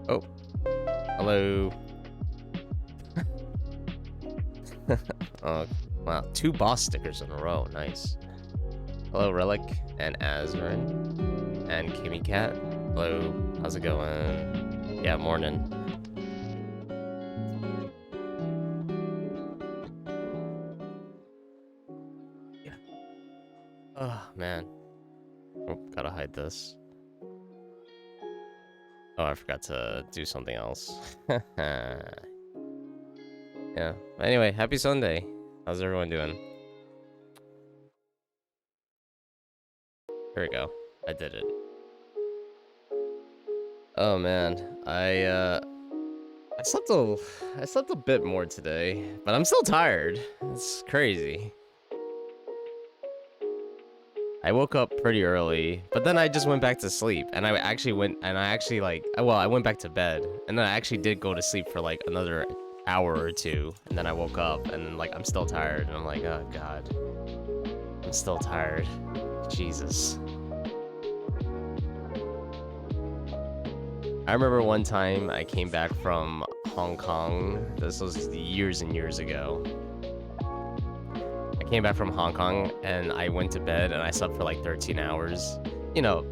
Oh, hello. Oh, wow. 2 boss stickers in a row. Nice. Hello, Relic and Azrin and Kimmy Cat. Hello. How's it going? Yeah, morning. Yeah. Oh, man. Oh, gotta hide this. Oh, I forgot to do something else. Yeah. Anyway, happy Sunday. How's everyone doing? Here we go. I did it. Oh man, I slept a bit more today, but I'm still tired. It's crazy. I woke up pretty early, but then I just went back to sleep, and I actually like, well, I went back to bed, and then I actually did go to sleep for like another hour or two, and then I woke up, and then like I'm still tired, and I'm like, oh god, I'm still tired. Jesus. I remember one time I came back from Hong Kong. This was years and years ago. I came back from Hong Kong and I went to bed and I slept for like 13 hours. You know,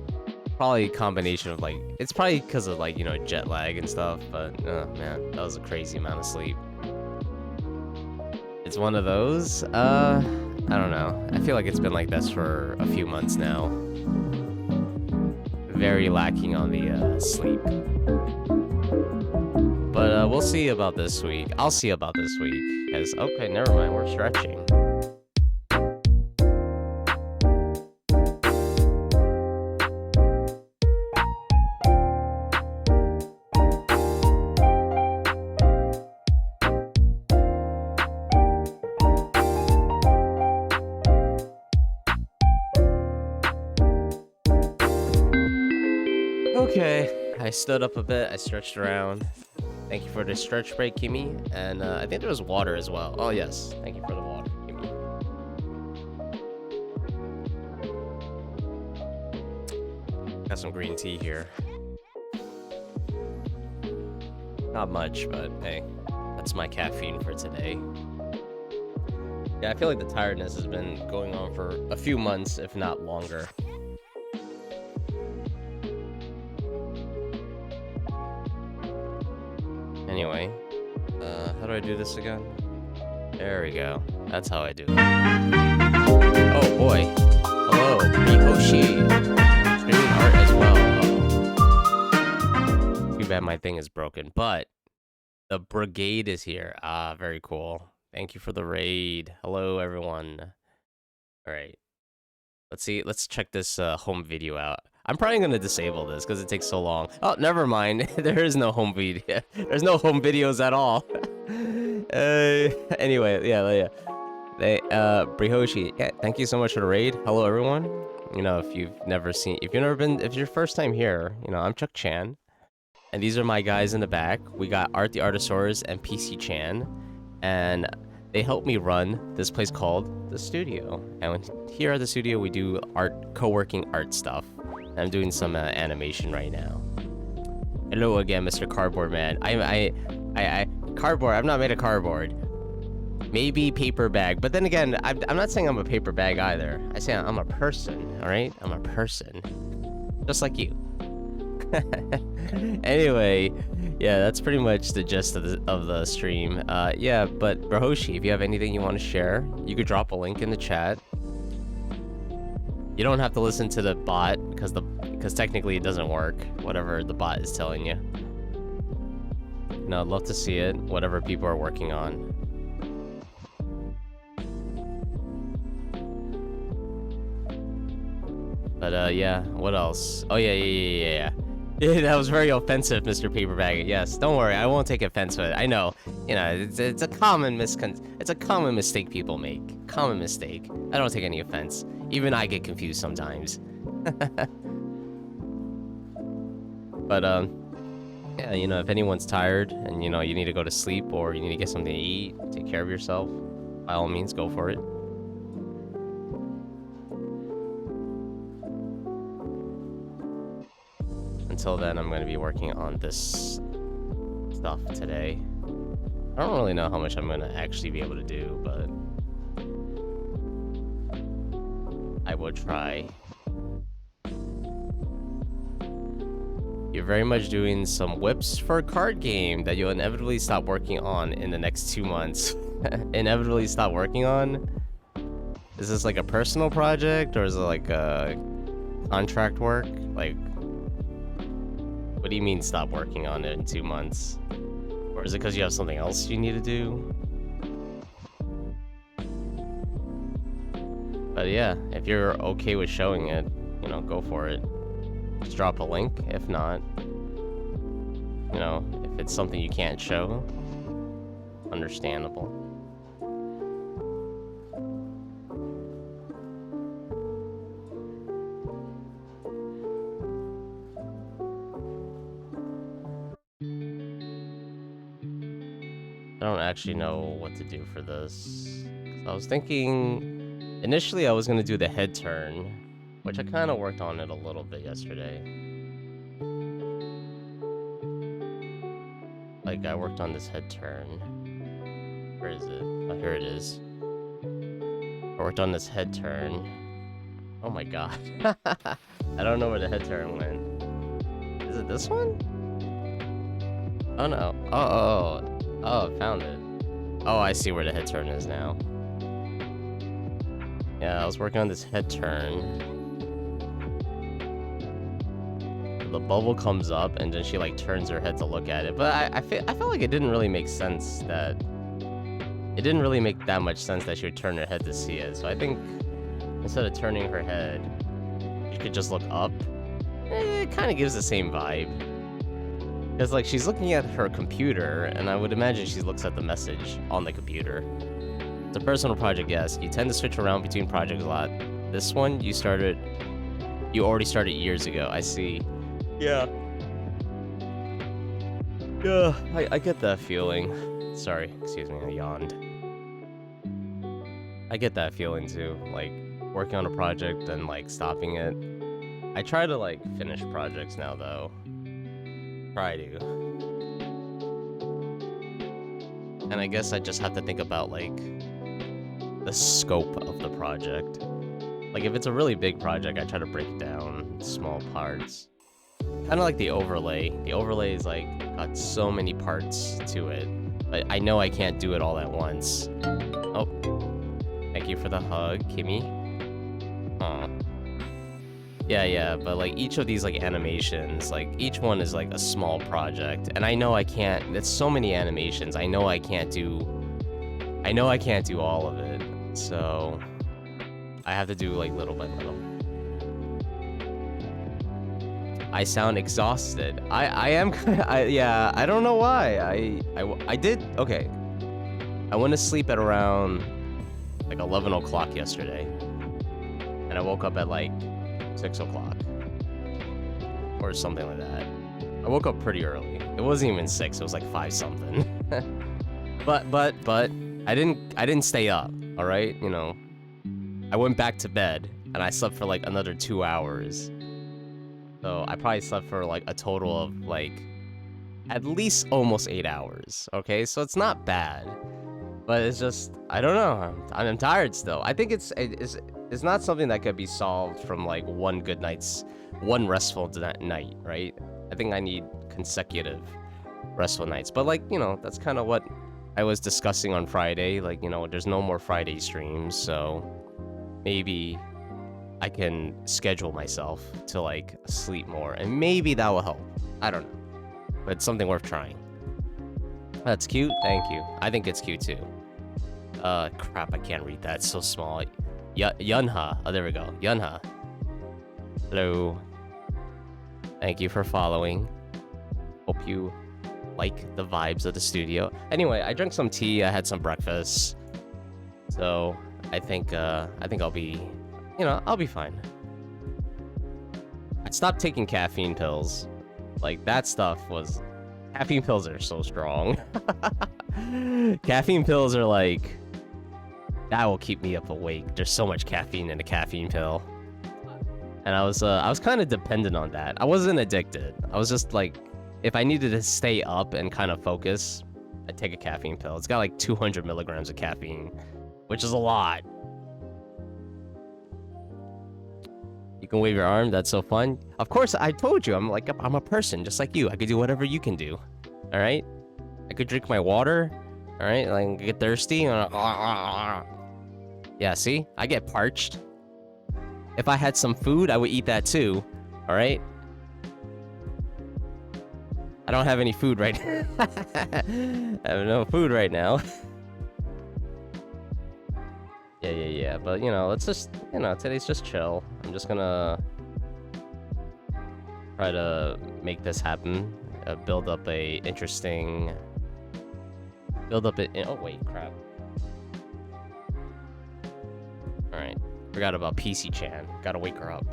probably a combination of like, it's probably because of like, you know, jet lag and stuff, but oh man, that was a crazy amount of sleep. It's one of those, I don't know. I feel like it's been like this for a few months now. Very lacking on the sleep. But we'll see about this week. I'll see about this week. Because, okay, never mind, we're stretching. Okay, I stood up a bit, I stretched around. Thank you for the stretch break, Kimmy. And I think there was water as well. Oh, yes. Thank you for the water, Kimmy. Got some green tea here. Not much, but hey, that's my caffeine for today. Yeah, I feel like the tiredness has been going on for a few months, if not longer. Anyway, how do I do this again? There we go. That's how I do it. Oh boy. Hello, Mihoshi. Streaming art as well. Uh-oh. Too bad my thing is broken, but the brigade is here. Ah, very cool. Thank you for the raid. Hello, everyone. All right. Let's see. Let's check this home video out. I'm probably going to disable this because it takes so long. Oh, never mind. There is no home video. There's no home videos at all. Anyway, yeah. Brihoshi, yeah, thank you so much for the raid. Hello, everyone. You know, if you've never seen, if it's your first time here, you know, I'm Chuck Chan. And these are my guys in the back. We got Art the Artosaurus and PC Chan. And they help me run this place called The Studio. And here at The Studio, we do co-working art stuff. I'm doing some animation right now. Hello again, Mr. Cardboard Man. Cardboard, I'm not made of cardboard. Maybe paper bag, but then again, I'm not saying I'm a paper bag either. I say I'm a person, all right? I'm a person. Just like you. Anyway, yeah, that's pretty much the gist of the stream. Yeah, but Brahoshi, if you have anything you want to share, you could drop a link in the chat. You don't have to listen to the bot because technically it doesn't work, whatever the bot is telling you. No, I'd love to see it, whatever people are working on. But yeah, what else? Oh yeah. That was very offensive, Mr. Paperbag. Yes, don't worry, I won't take offense to it. I know, you know, it's a common mistake people make. Common mistake. I don't take any offense. Even I get confused sometimes. But yeah, you know, if anyone's tired and you know you need to go to sleep or you need to get something to eat, take care of yourself, by all means, go for it. until then, I'm going to be working on this stuff today. I don't really know how much I'm going to actually be able to do, but I will try. You're very much doing some whips for a card game that you'll inevitably stop working on in the next 2 months. Inevitably stop working on? Is this like a personal project, or is it like a contract work? Like, what do you mean stop working on it in 2 months? Or is it because you have something else you need to do? But yeah, if you're okay with showing it, you know, go for it. Just drop a link. If not, you know, if it's something you can't show, understandable. I don't actually know what to do for this. I was thinking, initially I was gonna do the head turn, which I kind of worked on it a little bit yesterday. Like, I worked on this head turn. Where is it? Oh, here it is. I worked on this head turn. Oh my god. I don't know where the head turn went. Is it this one? Oh no. Oh, I found it. Oh, I see where the head turn is now. Yeah, I was working on this head turn. The bubble comes up, and then she like turns her head to look at it. But I felt like it didn't really make sense that... It didn't really make that much sense that she would turn her head to see it. So I think instead of turning her head, she could just look up. It kind of gives the same vibe. Because, like, she's looking at her computer, and I would imagine she looks at the message on the computer. It's a personal project, yes. You tend to switch around between projects a lot. This one, you already started years ago. I see. Yeah. Yeah, I get that feeling. Sorry, excuse me, I yawned. I get that feeling, too. Like, working on a project and, like, stopping it. I try to, like, finish projects now, though. Try to. And I guess I just have to think about, like, the scope of the project. Like, if it's a really big project, I try to break it down into small parts. Kind of like the overlay. The overlay is, like, got so many parts to it. But I know I can't do it all at once. Oh. Thank you for the hug, Kimmy. Aw. Yeah, but like each of these like animations, like each one is like a small project, and I know I can't. It's so many animations. I know I can't do all of it. So I have to do like little by little. I sound exhausted. I am kind of. Yeah. I don't know why. I did. Okay. I went to sleep at around like 11 o'clock yesterday, and I woke up at like 6 o'clock or something like that. I woke up pretty early. It wasn't even 6, it was like 5 something. but I didn't stay up, all right? You know, I went back to bed and I slept for like another 2 hours. So I probably slept for like a total of like at least almost 8 hours. Okay, so it's not bad, but it's just, I don't know. I'm tired still. I think it's not something that could be solved from like one restful night, right? I think I need consecutive restful nights. But like, you know, that's kind of what I was discussing on Friday. Like, you know, there's no more Friday streams, so maybe I can schedule myself to like sleep more, and maybe that will help. I don't know, but it's something worth trying. That's cute. Thank you. I think it's cute too. Crap, I can't read that. It's so small. Yunha. Oh, there we go. Yunha. Hello. Thank you for following. Hope you like the vibes of the studio. Anyway, I drank some tea. I had some breakfast. So I think I'll be, you know, I'll be fine. I stopped taking caffeine pills. Like, that stuff was... Caffeine pills are so strong. Caffeine pills are like... That will keep me up awake. There's so much caffeine in a caffeine pill. and I was kind of dependent on that. I wasn't addicted. I was just like, if I needed to stay up and kind of focus, I'd take a caffeine pill. It's got like 200 milligrams of caffeine, which is a lot. You can wave your arm. That's so fun. Of course, I told you. I'm a person just like you. I could do whatever you can do. All right. I could drink my water. All right. Like get thirsty. Yeah. See, I get parched. If I had some food, I would eat that too. All right. I don't have any food right now. I have no food right now. Yeah. But, you know, let's just, you know, today's just chill. I'm just gonna try to make this happen. Build up a interesting... Oh, wait, crap. Alright. Forgot about PC-chan. Gotta wake her up.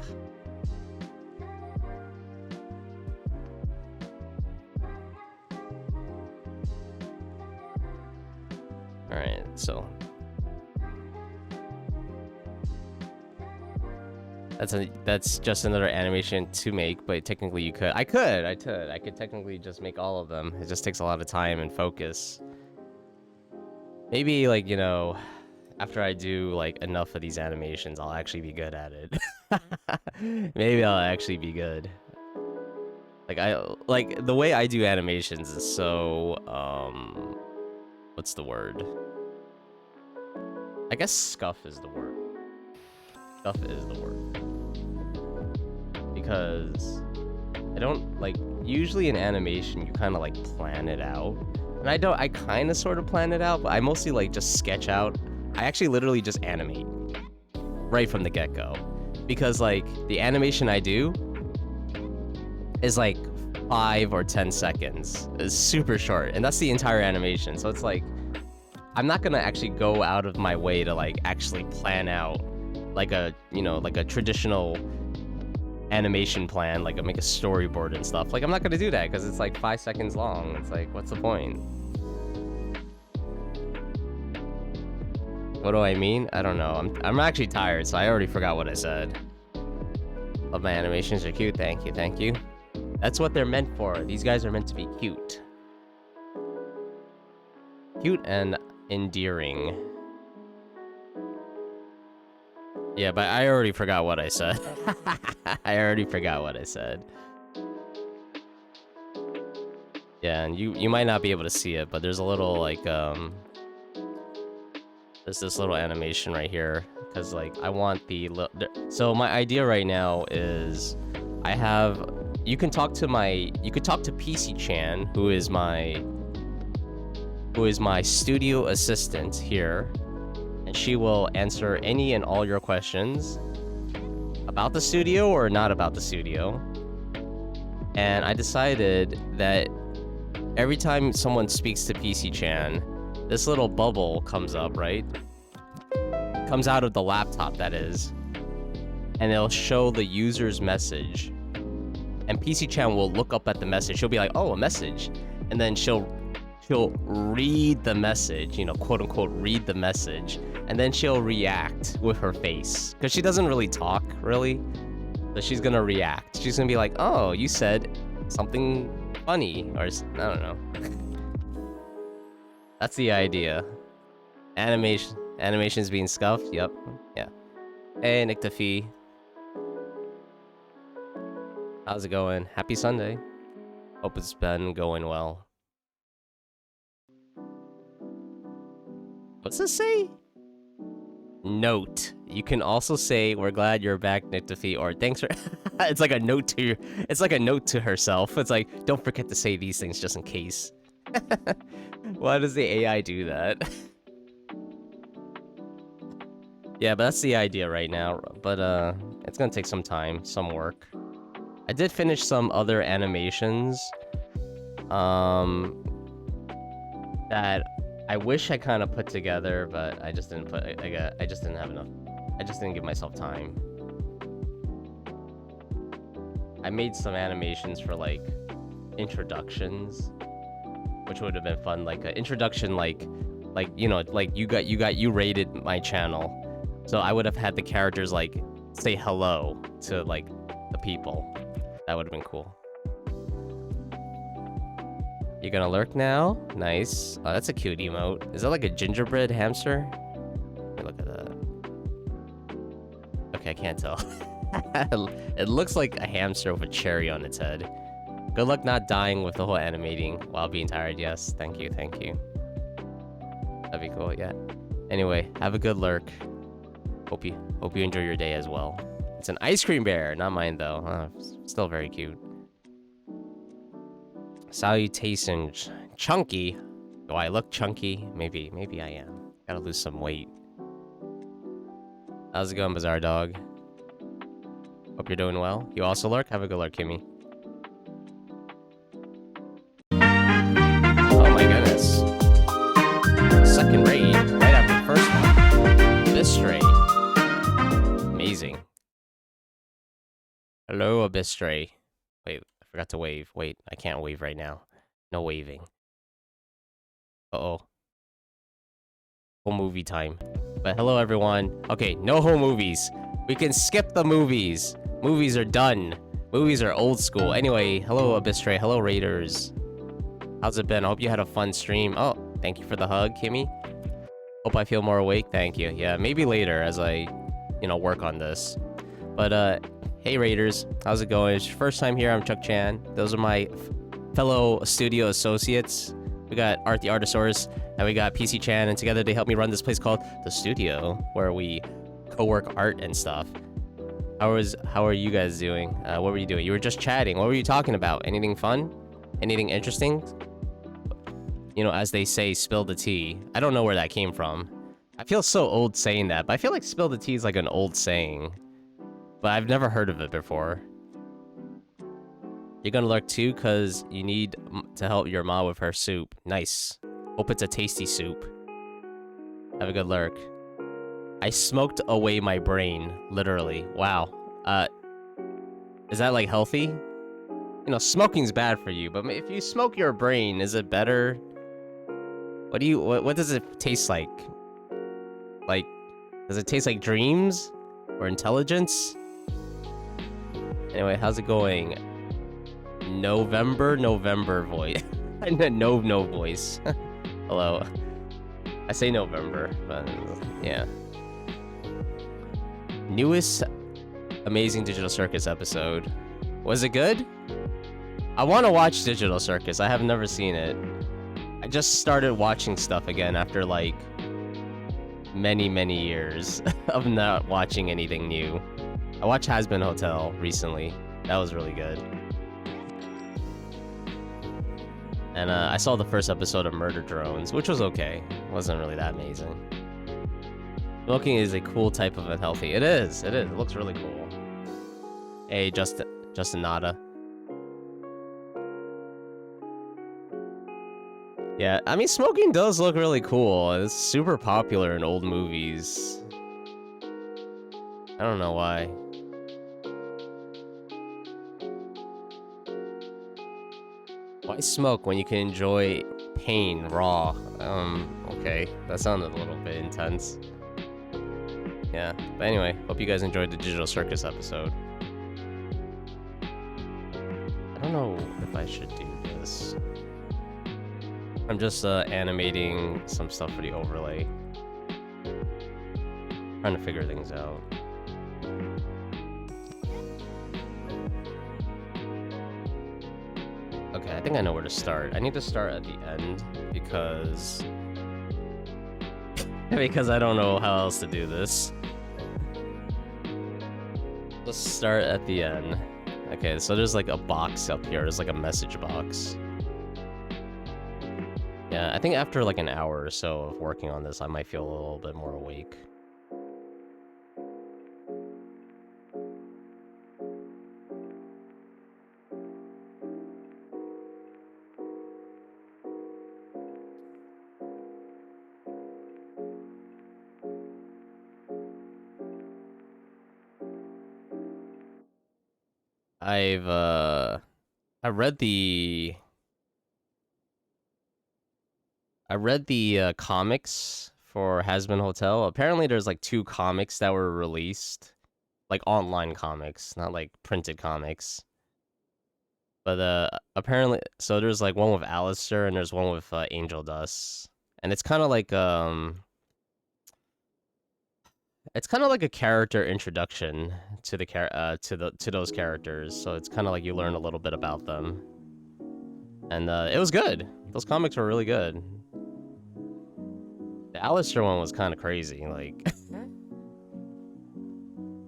Alright, so... That's just another animation to make, but technically you could. I could technically just make all of them. It just takes a lot of time and focus. Maybe, like, you know, after I do, like, enough of these animations, I'll actually be good at it. Maybe I'll actually be good. Like, the way I do animations is so, what's the word? I guess scuff is the word. Scuff is the word. Because I don't, like, usually in animation, you kind of, like, plan it out. And I kind of sort of plan it out, but I mostly, like, just sketch out. I actually literally just animate right from the get-go. Because, like, the animation I do is, like, 5 or 10 seconds. It's super short, and that's the entire animation. So it's, like, I'm not gonna actually go out of my way to, like, actually plan out, like a, you know, like a traditional animation plan, like make a storyboard and stuff. Like, I'm not gonna do that because it's like 5 seconds long. It's like, what's the point? What do I mean? I don't know. I'm actually tired, so I already forgot what I said. Love my animations are cute. Thank you. That's what they're meant for. These guys are meant to be cute. Cute and endearing. Yeah, but I already forgot what I said. I already forgot what I said. Yeah, and you might not be able to see it, but there's a little, like, there's this little animation right here, because, like, I want so my idea right now is you could talk to PC-chan, who is my studio assistant here. And she will answer any and all your questions about the studio or not about the studio. And I decided that every time someone speaks to PC-chan, this little bubble comes up, right? Comes out of the laptop, that is. And it'll show the user's message. And PC-chan will look up at the message. She'll be like, oh, a message. And then she'll read the message, you know, quote unquote, read the message, and then she'll react with her face. Because she doesn't really talk, really. So she's gonna react. She's gonna be like, oh, you said something funny, or I don't know. That's the idea. Animation's being scuffed, yep, yeah. Hey, Nick Defee. How's it going? Happy Sunday. Hope it's been going well. What's this say? Note. You can also say, "We're glad you're back, Nick Defeat," or "Thanks for." It's like a note to It's like a note to herself. It's like, don't forget to say these things just in case. Why does the AI do that? Yeah, but that's the idea right now. But it's gonna take some time, some work. I did finish some other animations. That I wish I kind of put together, but I just didn't I just didn't have enough. I just didn't give myself time. I made some animations for, like, introductions, which would have been fun. Like an introduction, like you know, like you rated my channel, so I would have had the characters, like, say hello to like the people. That would have been cool. You're gonna lurk now? Nice. Oh, that's a cute emote. Is that like a gingerbread hamster? Let me look at that. Okay, I can't tell. It looks like a hamster with a cherry on its head. Good luck not dying with the whole animating while being tired. Yes, thank you, thank you. That'd be cool, yeah. Anyway, have a good lurk. Hope you enjoy your day as well. It's an ice cream bear, not mine though. Still very cute. Salutations. Chunky. Do I look chunky? Maybe I am. Gotta lose some weight. How's it going, Bizarre Dog? Hope you're doing well. You also lurk? Have a good lurk, Kimmy. Oh my goodness. Second raid, right after the first one. Abystray. Amazing. Hello, Abystray. Wait, I forgot to wave. Wait, I can't wave right now. No waving. Uh-oh. Whole movie time. But hello, everyone. Okay, no whole movies. We can skip the movies. Movies are done. Movies are old school. Anyway, hello, Abystray. Hello, Raiders. How's it been? I hope you had a fun stream. Oh, thank you for the hug, Kimmy. Hope I feel more awake. Thank you. Yeah, maybe later as I, work on this. But, hey, Raiders. How's it going? It's your first time here. I'm Chuck Chan. Those are my fellow studio associates. We got Art the Artosaurus, and we got PC Chan, and together they help me run this place called The Studio, where we co-work art and stuff. How are you guys doing? What were you doing? You were just chatting. What were you talking about? Anything fun? Anything interesting? As they say, spill the tea. I don't know where that came from. I feel so old saying that, but I feel like spill the tea is like an old saying. But I've never heard of it before. You're gonna lurk too, cause you need to help your mom with her soup. Nice. Hope it's a tasty soup. Have a good lurk. I smoked away my brain, literally. Wow. Is that like healthy? Smoking's bad for you, but if you smoke your brain, is it better? What does it taste like? Like, does it taste like dreams or intelligence? Anyway, how's it going? November voice. No voice. Hello. I say November, but yeah. Newest Amazing Digital Circus episode. Was it good? I want to watch Digital Circus. I have never seen it. I just started watching stuff again after like many years of not watching anything new. I watched Has Been Hotel recently. That was really good. And I saw the first episode of Murder Drones, which was okay. It wasn't really that amazing. Smoking is a cool type of unhealthy. It is. It looks really cool. Hey, Justin Nada. Yeah, I mean, smoking does look really cool. It's super popular in old movies. I don't know why. Why smoke when you can enjoy pain raw? Okay. That sounded a little bit intense. Yeah, but anyway, hope you guys enjoyed the Digital Circus episode. I don't know if I should do this. I'm just animating some stuff for the overlay. Trying to figure things out. Okay, I think I know where to start. I need to start at the end because I don't know how else to do this. Let's start at the end. Okay, so there's like a box up here. There's like a message box. Yeah, I think after like an hour or so of working on this, I might feel a little bit more awake. I read the comics for Has Been Hotel. Apparently there's like 2 comics that were released like online comics, not like printed comics. But apparently, so there's like one with Alistair and there's one with Angel Dust, and it's kind of like a character introduction to to those characters. So it's kind of like you learn a little bit about them, and it was good. Those comics were really good. The Alistair one was kind of crazy. Like,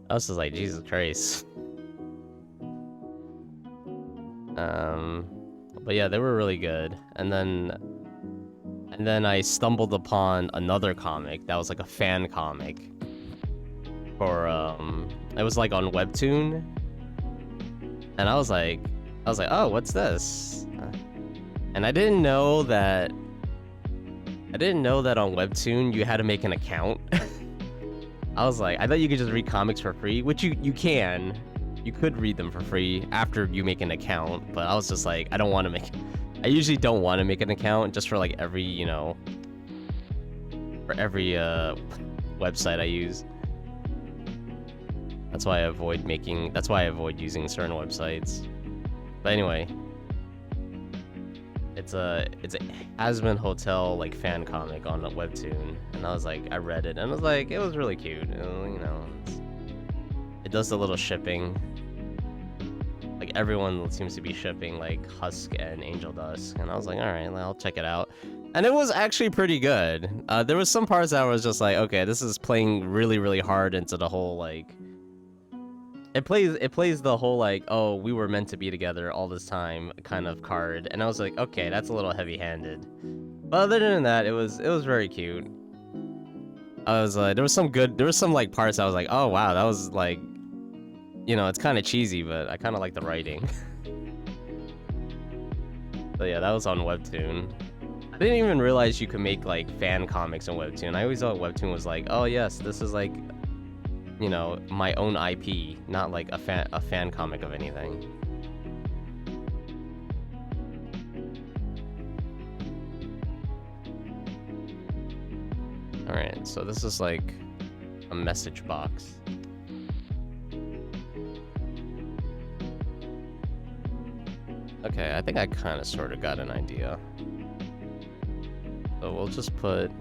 I was just like, Jesus Christ. But yeah, they were really good. And then I stumbled upon another comic that was like a fan comic for it was like on Webtoon, and I was like, oh, what's this? And I didn't know that on Webtoon you had to make an account. I was like, I thought you could just read comics for free, which you can. You could read them for free after you make an account, but I was just like, I usually don't want to make an account just for like every, for every website I use. That's why I avoid using certain websites. But anyway, it's a Asman Hotel like fan comic on a Webtoon, and I was like, I read it and I was like, it was really cute. It does the little shipping. Like everyone seems to be shipping like Husk and Angel Dust, and I was like, all right, I'll check it out. And it was actually pretty good. There was some parts that I was just like, okay, this is playing really, really hard into the whole like. It plays the whole like, oh, we were meant to be together all this time kind of card, and I was like, okay, that's a little heavy-handed. But other than that, it was very cute. I was like, there was some like parts I was like, oh wow, that was like. It's kind of cheesy, but I kind of like the writing. So yeah, that was on Webtoon. I didn't even realize you could make like fan comics on Webtoon. I always thought Webtoon was like, oh yes, this is like, my own IP, not like a fan comic of anything. All right, so this is like a message box. Okay, I think I kind of sort of got an idea. So we'll just put...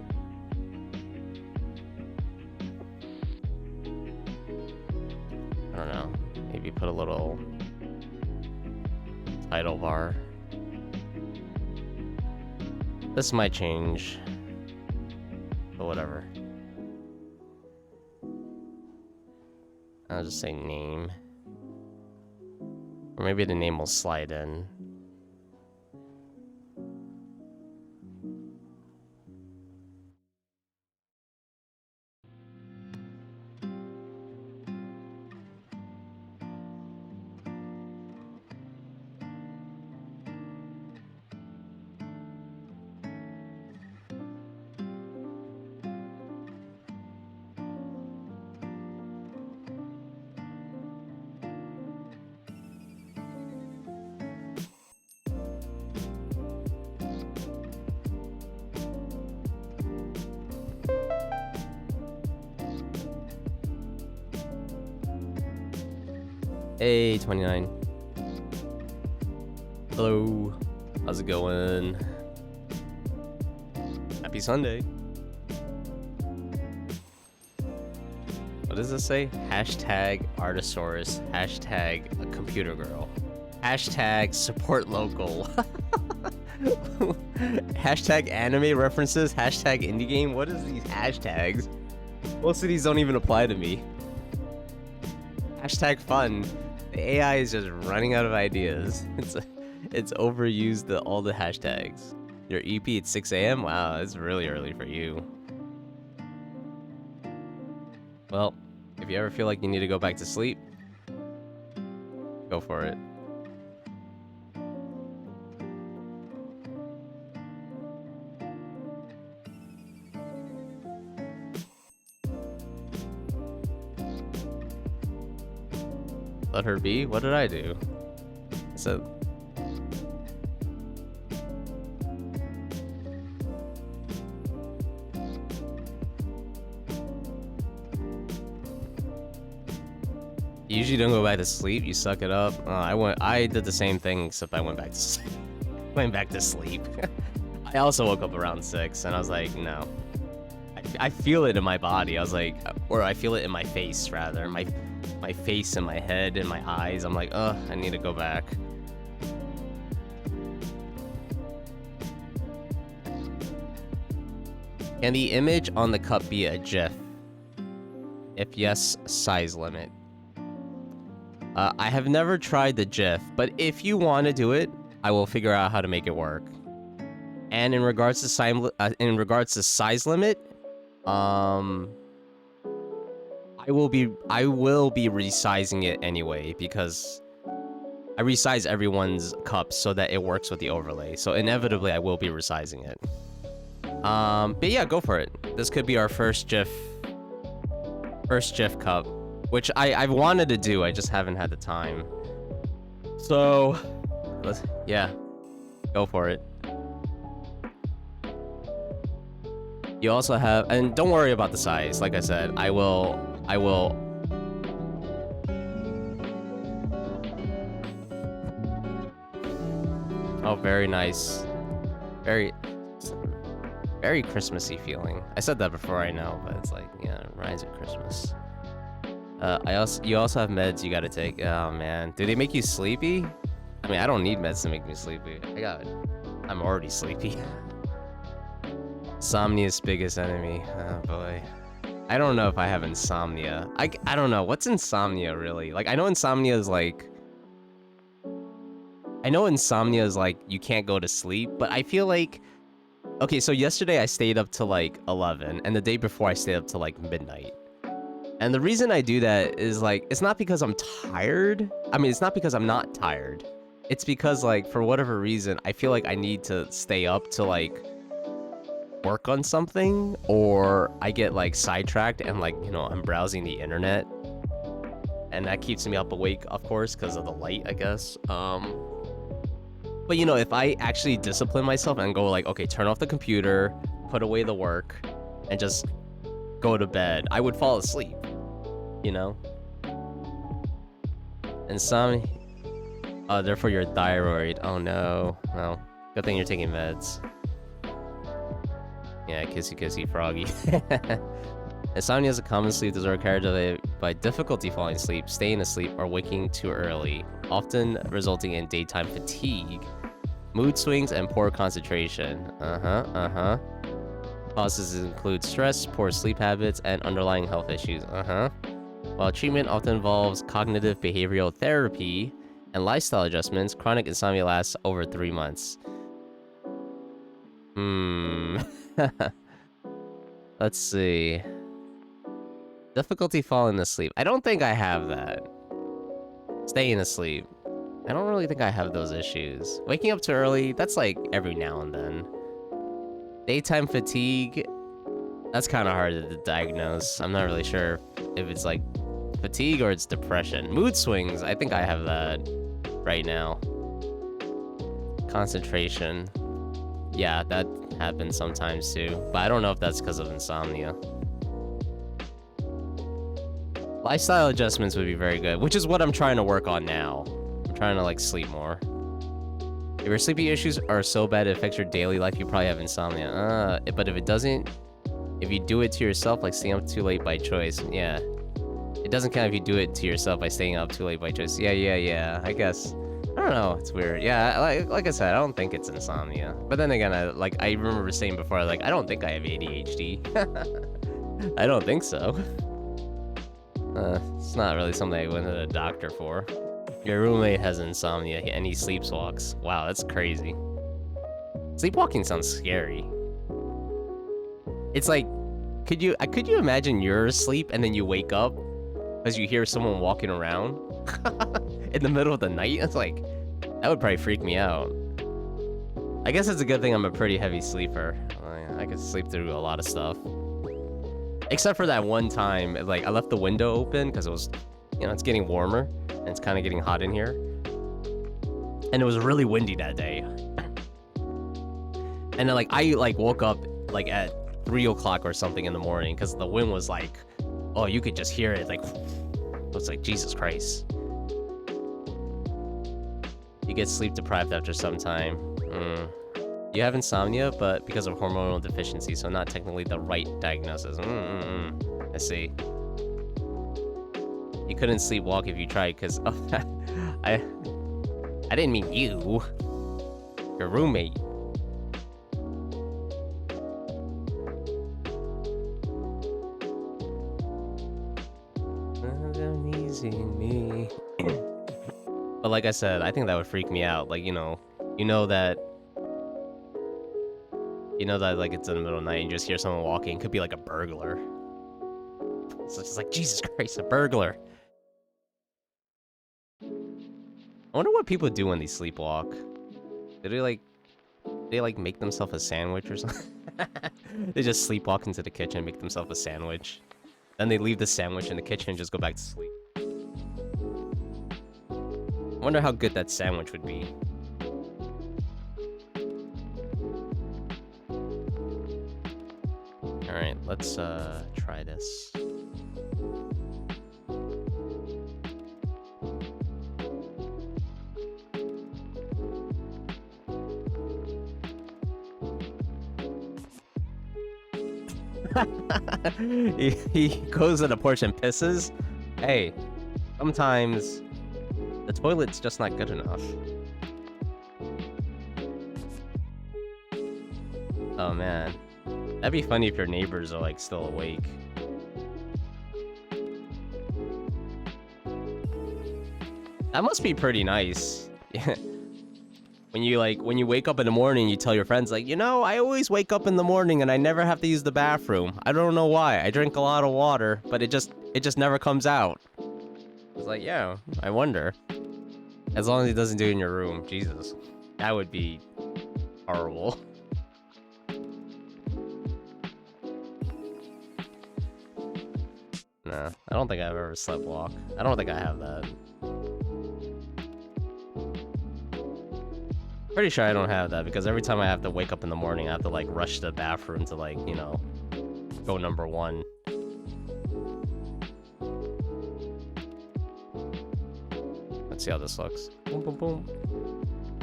I don't know, maybe put a little title bar. This might change, but whatever. I'll just say name. Or maybe the name will slide in. Hey, 29. Hello. How's it going? Happy Sunday. What does this say? Hashtag Artosaurus. Hashtag a computer girl. Hashtag support local. Hashtag anime references. Hashtag indie game. What is these hashtags? Most of these don't even apply to me. Hashtag fun. The AI is just running out of ideas. It's overused all the hashtags. Your EP at 6 a.m.? Wow, it's really early for you. Well, if you ever feel like you need to go back to sleep, go for it. Let her be? What did I do? So... You usually don't go back to sleep. You suck it up. I did the same thing, except I went back to sleep. Went back to sleep. I also woke up around 6, and I was like, no. I feel it in my body. I was like, or I feel it in my face rather. My face and my head and my eyes. I'm like, ugh, I need to go back. Can the image on the cup be a GIF? If yes, size limit. I have never tried the GIF, but if you want to do it, I will figure out how to make it work. And in regards to size limit, I will be resizing it anyway because I resize everyone's cups so that it works with the overlay. So inevitably, I will be resizing it. But yeah, go for it. This could be our first GIF cup, which I've wanted to do. I just haven't had the time. So, yeah, go for it. You also have, and don't worry about the size. Like I said, I will. Oh, very nice. Very Christmassy feeling. I said that before, I know, but it's like, yeah, it reminds me of Christmas. You also have meds you gotta take. Oh man, do they make you sleepy? I mean, I don't need meds to make me sleepy. I'm already sleepy. Insomnia's biggest enemy. Oh boy. I don't know if I have insomnia. I don't know. What's insomnia really? Like, I know insomnia is like you can't go to sleep, but I feel like, okay, so yesterday I stayed up till like 11, and the day before I stayed up till like midnight. And the reason I do that is like, it's not because I'm tired. I mean, it's not because I'm not tired. It's because like, for whatever reason, I feel like I need to stay up to like work on something, or I get like sidetracked and like, you know, I'm browsing the internet. And that keeps me up awake, of course, because of the light, I guess. But you know, if I actually discipline myself and go like, okay, turn off the computer, put away the work, and just go to bed, I would fall asleep, you know? Insomnia. Oh, therefore your thyroid. Oh no. Well, good thing you're taking meds. Yeah, kissy froggy. Insomnia is a common sleep disorder characterized by difficulty falling asleep, staying asleep, or waking too early, often resulting in daytime fatigue, mood swings, and poor concentration. Causes include stress, poor sleep habits, and underlying health issues. While treatment often involves cognitive behavioral therapy and lifestyle adjustments, chronic insomnia lasts over 3 months. Let's see. Difficulty falling asleep. I don't think I have that. Staying asleep. I don't really think I have those issues. Waking up too early, that's like every now and then. Daytime fatigue, that's kind of hard to diagnose. I'm not really sure if it's like fatigue or it's depression. Mood swings, I think I have that right now. Concentration. Yeah, that happens sometimes too, but I don't know if that's because of insomnia. Lifestyle adjustments would be very good, which is what I'm trying to work on now. I'm trying to like sleep more. If your sleeping issues are so bad it affects your daily life, you probably have insomnia. But if it doesn't, if you do it to yourself, like staying up too late by choice, yeah. It doesn't count if you do it to yourself by staying up too late by choice. Yeah, I guess. I don't know, it's weird. Yeah, like I said, I don't think it's insomnia. But then again, I remember saying before, like, I don't think I have ADHD. I don't think so. It's not really something I went to the doctor for. Your roommate has insomnia and he sleepwalks. Wow, that's crazy. Sleepwalking sounds scary. It's like, could you imagine you're asleep and then you wake up because you hear someone walking around in the middle of the night? It's like, that would probably freak me out. I guess it's a good thing I'm a pretty heavy sleeper. I could sleep through a lot of stuff. Except for that one time, like, I left the window open because it was, you know, it's getting warmer and it's kind of getting hot in here. And it was really windy that day. And then, like, I, like, woke up, like, at 3 o'clock or something in the morning because the wind was, like, oh, you could just hear it, like, It's like, Jesus Christ. You get sleep deprived after some time. You have insomnia, but because of hormonal deficiency, so not technically the right diagnosis. I see. You couldn't sleepwalk if you tried, because I didn't mean you. Your roommate. Me. But like I said, I think that would freak me out. Like, you know that like it's in the middle of the night and you just hear someone walking. It could be like a burglar. So it's just like, Jesus Christ, a burglar. I wonder what people do when they sleepwalk. Do they like make themselves a sandwich or something? They just sleepwalk into the kitchen and make themselves a sandwich. Then they leave the sandwich in the kitchen and just go back to sleep. I wonder how good that sandwich would be. Alright, let's try this. he goes to the porch and pisses. Hey, sometimes the toilet's just not good enough. Oh man, that'd be funny if your neighbors are like still awake. That must be pretty nice. When you wake up in the morning, you tell your friends like, I always wake up in the morning and I never have to use the bathroom. I don't know why. I drink a lot of water, but it just never comes out. It's like, yeah, I wonder. As long as he doesn't do it in your room, Jesus, that would be horrible. Nah, I don't think I've ever slept walk. I don't think I have that. Pretty sure I don't have that because every time I have to wake up in the morning, I have to like rush to the bathroom to like, go number one. Let's see how this looks. Boom, boom, boom.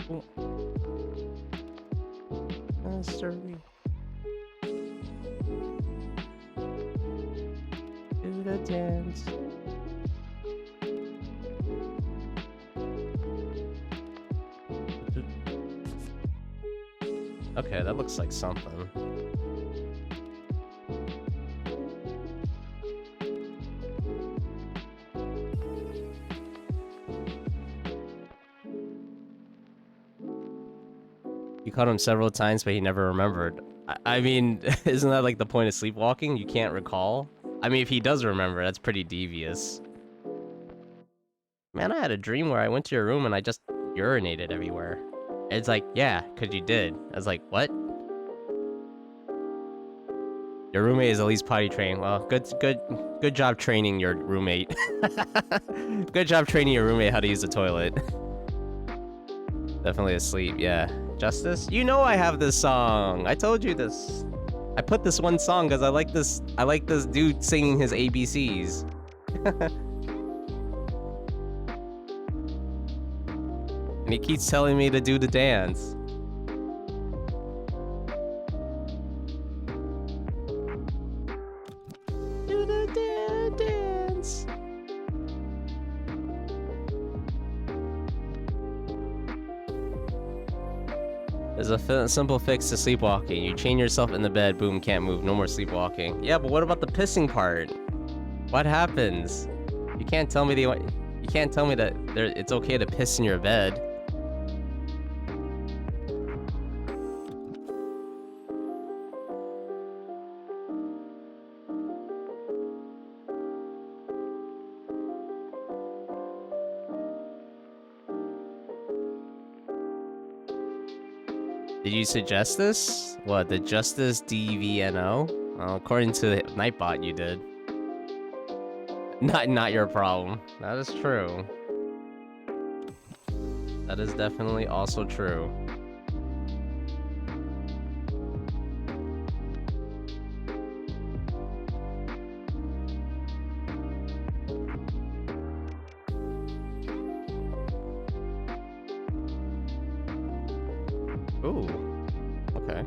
Boom. Do the dance. Okay, that looks like something. You caught him several times, but he never remembered. I mean, isn't that like the point of sleepwalking? You can't recall? I mean, if he does remember, that's pretty devious. Man, I had a dream where I went to your room and I just urinated everywhere. It's like, yeah, because you did. I was like, what? Your roommate is at least potty trained. Well, good job training your roommate. Good job training your roommate how to use the toilet. Definitely asleep, yeah. Justice? You know I have this song. I told you this. I put this one song because I like this dude singing his ABCs. And he keeps telling me to do the dance. Do the dance. There's a simple fix to sleepwalking. You chain yourself in the bed, boom, can't move, no more sleepwalking. Yeah, but what about the pissing part? What happens? You can't tell me that it's okay to piss in your bed. Did you suggest this? What, the Justice DVNO? Well, according to Nightbot, you did. Not your problem. That is true. That is definitely also true. Ooh. Okay.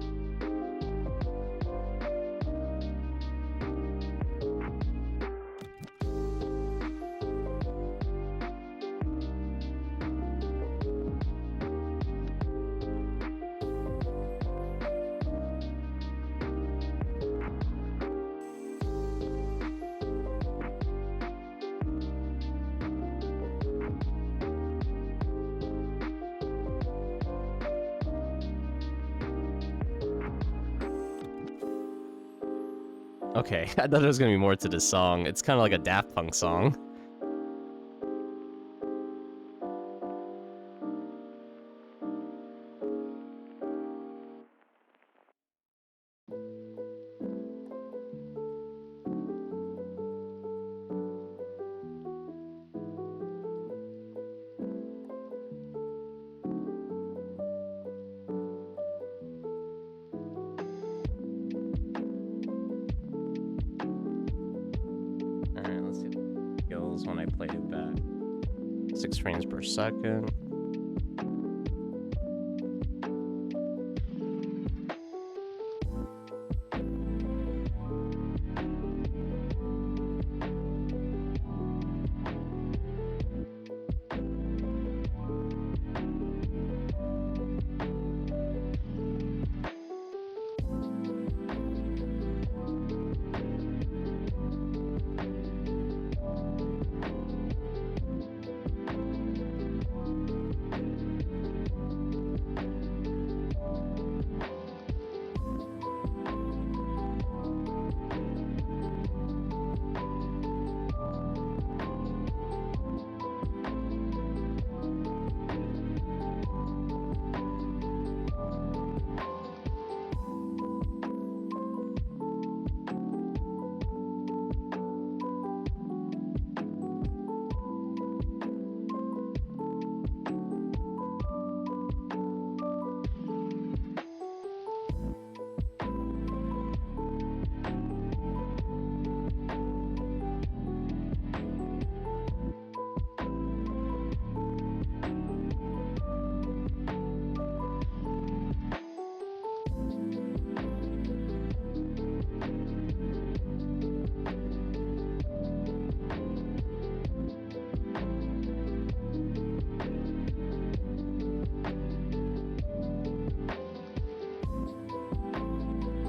Okay, I thought there was gonna be more to this song. It's kind of like a Daft Punk song. Alright, let's see the skills when I play it back. 6 frames per second.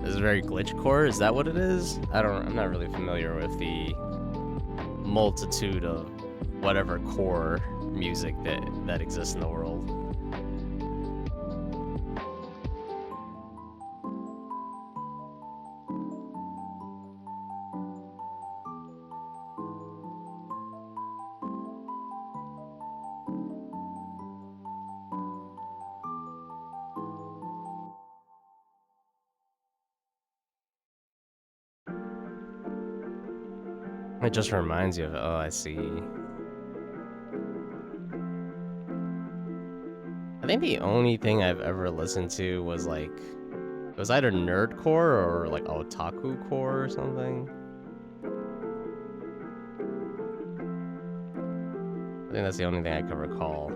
This is very glitch core. Is that what it is? I'm not really familiar with the multitude of whatever core music that exists in the world. It just reminds you of, oh, I see. I think the only thing I've ever listened to was like, it was either nerdcore or like otaku core or something. I think that's the only thing I can recall.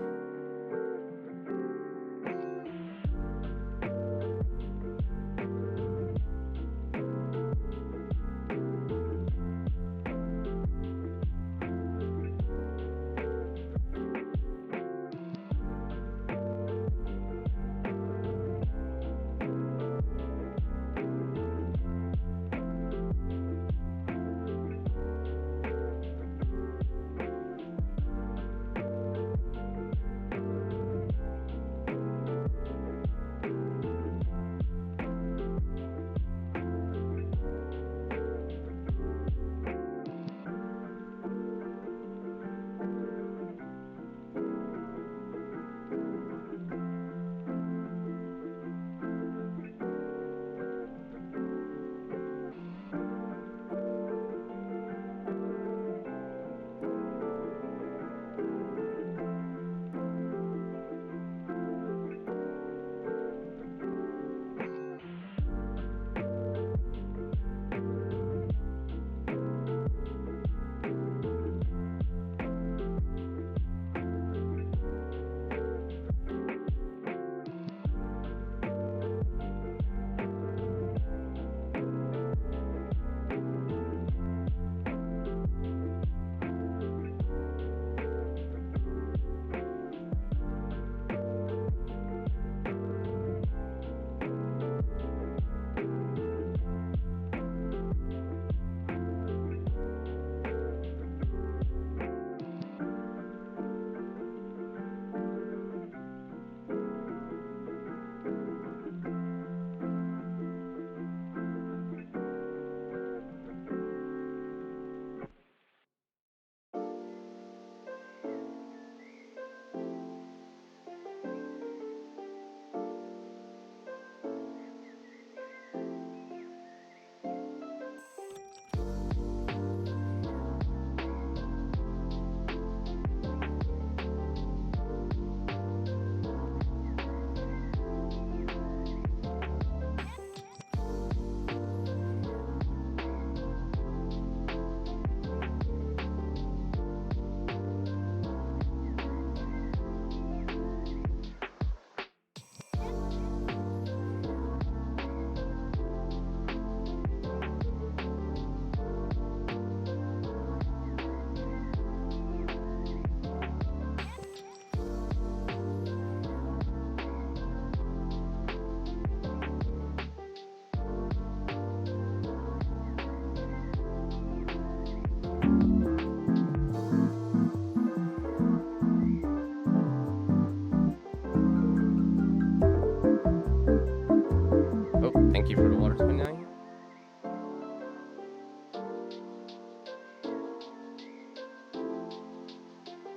Thank you for the water 29.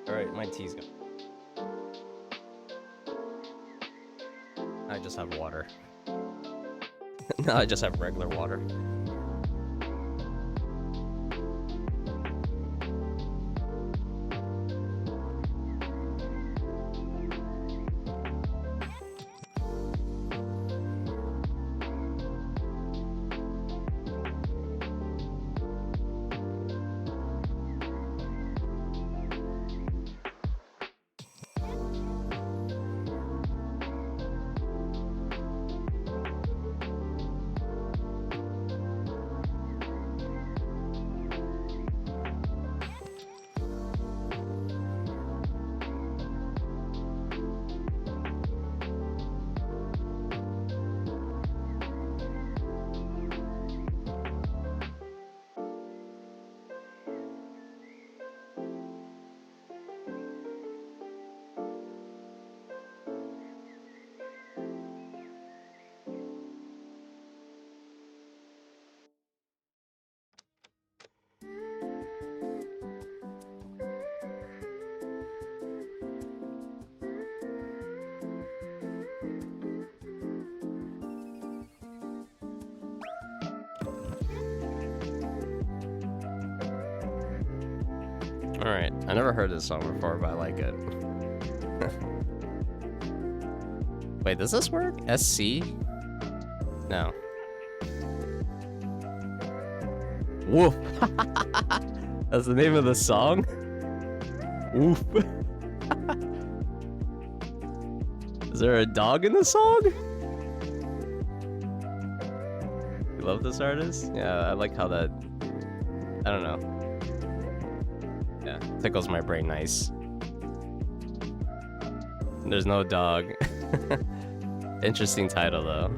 Alright, my tea's gone. I just have water. No, I just have regular water. Alright, I never heard this song before, but I like it. Wait, does this work? SC? No. Woof! That's the name of the song? Woof! Is there a dog in the song? You love this artist? Yeah, I like how that... I don't know. Yeah, tickles my brain nice. There's no dog. Interesting title though.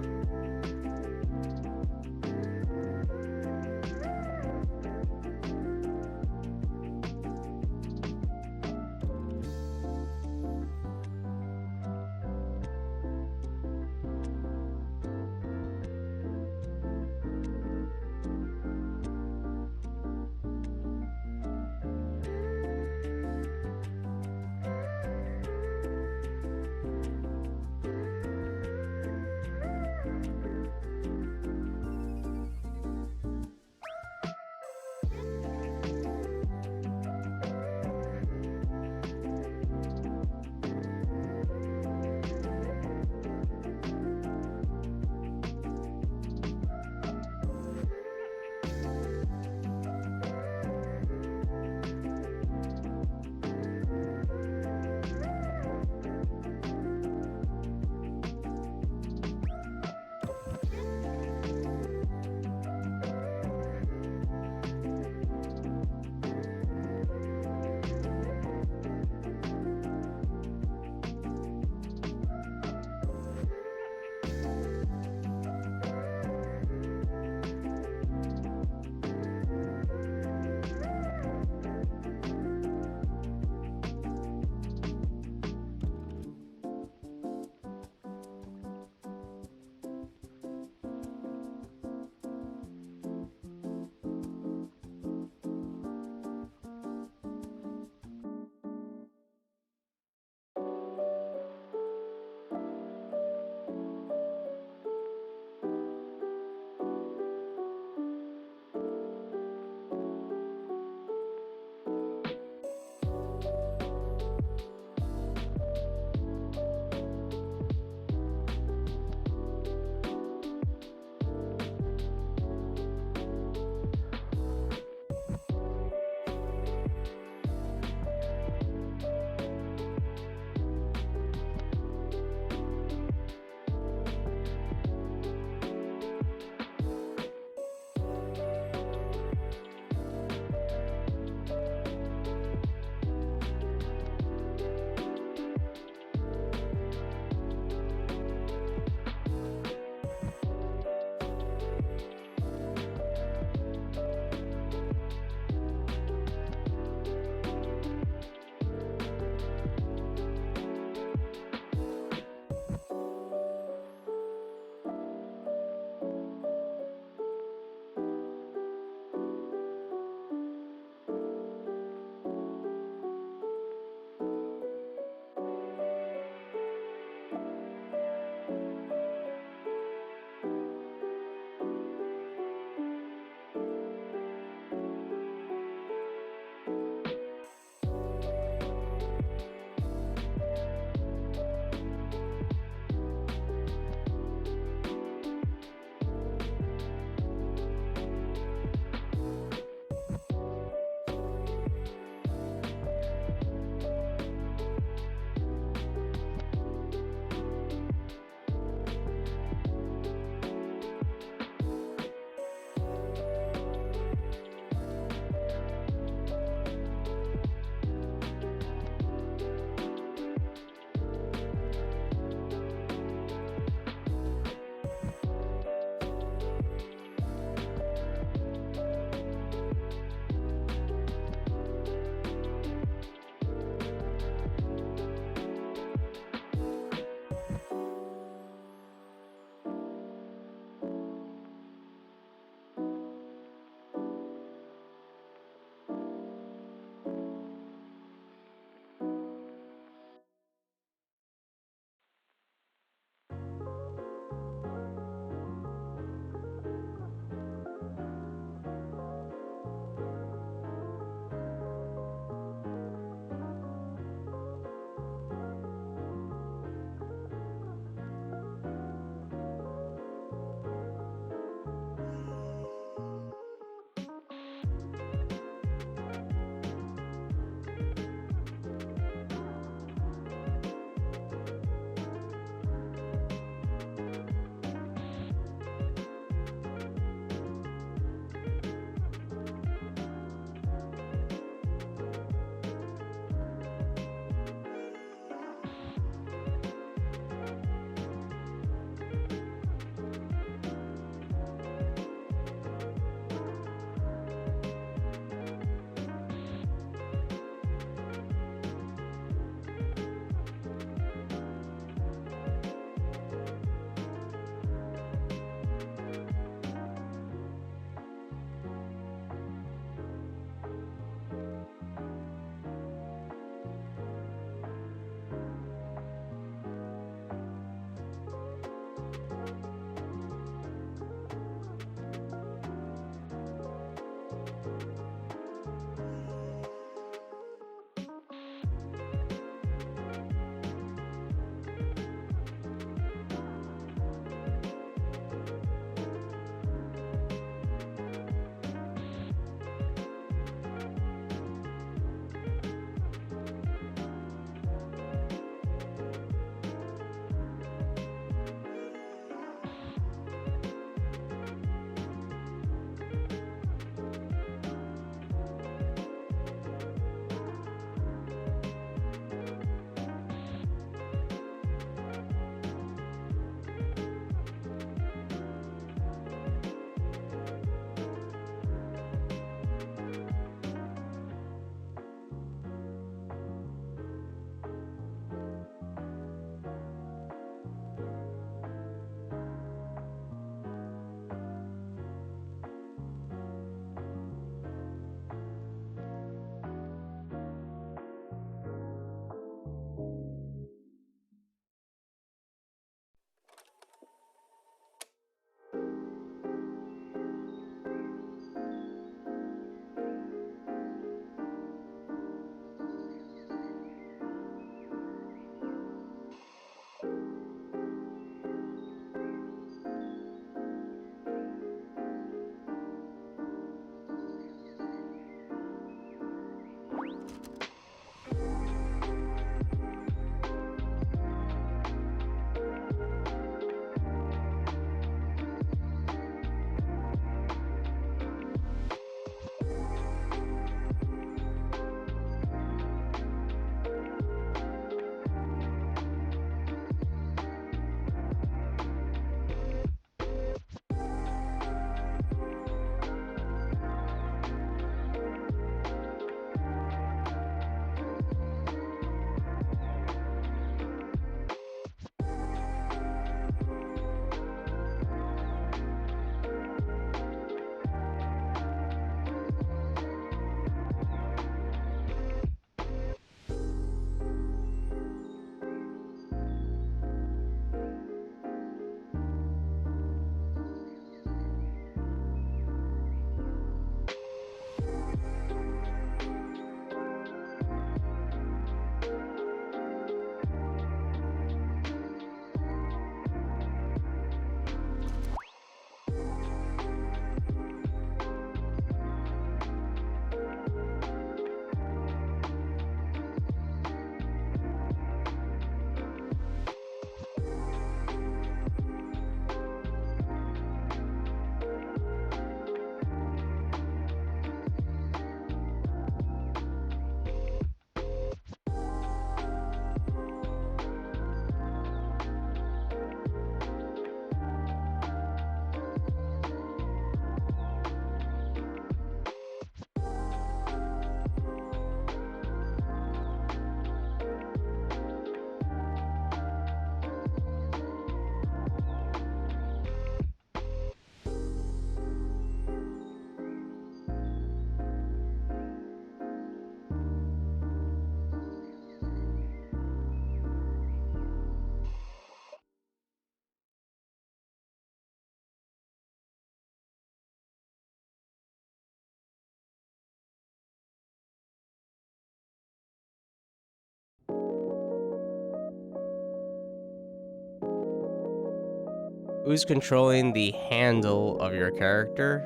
Who's controlling the handle of your character?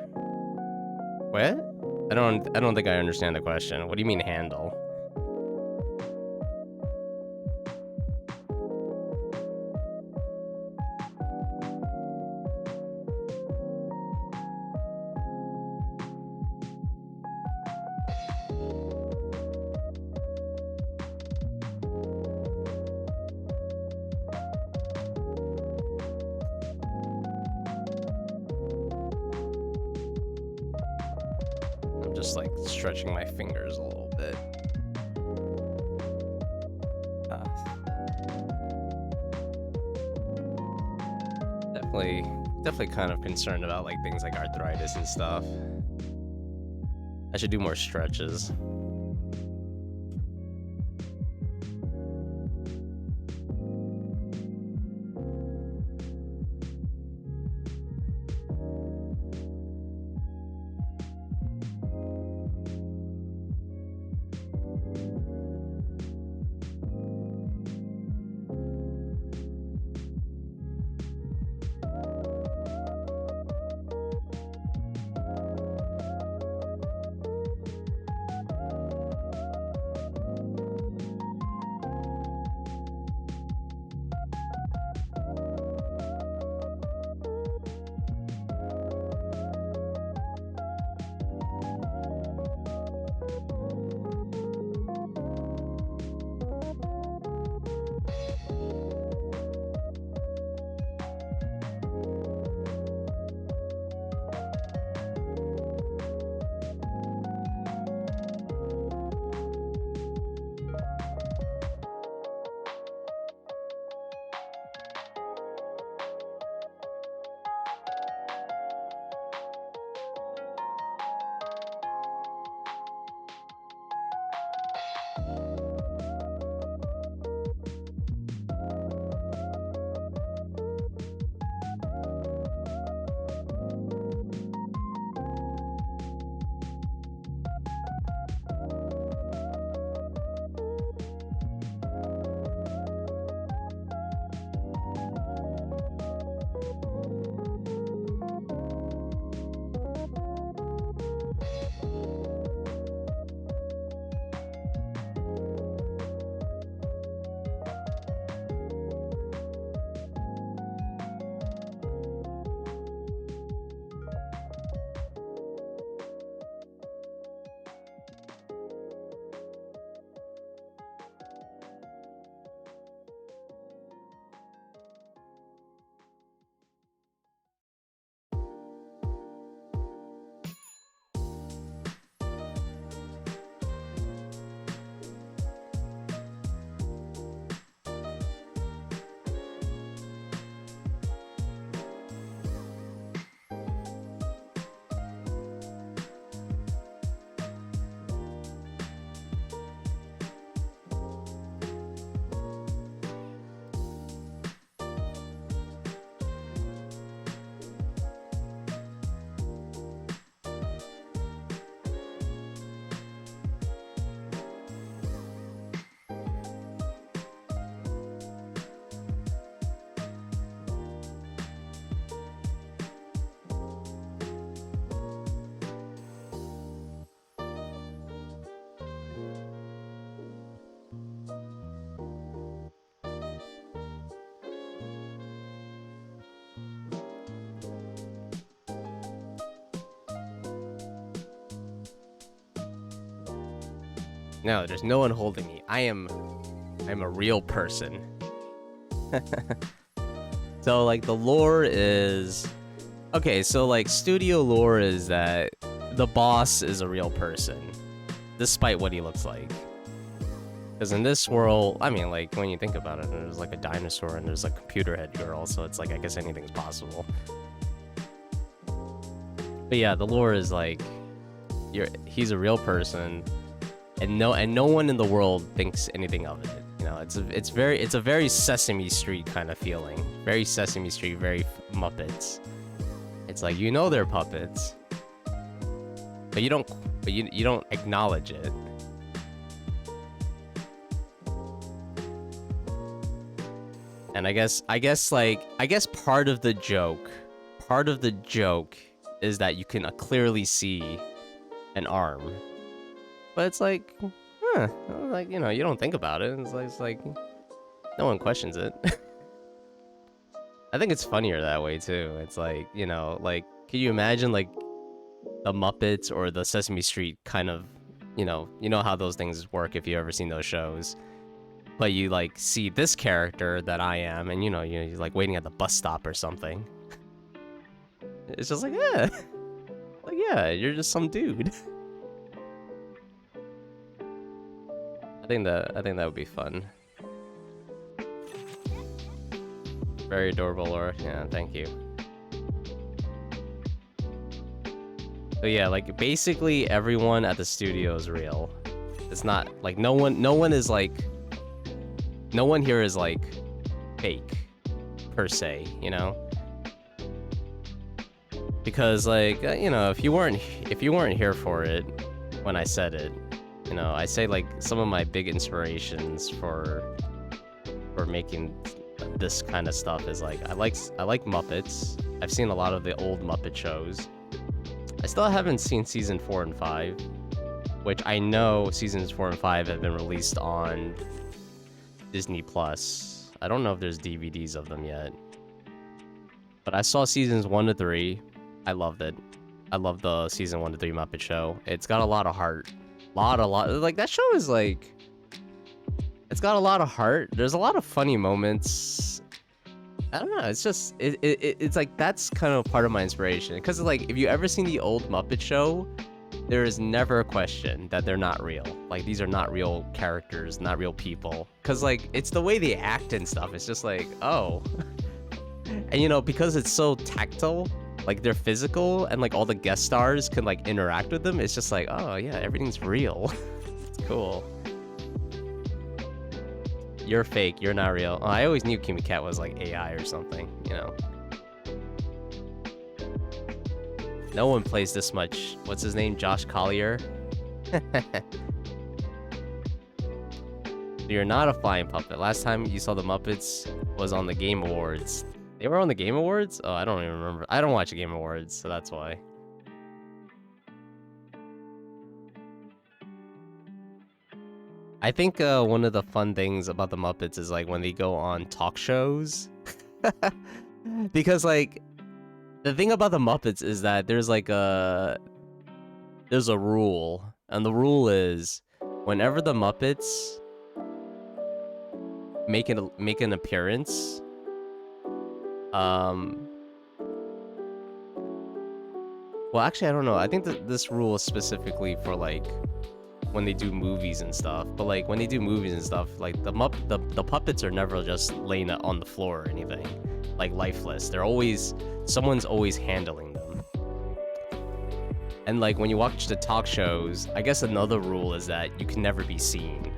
What? I don't think I understand the question. What do you mean handle? I'm just like stretching my fingers a little bit. Definitely kind of concerned about like things like arthritis and stuff. I should do more stretches. No, there's no one holding me. I'm a real person. So like the lore is okay, so like studio lore is that the boss is a real person, despite what he looks like. Because in this world, I mean, like when you think about it, there's like a dinosaur and there's a computer head girl, so it's like I guess anything's possible. But yeah, the lore is like he's a real person, and no one in the world thinks anything of it. You know, it's a very Sesame Street kind of feeling. Very Sesame Street, very Muppets. It's like you know they're puppets, but you don't acknowledge it. And I guess part of the joke is that you can clearly see an arm. But it's like, like, you know, you don't think about it. It's like no one questions it. I think it's funnier that way too. It's like, you know, like, can you imagine like the Muppets or the Sesame Street kind of, you know how those things work if you've ever seen those shows. But you like see this character that I am, and you know, you're like waiting at the bus stop or something. It's just like, yeah, like, yeah, you're just some dude. I think that would be fun. Very adorable, Laura. Yeah, thank you. So yeah, like basically everyone at the studio is real. It's not like no one is like, no one here is like fake per se, you know? Because like, you know, if you weren't here for it when I said it, you know, I say like some of my big inspirations for making this kind of stuff is like I like Muppets. I've seen a lot of the old Muppet shows. I still haven't seen season 4 and 5, which I know seasons 4 and 5 have been released on Disney Plus. I don't know if there's DVDs of them yet. But I saw seasons 1 to 3. I loved it. I love the season 1 to 3 Muppet Show. It's got a lot of heart. Lot like that show is like, it's got a lot of heart. There's a lot of funny moments. I don't know, it's just it's like that's kind of part of my inspiration, because like if you ever seen the old Muppet Show, there is never a question that they're not real. Like these are not real characters, not real people, because like it's the way they act and stuff. It's just like, oh. And you know, because it's so tactile, like they're physical, and like all the guest stars can like interact with them, it's just like, oh yeah, everything's real. It's cool. You're fake, you're not real. Oh, I always knew Kimmy Cat was like AI or something, you know. No one plays this much. What's his name? Josh Collier? You're not a flying puppet. Last time you saw the Muppets was on the Game Awards. They were on the Game Awards? Oh, I don't even remember. I don't watch the Game Awards, so that's why. I think one of the fun things about the Muppets is like when they go on talk shows. Because like the thing about the Muppets is that there's a rule, and the rule is whenever the Muppets make an appearance, well, actually I don't know. I think that this rule is specifically for like when they do movies and stuff, but like when they do movies and stuff, like the puppets are never just laying on the floor or anything, like lifeless. Someone's always handling them. And like when you watch the talk shows, I guess another rule is that you can never be seen.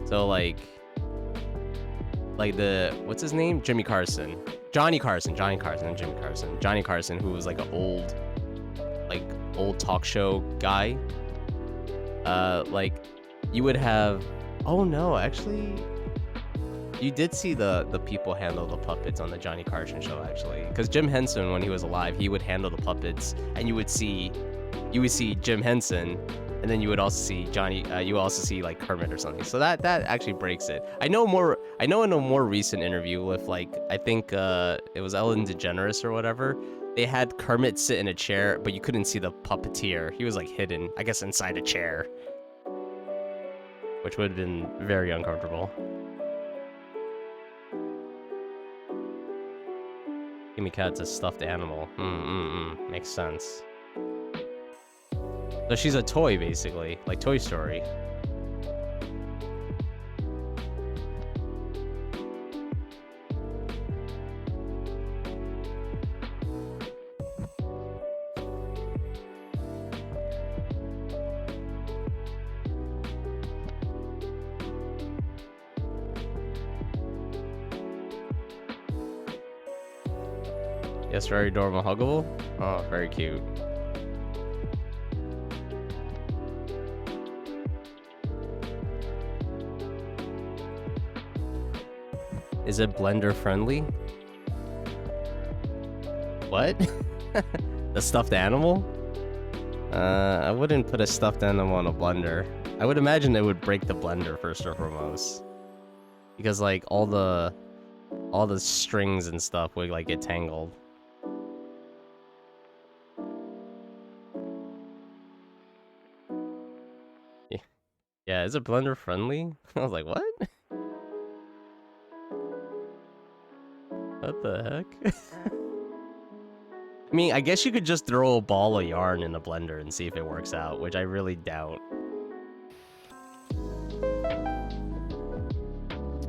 So like what's his name? Johnny Carson, Jimmy Carson, who was like an old talk show guy. Like you would have, oh no, actually you did see the people handle the puppets on the Johnny Carson show, actually, because Jim Henson, when he was alive, he would handle the puppets, and you would see Jim Henson, and then you would also see Johnny, you also see like Kermit or something. So that actually breaks it. I know in a more recent interview with like, I think it was Ellen DeGeneres or whatever, they had Kermit sit in a chair, but you couldn't see the puppeteer. He was like hidden, I guess, inside a chair, which would have been very uncomfortable. Kimmy Cat's a stuffed animal. Makes sense. So she's a toy, basically, like Toy Story. Yes, very adorable, huggable. Oh, very cute. Is it blender friendly? What? The stuffed animal? I wouldn't put a stuffed animal on a blender. I would imagine it would break the blender first and foremost. Because like all the strings and stuff would like get tangled. Yeah, is it blender friendly? I was like, what? What the heck? I mean, I guess you could just throw a ball of yarn in the blender and see if it works out, which I really doubt.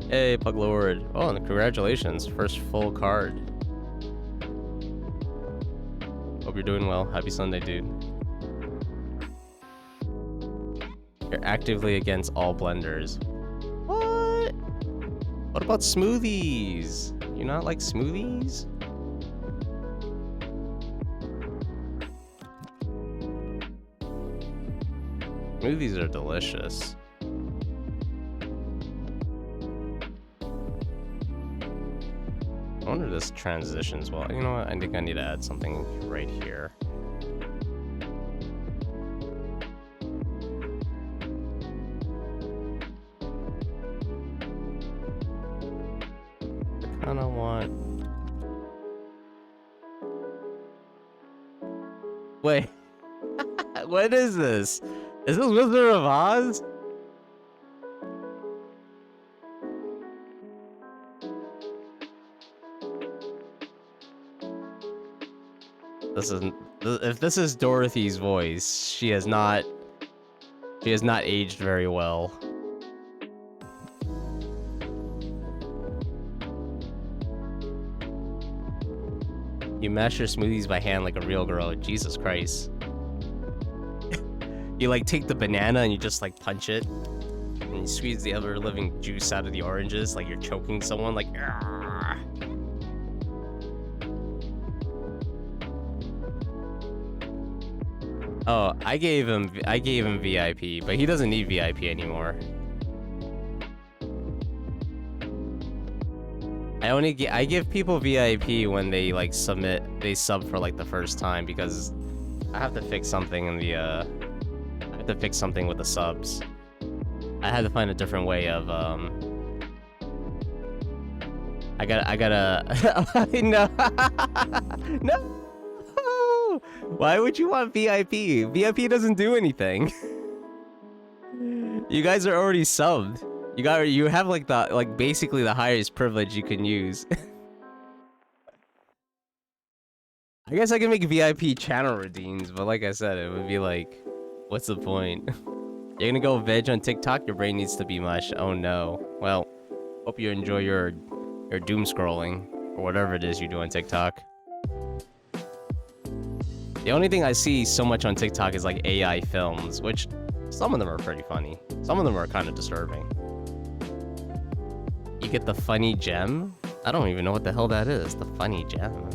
Hey, Pug Lord. Oh, and congratulations. First full card. Hope you're doing well. Happy Sunday, dude. You're actively against all blenders. What? What about smoothies? You not like smoothies? Smoothies are delicious. I wonder if this transitions well. You know what? I think I need to add something right here. I kind of want... Wait. What is this? Is this Wizard of Oz? This isn't... If this is Dorothy's voice, she has not aged very well. You mash your smoothies by hand like a real girl. Jesus Christ. You like take the banana and you just like punch it. And you squeeze the ever living juice out of the oranges like you're choking someone like... Argh. Oh, I gave him VIP, but he doesn't need VIP anymore. I give people VIP when they like they sub for like the first time because I have to fix something in the I have to fix something with the subs. I had to find a different way of I gotta no. No. Why would you want VIP? VIP doesn't do anything. You guys are already subbed. You have like basically the highest privilege you can use. I guess I can make VIP channel redeems, but like I said, it would be like, what's the point? You're gonna go veg on TikTok? Your brain needs to be mush. Oh no. Well, hope you enjoy your doom scrolling or whatever it is you do on TikTok. The only thing I see so much on TikTok is like AI films, which some of them are pretty funny. Some of them are kind of disturbing. You get the funny gem? I don't even know what the hell that is. The funny gem.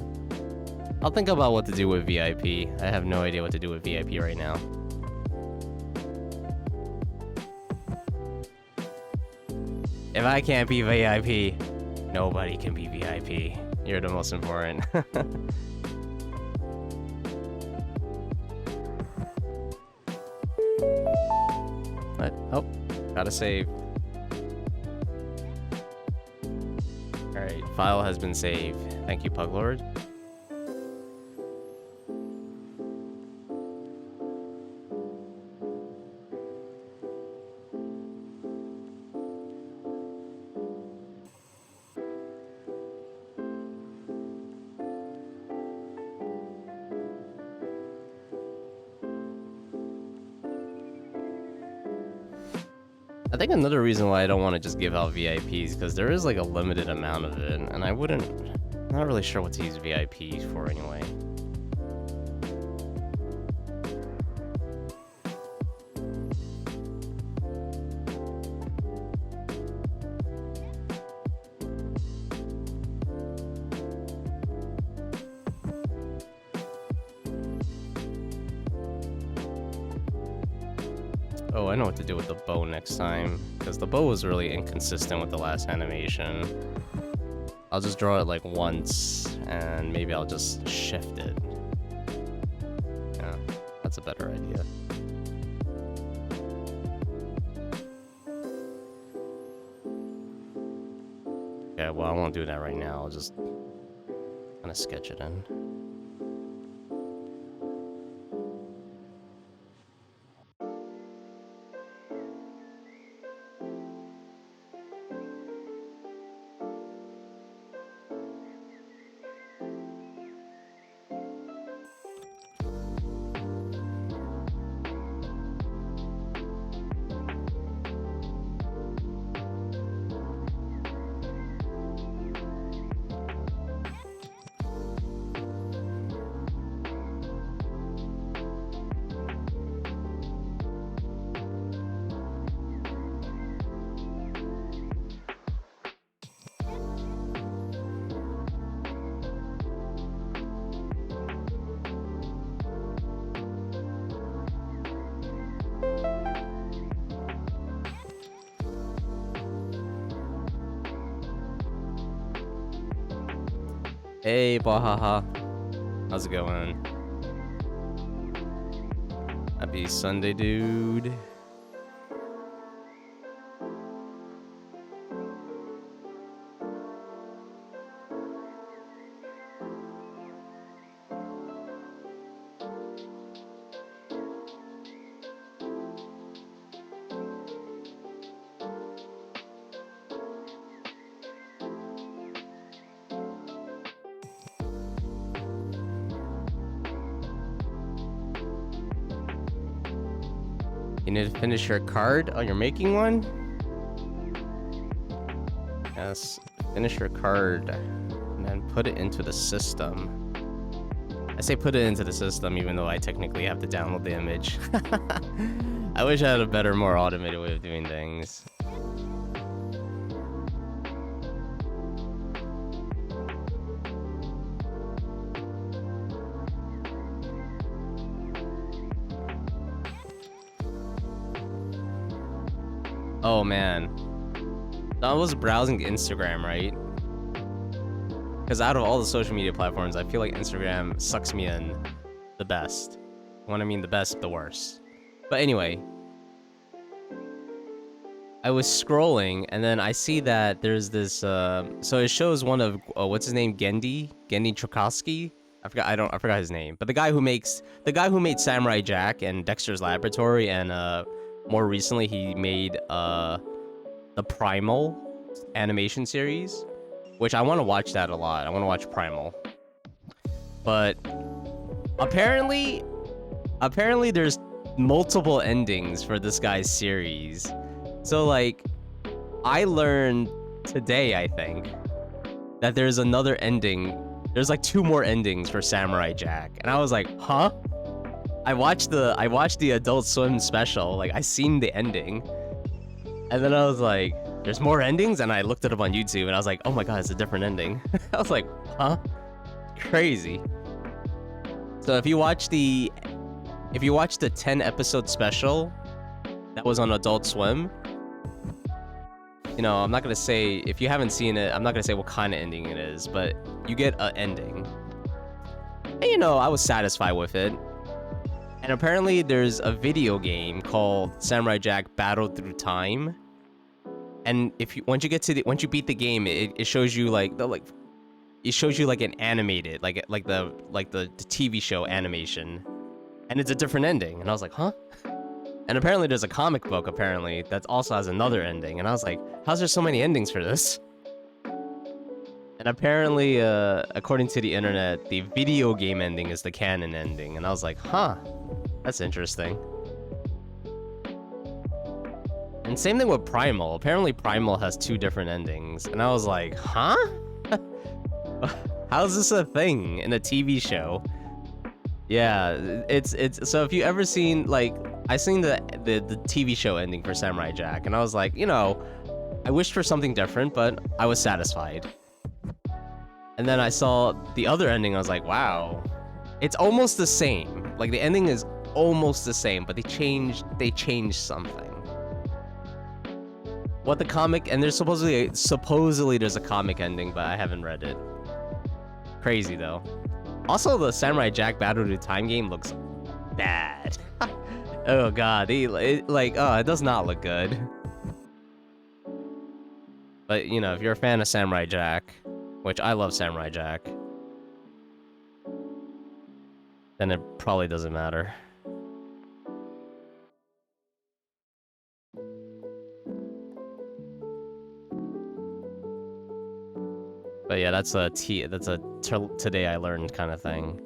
I'll think about what to do with VIP. I have no idea what to do with VIP right now. If I can't be VIP, nobody can be VIP. You're the most important. What? Oh, gotta save. Alright, file has been saved. Thank you, Puglord. I think another reason why I don't want to just give out VIPs because there is like a limited amount of it, and I'm not really sure what to use VIPs for anyway. Oh, I know what to do with the bow next time, because the bow was really inconsistent with the last animation. I'll just draw it like once, and maybe I'll just shift it. Yeah, that's a better idea. Okay, well, I won't do that right now. I'll just kind of sketch it in. Hey, Bahaha. How's it going? Happy Sunday, dude. You need to finish your card? Oh, you're making one? Yes, finish your card and then put it into the system. I say put it into the system even though I technically have to download the image. I wish I had a better, more automated way of doing things. Oh man, I was browsing Instagram, right? Because out of all the social media platforms, I feel like Instagram sucks me in the best. When I mean the best, the worst. But anyway, I was scrolling and then I see that there's this. So it shows one of what's his name, Gendy Trokoski. I forgot his name. But the guy who made Samurai Jack and Dexter's Laboratory, and more recently he made the Primal animation series, which I want to watch that a lot. I want to watch Primal. But apparently there's multiple endings for this guy's series. So like, I learned today, I think, that there's another ending. There's like 2 more endings for Samurai Jack. And I was like, huh? I watched the Adult Swim special, like I seen the ending. And then I was like, there's more endings? And I looked it up on YouTube and I was like, oh my god, it's a different ending. I was like, huh? Crazy. So if you watch the 10 episode special that was on Adult Swim, you know, I'm not gonna say, if you haven't seen it, I'm not gonna say what kind of ending it is, but you get an ending. And you know, I was satisfied with it. And apparently there's a video game called Samurai Jack Battle Through Time. And once you beat the game, it shows you like it shows you like an animated, like the TV show animation. And it's a different ending. And I was like, huh? And apparently there's a comic book apparently that also has another ending. And I was like, how's there so many endings for this? And apparently, according to the internet, the video game ending is the canon ending. And I was like, huh, that's interesting. And same thing with Primal. Apparently Primal has 2 different endings. And I was like, huh? How's this a thing in a TV show? Yeah, it's so if you ever seen, like, I seen the TV show ending for Samurai Jack, and I was like, you know, I wished for something different, but I was satisfied. And then I saw the other ending, I was like, wow, it's almost the same. Like, the ending is almost the same, but they changed something. what the comic, and there's supposedly there's a comic ending, but I haven't read it. Crazy though. Also, the Samurai Jack Battle Through Time game looks bad. Oh god, it does not look good. But you know, if you're a fan of Samurai Jack, which I love Samurai Jack, then it probably doesn't matter. But yeah, that's a today I learned kind of thing.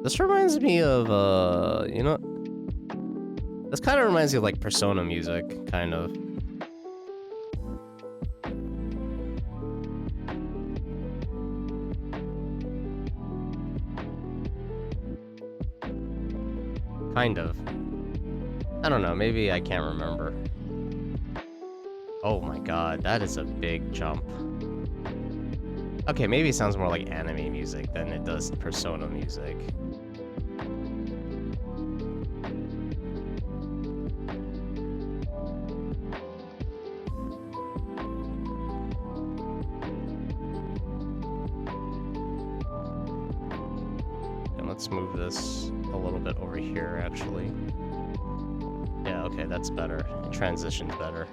This reminds me of you know, this kind of reminds me of like Persona music, kind of. Kind of. I don't know, maybe I can't remember. Oh my god, that is a big jump. Okay, maybe it sounds more like anime music than it does Persona music. And let's move this a little bit over here, actually. Yeah, okay, that's better. It transitions better.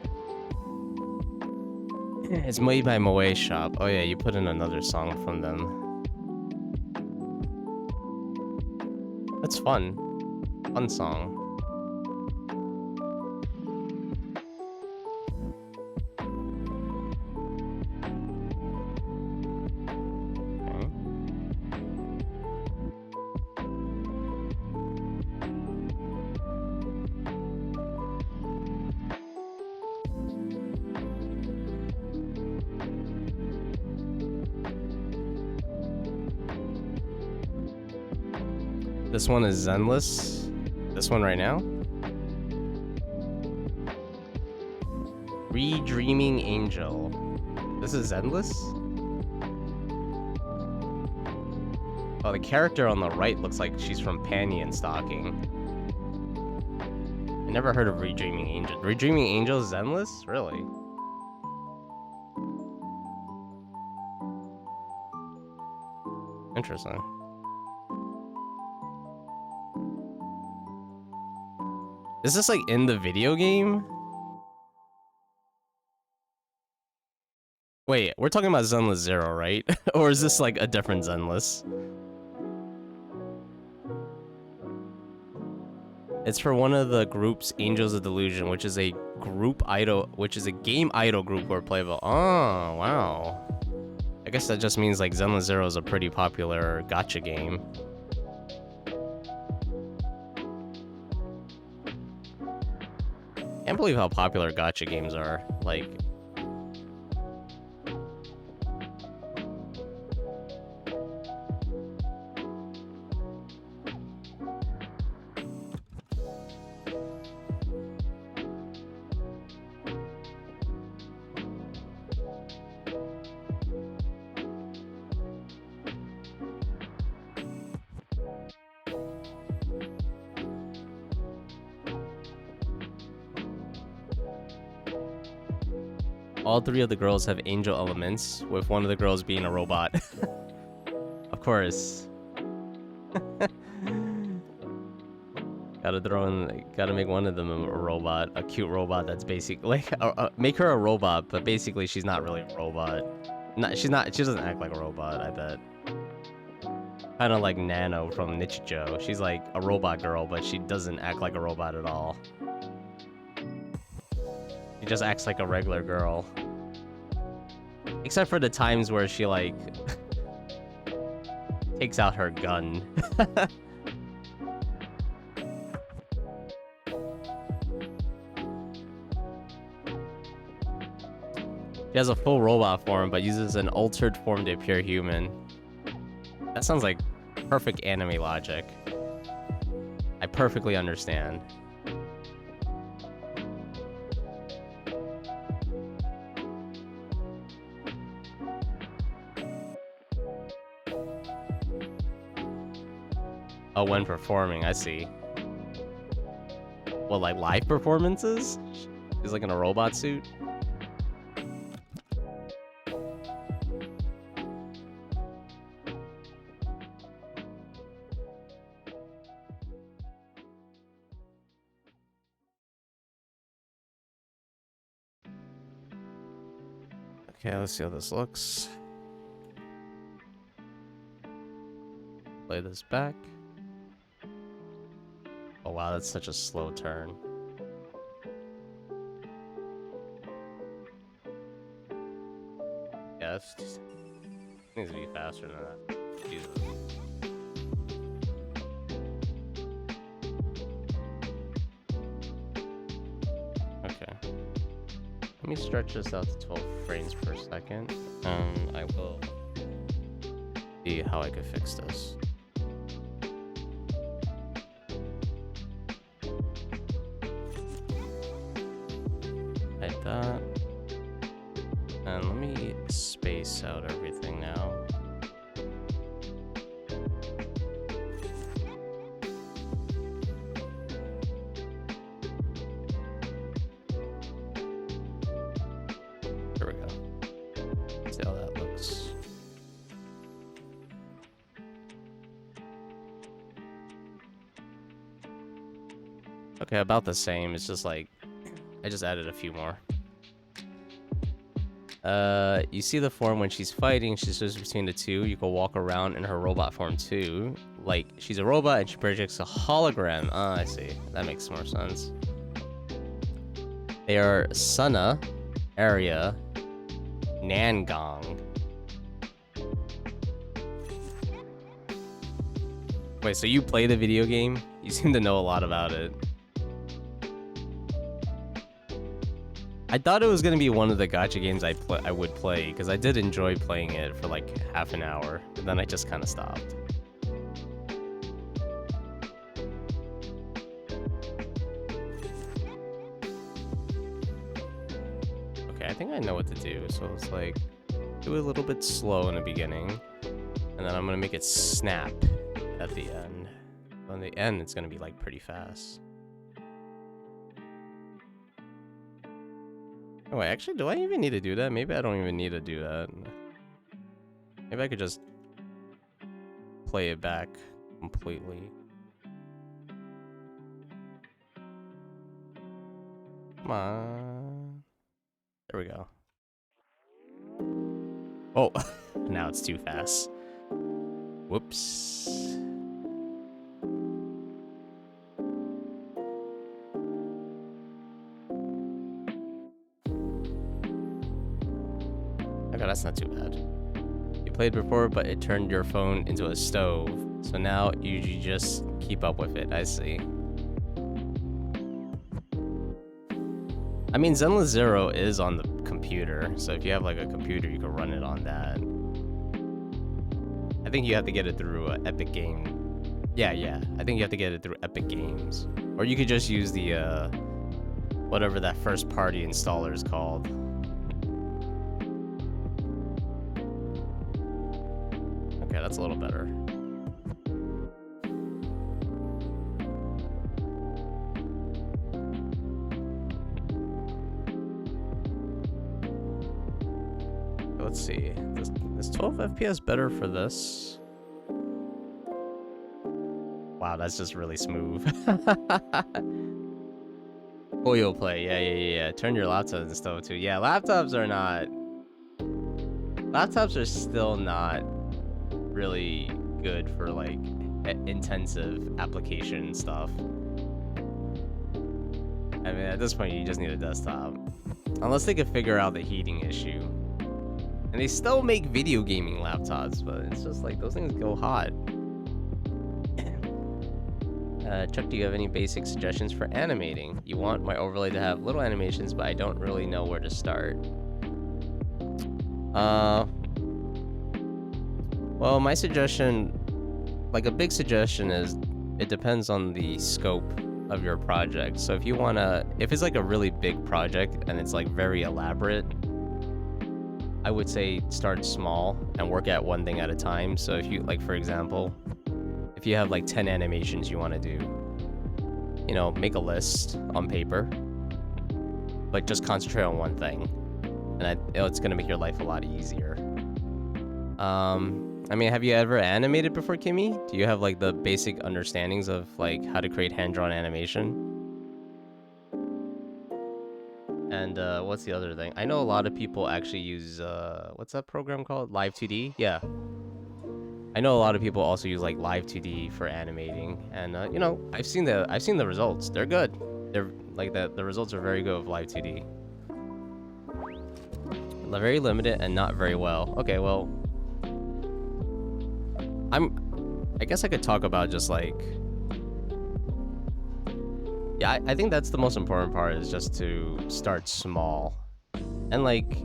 It's made by Moe Shop. Oh yeah, you put in another song from them. That's fun. Fun song. This one is Zenless. This one right now. Redreaming Angel. This is Zenless? Oh, the character on the right looks like she's from Panty and Stocking. I never heard of Redreaming Angel. Redreaming Angel is Zenless? Really? Interesting. Is this like in the video game? Wait, we're talking about Zenless Zero, right? Or is this like a different Zenless? It's for one of the groups, Angels of Delusion, which is a game idol group who are playable. Oh, wow. I guess that just means like Zenless Zero is a pretty popular gacha game. Can't believe how popular gacha games are. Like, all three of the girls have angel elements, with one of the girls being a robot. Of course. Gotta make one of them a robot, a cute robot that's basically like, make her a robot, but basically she's not really a robot. She doesn't act like a robot, I bet. Kind of like Nano from Nichijou. She's like a robot girl, but she doesn't act like a robot at all. She just acts like a regular girl. Except for the times where she, like, takes out her gun. She has a full robot form, but uses an altered form to appear human. That sounds like perfect anime logic. I perfectly understand. Oh, when performing, I see. Well, like live performances? He's like in a robot suit? Okay, let's see how this looks. Play this back. Oh wow, that's such a slow turn. Yeah, it needs to be faster than that. Jesus. Okay. Let me stretch this out to 12 frames per second. I will see how I could fix this. Like that. And let me space out everything now. There we go. See how that looks. Okay, about the same. It's just like I just added a few more. You see the form when she's fighting, she switches between the two. You can walk around in her robot form too. Like, she's a robot and she projects a hologram. Ah, I see. That makes more sense. They are Sana, Arya, Nangong. Wait, so you play the video game? You seem to know a lot about it. I thought it was gonna be one of the gacha games I would play, because I did enjoy playing it for like half an hour, but then I just kind of stopped. Okay, I think I know what to do. So it's like do it a little bit slow in the beginning, and then I'm gonna make it snap at the end. On the end, it's gonna be like pretty fast. Oh, wait, actually, do I even need to do that? Maybe I don't even need to do that. Maybe I could just play it back completely. Come on. There we go. Oh, now it's too fast. Whoops. Okay, that's not too bad. You played before, but it turned your phone into a stove. So now you just keep up with it. I see. I mean, Zenless Zero is on the computer. So if you have like a computer, you can run it on that. I think you have to get it through Epic Game. Yeah. I think you have to get it through Epic Games. Or you could just use the, whatever that first party installer is called. Okay, that's a little better. Let's see. Is 12 FPS better for this? Wow, that's just really smooth. Oil play, yeah. Turn your laptops and stuff too. Yeah, laptops are not. Laptops are still not really good for like intensive application stuff. I mean, at this point, you just need a desktop, unless they can figure out the heating issue. And they still make video gaming laptops, but it's just like those things go hot. Chuck, do you have any basic suggestions for animating? You want my overlay to have little animations, but I don't really know where to start. Well, my suggestion, like a big suggestion is, it depends on the scope of your project. So if you wanna, if it's like a really big project and it's like very elaborate, I would say start small and work at one thing at a time. So if you, like for example, if you have like 10 animations you want to do, you know, make a list on paper, but just concentrate on one thing, and it's gonna make your life a lot easier. I mean, have you ever animated before, Kimmy? Do you have like the basic understandings of like how to create hand-drawn animation? And what's the other thing? I know a lot of people actually use what's that program called? Live 2D? Yeah. I know a lot of people also use like Live 2D for animating, and you know, I've seen the results. They're good. They're like the results are very good with Live 2D. Very limited and not very well. Okay, well, I guess I could talk about just like, yeah, I think that's the most important part, is just to start small, and like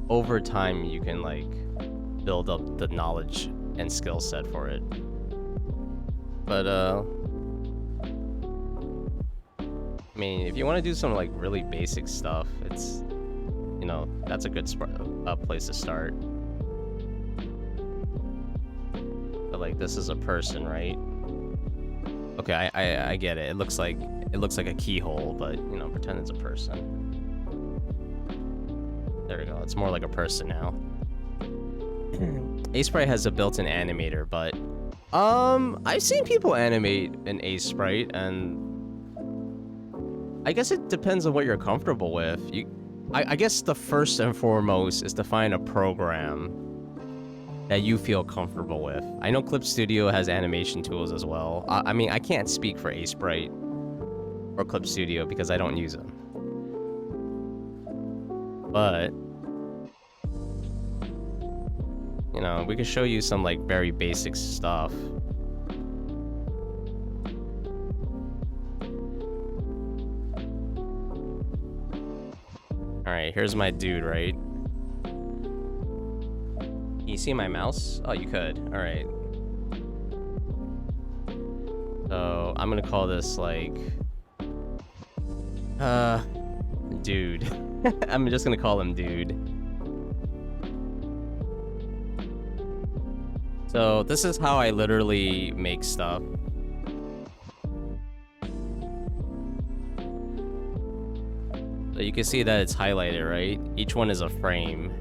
over time you can like build up the knowledge and skill set for it. But I mean, if you want to do some like really basic stuff, it's, you know, that's a good place to start. But like, this is a person, right? Okay, I get it. It looks like a keyhole, but you know, pretend it's a person. There we go. It's more like a person now. Sprite has a built-in animator, but I've seen people animate an Sprite, and I guess it depends on what you're comfortable with. I guess the first and foremost is to find a program that you feel comfortable with. I know Clip Studio has animation tools as well. I mean, I can't speak for Sprite or Clip Studio because I don't use them. But you know, we could show you some like very basic stuff. Alright, here's my dude, right? Can you see my mouse? Oh, you could. Alright. So, I'm gonna call this like... dude. I'm just gonna call him dude. So this is how I literally make stuff. So you can see that it's highlighted, right? Each one is a frame.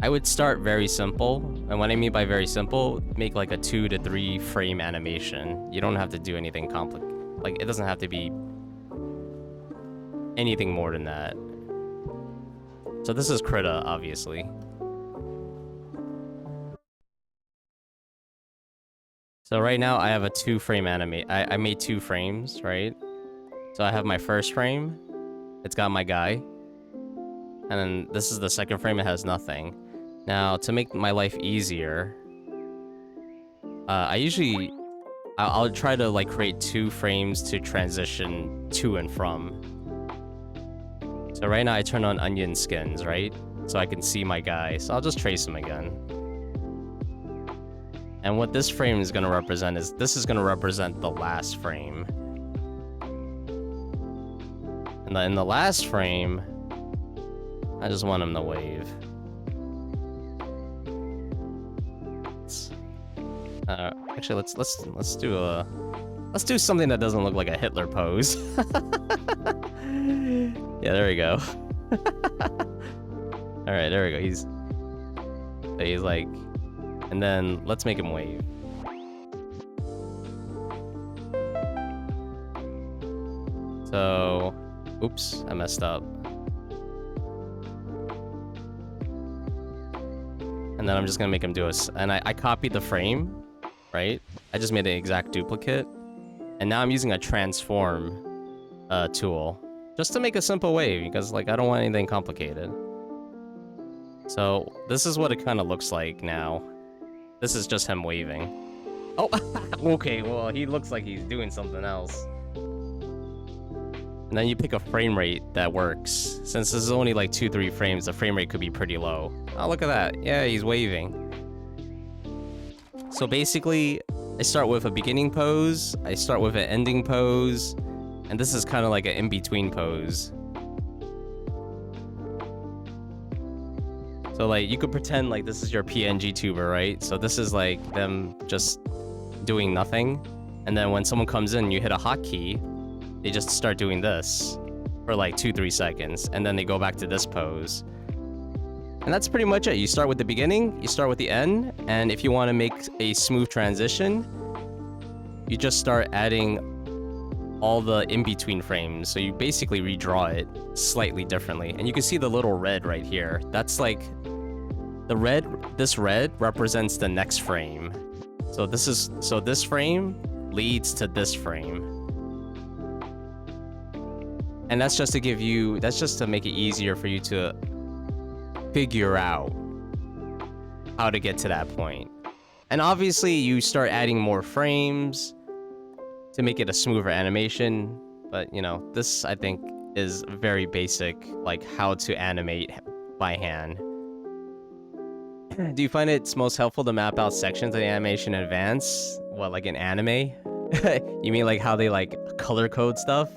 I would start very simple, and what I mean by very simple, make like a 2 to 3 frame animation. You don't have to do anything complicated. Like, it doesn't have to be anything more than that. So this is Krita, obviously. So right now I have a 2-frame animate. I made 2 frames, right? So I have my first frame. It's got my guy. And then this is the second frame. It has nothing. Now, to make my life easier, I'll try to like create 2 frames to transition to and from. So right now I turn on onion skins, right? So I can see my guy. So I'll just trace him again. And what this frame is going to represent is, this is going to represent the last frame. And in the last frame, I just want him to wave. Actually, let's do something that doesn't look like a Hitler pose. Yeah, there we go. All right, there we go. He's like, and then let's make him wave. So, oops, I messed up. And then I'm just gonna make him do a, and I copied the frame, right? I just made an exact duplicate. And now I'm using a transform tool just to make a simple wave, because like I don't want anything complicated. So this is what it kind of looks like now. This is just him waving. Oh, okay, well, he looks like he's doing something else. And then you pick a frame rate that works. Since this is only like 2-3 frames, the frame rate could be pretty low. Oh, look at that. Yeah, he's waving. So basically, I start with a beginning pose, I start with an ending pose, and this is kind of like an in-between pose. So like, you could pretend like this is your PNG tuber, right? So this is like them just doing nothing. And then when someone comes in, you hit a hotkey, they just start doing this for like 2-3 seconds, and then they go back to this pose. And that's pretty much it. You start with the beginning, you start with the end, and if you want to make a smooth transition, you just start adding all the in-between frames. So you basically redraw it slightly differently. And you can see the little red right here. That's like the red, this red represents the next frame. So this frame leads to this frame. And that's just to give you, that's just to make it easier for you to figure out how to get to that point. And obviously you start adding more frames to make it a smoother animation, but you know, this I think is very basic, like how to animate by hand. Do you find it's most helpful to map out sections of the animation in advance? What, like in anime? You mean like how they like color code stuff?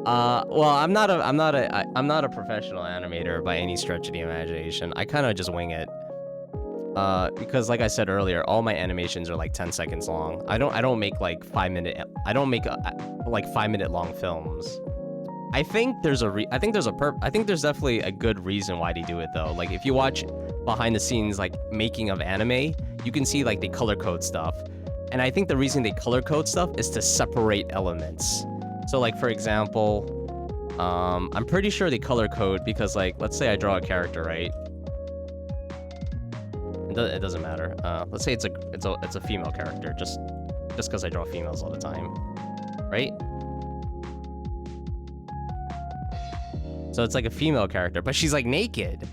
Well, I'm not a professional animator by any stretch of the imagination. I kind of just wing it. Because like I said earlier, all my animations are like 10 seconds long. I don't make like 5-minute, like 5-minute long films. I think there's definitely a good reason why they do it though. Like if you watch behind the scenes like making of anime, you can see like they color code stuff. And I think the reason they color code stuff is to separate elements. So like for example, I'm pretty sure they color code because like, let's say I draw a character, right? It doesn't matter. Let's say it's a female character, just because I draw females all the time, right? So it's like a female character, but she's like naked.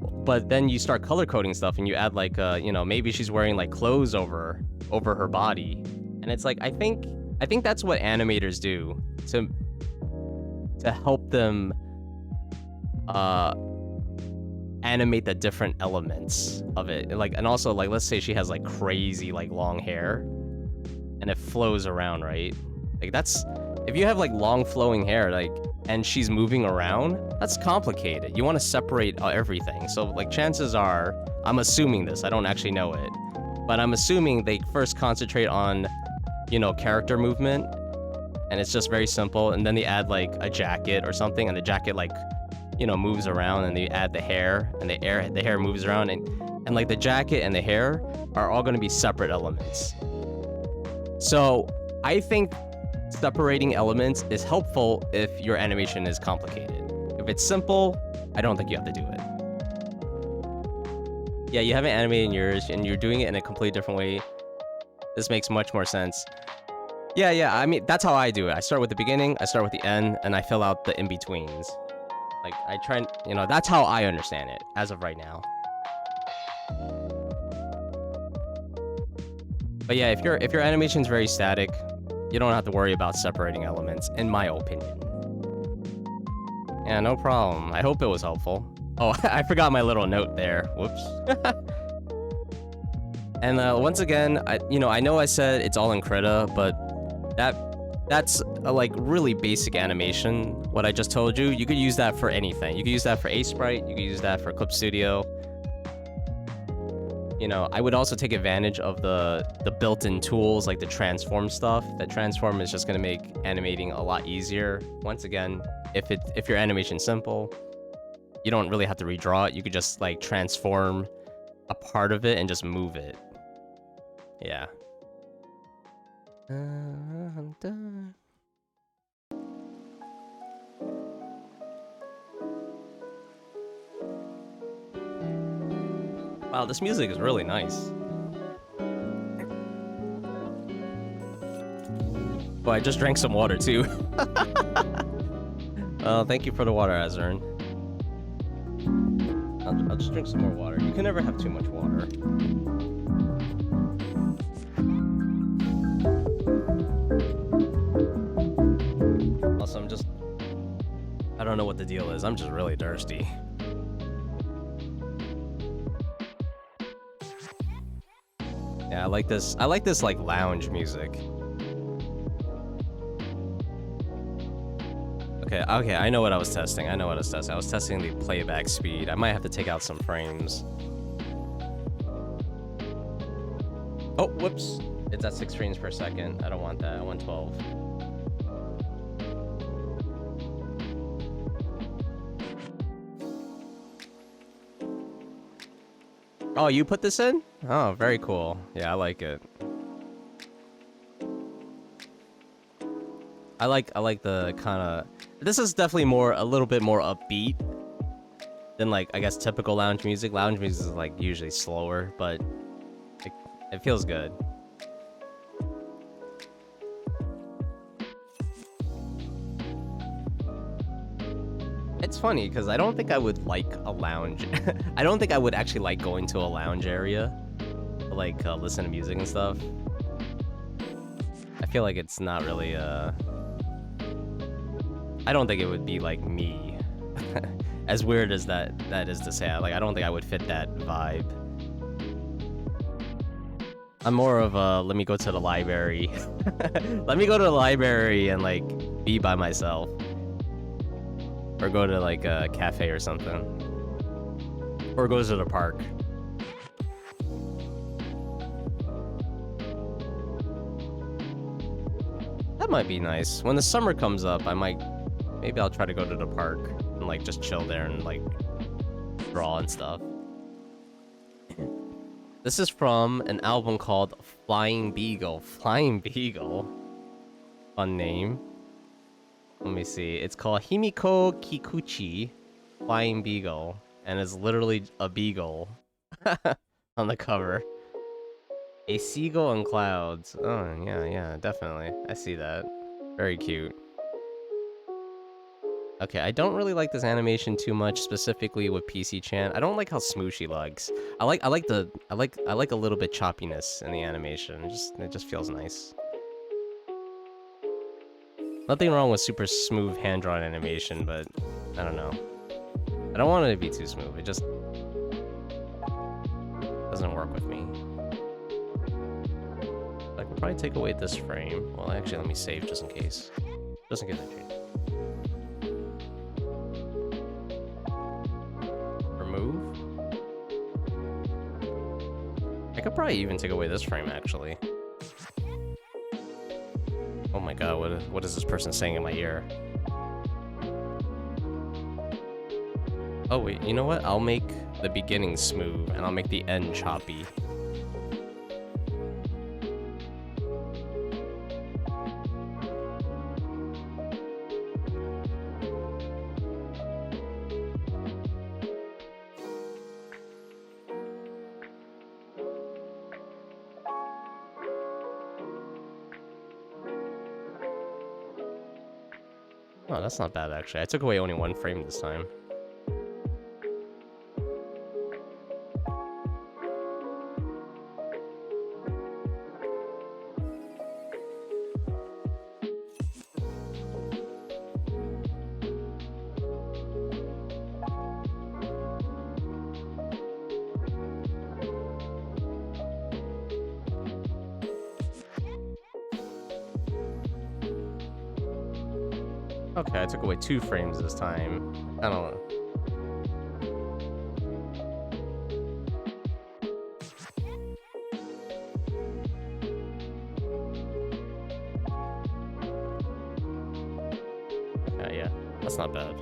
But then you start color coding stuff, and you add like, you know, maybe she's wearing like clothes over her body, and it's like I think that's what animators do to help them animate the different elements of it. Like, and also like, let's say she has like crazy like long hair and it flows around, right? Like that's, if you have like long flowing hair, like, and she's moving around, that's complicated. You want to separate everything. So like chances are, I'm assuming this, I don't actually know it, but I'm assuming they first concentrate on, you know, character movement, and it's just very simple, and then they add like a jacket or something, and the jacket like, you know, moves around, and they add the hair, and the hair moves around, and like the jacket and the hair are all going to be separate elements. So I think separating elements is helpful if your animation is complicated. If it's simple, I don't think you have to do it. Yeah, you haven't animated in yours, and you're doing it in a completely different way. This makes much more sense. Yeah, I mean, that's how I do it. I start with the beginning, I start with the end, and I fill out the in-betweens. Like, I try and, you know, that's how I understand it, as of right now. But yeah, if your animation's very static, you don't have to worry about separating elements, in my opinion. Yeah, no problem. I hope it was helpful. Oh, I forgot my little note there. Whoops. And once again, I know I said it's all in Krita, but that's a like really basic animation. What I just told you, you could use that for anything. You could use that for Sprite. You could use that for Clip Studio. You know, I would also take advantage of the built-in tools like the transform stuff. That transform is just gonna make animating a lot easier. Once again, if your animation's simple, you don't really have to redraw it. You could just like transform a part of it and just move it. Yeah. Wow, this music is really nice. Oh, I just drank some water too. Thank you for the water, Azern. I'll just drink some more water. You can never have too much water. Also, I don't know what the deal is. I'm just really thirsty. Yeah, I like this like lounge music. Okay, I know what I was testing. I was testing the playback speed. I might have to take out some frames. Oh, whoops. It's at 6 frames per second. I don't want that. I want 12. Oh, you put this in? Oh, very cool. Yeah, I like it. I like the kind of. This is definitely a little bit more upbeat than like I guess typical lounge music. Lounge music is like usually slower, but it feels good. It's funny because I don't think I would like a lounge. I don't think I would actually like going to a lounge area, to, like listen to music and stuff. I feel like it's not really I don't think it would be like me. As weird as that is to say, like I don't think I would fit that vibe. I'm more of a let me go to the library. Let me go to the library and like be by myself. Or go to like a cafe or something. Or go to the park. That might be nice. When the summer comes up, maybe I'll try to go to the park and like just chill there and like draw and stuff. This is from an album called Flying Beagle. Flying Beagle? Fun name. Let me see. It's called Himiko Kikuchi Flying Beagle. And it's literally a beagle on the cover. A seagull and clouds. Oh, yeah, definitely. I see that. Very cute. Okay, I don't really like this animation too much, specifically with PC Chan. I don't like how smooth she looks. I like a little bit choppiness in the animation. It just feels nice. Nothing wrong with super smooth hand-drawn animation, but I don't know. I don't want it to be too smooth. It just doesn't work with me. I could probably take away this frame. Well, actually, let me save just in case. Just in case I change. Remove. I could probably even take away this frame, actually. Oh my god, what is this person saying in my ear? Oh wait, you know what? I'll make the beginning smooth, and I'll make the end choppy. Oh, that's not bad, actually. I took away only one frame this time. Okay, I took away 2 frames this time. I don't know. Yeah, that's not bad.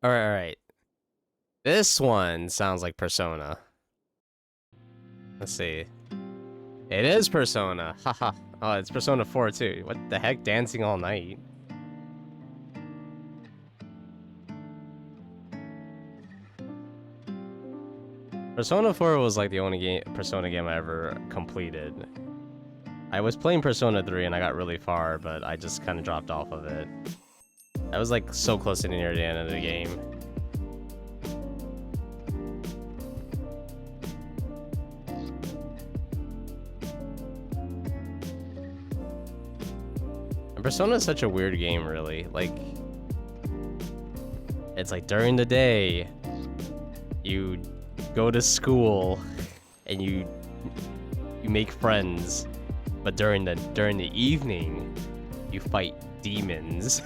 All right. This one sounds like Persona. Let's see. It is Persona. Haha. Oh, it's Persona 4 too. What the heck? Dancing all night. Persona 4 was like the only Persona game I ever completed. I was playing Persona 3 and I got really far, but I just kind of dropped off of it. I was like so close to near the end of the game. And Persona is such a weird game, really. Like, it's like during the day, you go to school and you make friends, but during the evening, you fight demons.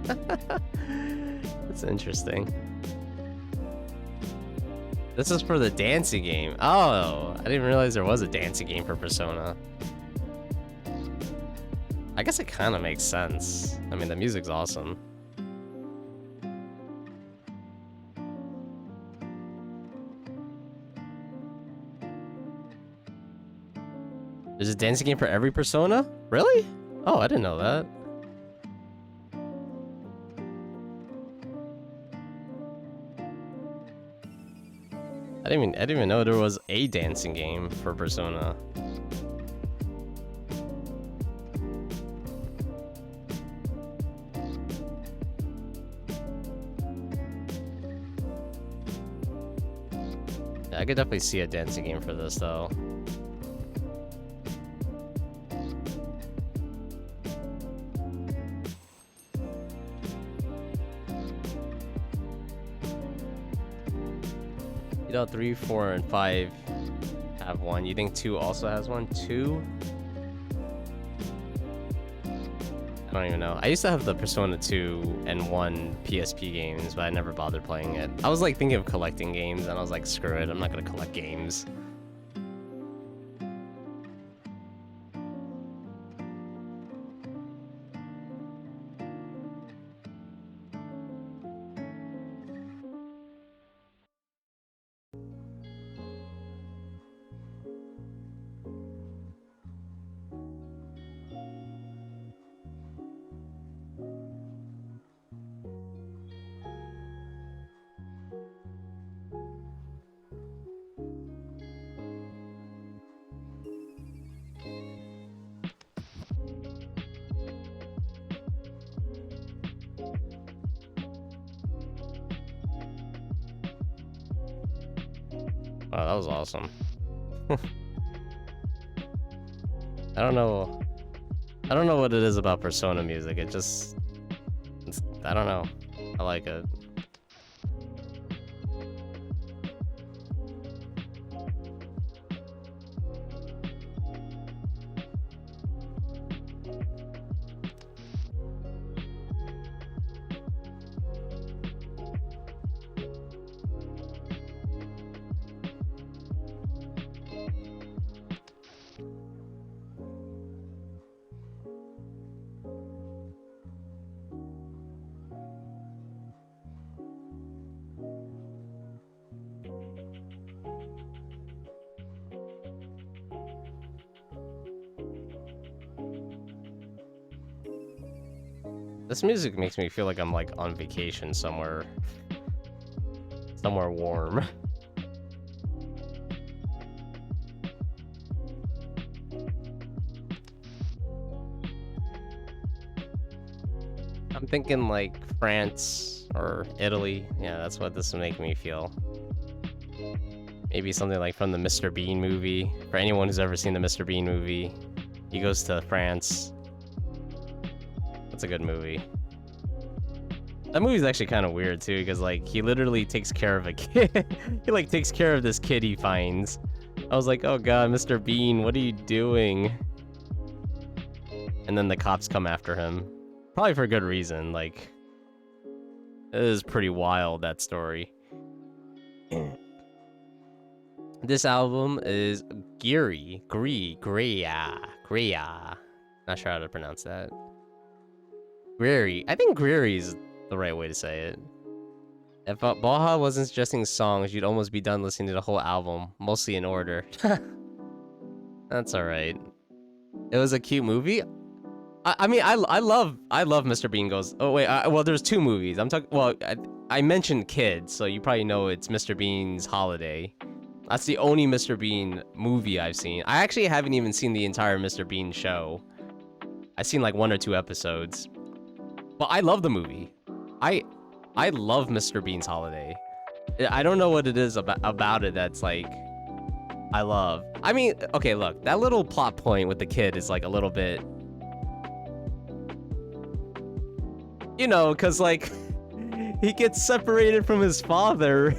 That's interesting. This is for the dancing game. Oh, I didn't realize there was a dancing game for Persona. I guess it kind of makes sense. I mean, the music's awesome. There's a dancing game for every Persona? Really? Oh, I didn't know that. I didn't even know there was a dancing game for Persona. Yeah, I could definitely see a dancing game for this though. You know, 3, 4, and 5 have one. You think 2 also has one? 2? I don't even know. I used to have the Persona 2 and 1 PSP games, but I never bothered playing it. I was like thinking of collecting games, and I was like, screw it, I'm not gonna collect games. Oh, that was awesome. I don't know what it is about Persona music. I don't know. I like it. This music makes me feel like I'm like on vacation somewhere warm. I'm thinking like France or Italy. Yeah, that's what this will make me feel. Maybe something like from the Mr. Bean movie. For anyone who's ever seen the Mr. Bean movie, he goes to France. That's a good movie. That movie's actually kind of weird too, because like he literally takes care of a kid. He like takes care of this kid he finds. I was like, oh god, Mr. Bean, what are you doing? And then the cops come after him. Probably for good reason. Like, it is pretty wild, that story. This album is Greya. Not sure how to pronounce that. Greery. I think Greery is the right way to say it. If Baha wasn't suggesting songs, you'd almost be done listening to the whole album, mostly in order. That's alright. It was a cute movie. I mean, I love Mr. Bean Goes. Oh wait, well, there's two movies. I'm talking. Well, I mentioned Kids, so you probably know it's Mr. Bean's Holiday. That's the only Mr. Bean movie I've seen. I actually haven't even seen the entire Mr. Bean show. I've seen like 1 or 2 episodes, but I love the movie. I love Mr. Bean's Holiday. I don't know what it is about it that's like I love. I mean, okay, look, that little plot point with the kid is like a little bit, you know, because like he gets separated from his father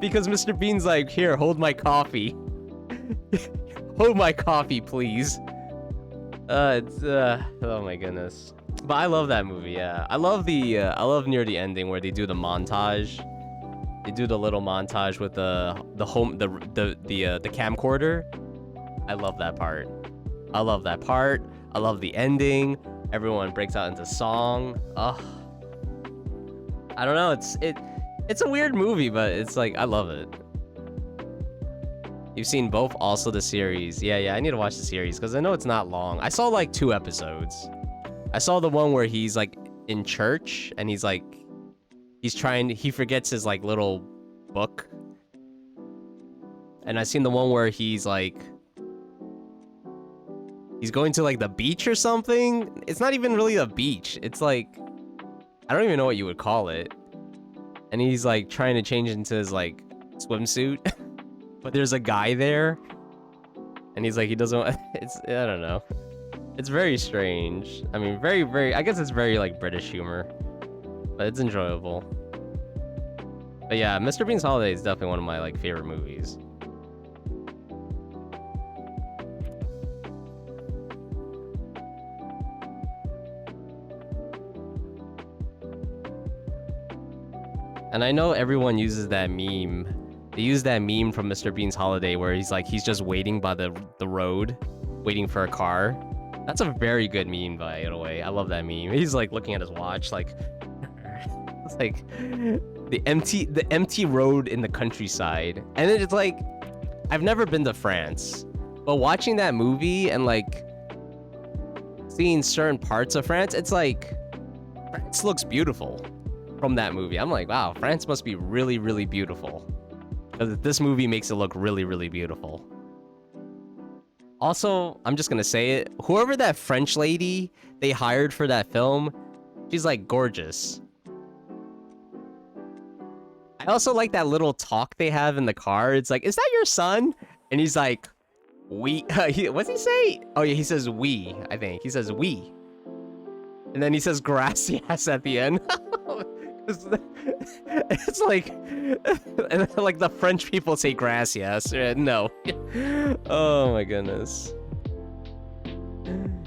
because Mr. Bean's like, here, hold my coffee. Hold my coffee, please. Oh my goodness. But I love that movie, yeah. I love near the ending where they do the montage. They do the little montage with the camcorder. I love that part. I love that part. I love the ending. Everyone breaks out into song. Ugh. I don't know. It's a weird movie, but it's like I love it. You've seen both, also the series. Yeah. I need to watch the series because I know it's not long. I saw like 2 episodes. I saw the one where he's like in church and he's like he forgets his like little book. And I seen the one where he's like he's going to like the beach or something. It's not even really a beach. It's like I don't even know what you would call it. And he's like trying to change into his like swimsuit. But there's a guy there. And he's like he doesn't I don't know. It's very strange. I mean, very, I guess it's very, like, British humor. But it's enjoyable. But yeah, Mr. Bean's Holiday is definitely one of my, like, favorite movies. And I know everyone uses that meme. They use that meme from Mr. Bean's Holiday where he's, like, he's just waiting by the road, waiting for a car. That's a very good meme, by the way. I love that meme. He's like looking at his watch, like it's like the empty road in the countryside. And it's like I've never been to France, but watching that movie and like seeing certain parts of France, it's like France looks beautiful from that movie. I'm like, wow, France must be really, really beautiful. Because this movie makes it look really, really beautiful. Also, I'm just gonna say it, whoever that French lady they hired for that film, she's like gorgeous. I also like that little talk they have in the car. It's like, is that your son? And he's like, we, what's he say? Oh yeah, he says we, I think. He says we. And then he says gracias at the end. It's like, and like the French people say gracias. No. Oh my goodness.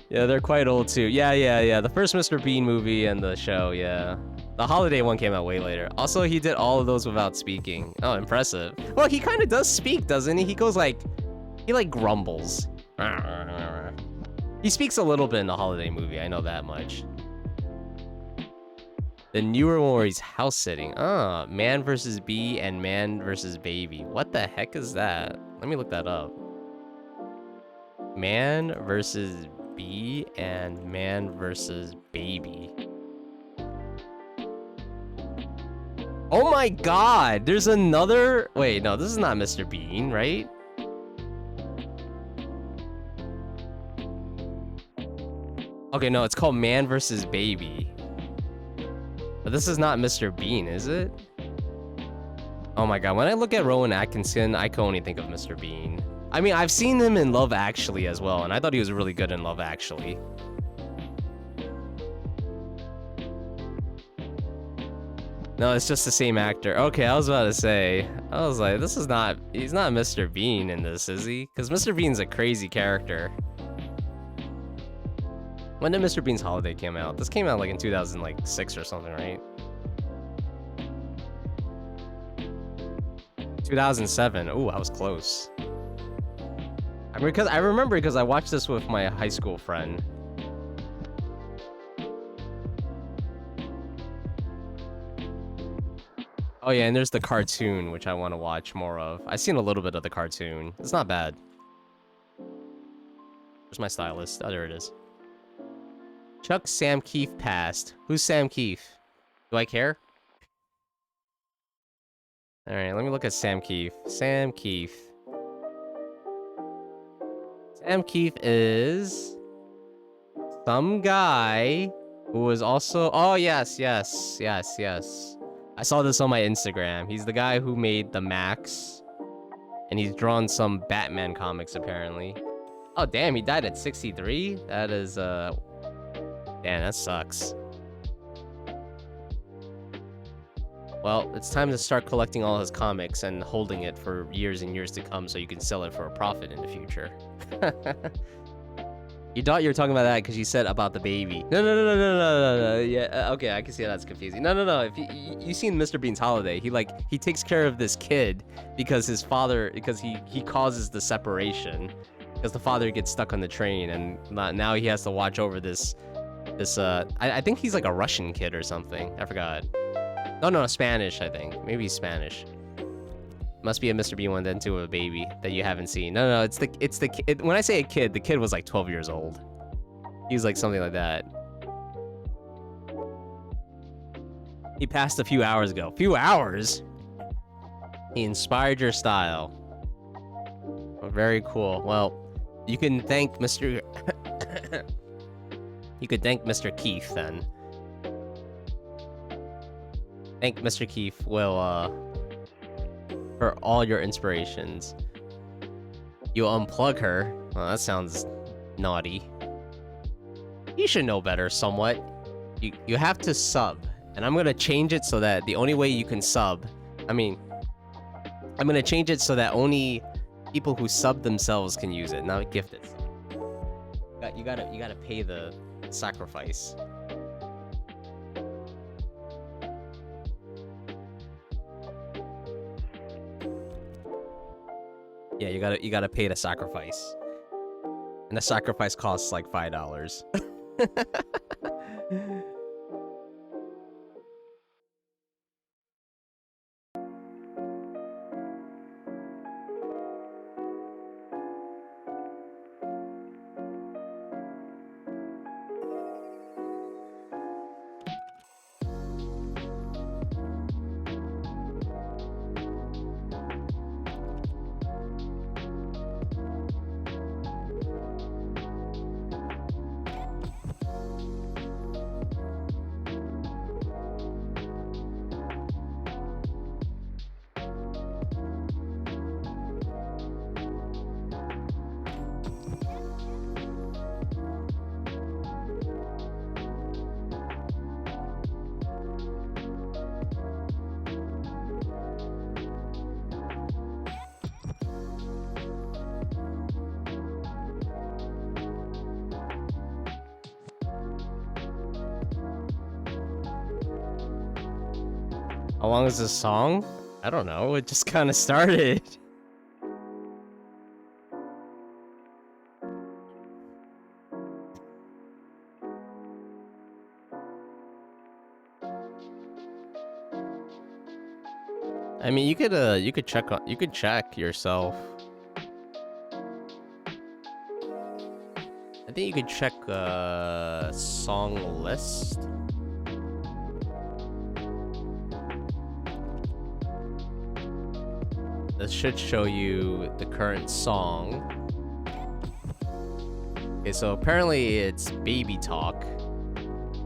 Yeah, they're quite old too. Yeah. The first Mr. Bean movie and the show, yeah. The holiday one came out way later. Also, he did all of those without speaking. Oh, impressive. Well, he kind of does speak, doesn't he? He goes like, he like grumbles. He speaks a little bit in the holiday movie, I know that much. The newer one where he's house sitting. Ah, Man vs. Bee and Man vs. Baby. What the heck is that? Let me look that up. Man vs. Bee and Man vs. Baby. Oh my god! There's another... Wait, no, this is not Mr. Bean, right? Okay, no, it's called Man vs. Baby. But this is not Mr. Bean, is it? Oh my god, when I look at Rowan Atkinson, I can only think of Mr. Bean. I mean, I've seen him in Love Actually as well, and I thought he was really good in Love Actually. No, it's just the same actor. Okay, I was about to say, I was like, this is not, he's not Mr. Bean in this, is he? Because Mr. Bean's a crazy character. When did Mr. Bean's Holiday come out? This came out like in 2006 or something, right? 2007. Ooh, I was close. I remember because I watched this with my high school friend. Oh yeah, and there's the cartoon, which I want to watch more of. I've seen a little bit of the cartoon. It's not bad. Where's my stylist? Oh, there it is. Chuck Sam Keefe passed. Who's Sam Keefe? Do I care? Alright, let me look at Sam Keefe. Sam Keefe. Sam Keefe is some guy who was also... Oh, yes. I saw this on my Instagram. He's the guy who made the Max. And he's drawn some Batman comics, apparently. Oh, damn, he died at 63? That is, Damn, that sucks. Well, it's time to start collecting all his comics and holding it for years and years to come so you can sell it for a profit in the future. You thought you were talking about that because you said about the baby. No. Yeah, okay, I can see that's confusing. No. If you seen Mr. Bean's Holiday, he takes care of this kid because his father, because he causes the separation because the father gets stuck on the train and now he has to watch over this I think he's like a Russian kid or something. I forgot. No, Spanish, I think. Maybe he's Spanish. Must be a Mr. Bean one then too, a baby that you haven't seen. No, it's the kid. When I say a kid, the kid was like 12 years old. He was like something like that. He passed a few hours ago. Few hours? He inspired your style. Oh, very cool. Well, you can thank Mr. You could thank Mr. Keefe then. Thank Mr. Keefe will for all your inspirations. You unplug her. Well, that sounds naughty. You should know better somewhat. You have to sub. And I'm gonna change it so that the only way you can sub, I'm gonna change it so that only people who sub themselves can use it, not gifted. You gotta pay the sacrifice. Yeah, you gotta pay the sacrifice. And the sacrifice costs like $5. How long is this song? I don't know, it just kind of started. I mean, you could check yourself. I think you could check song list. This should show you the current song. Okay, so apparently it's Baby Talk,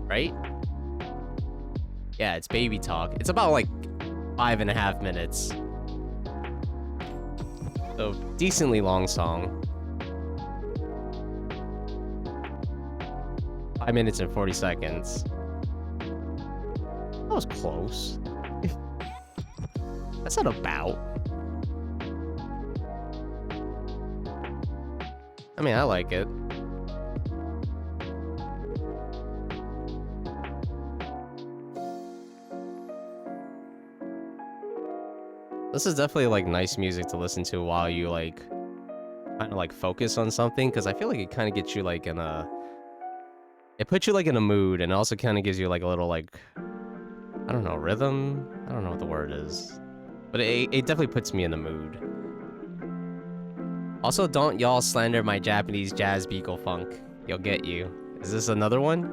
right? Yeah, it's Baby Talk. It's about like 5.5 minutes. So, decently long song. 5 minutes and 40 seconds. That was close. That's not about. I mean, I like it. This is definitely like nice music to listen to while you like kind of like focus on something, because I feel like it kind of gets you like in a, it puts you like in a mood, and also kind of gives you like a little like I don't know, rhythm? I don't know what the word is. But it definitely puts me in the mood. Also, don't y'all slander my Japanese jazz beagle funk. You'll get you. Is this another one?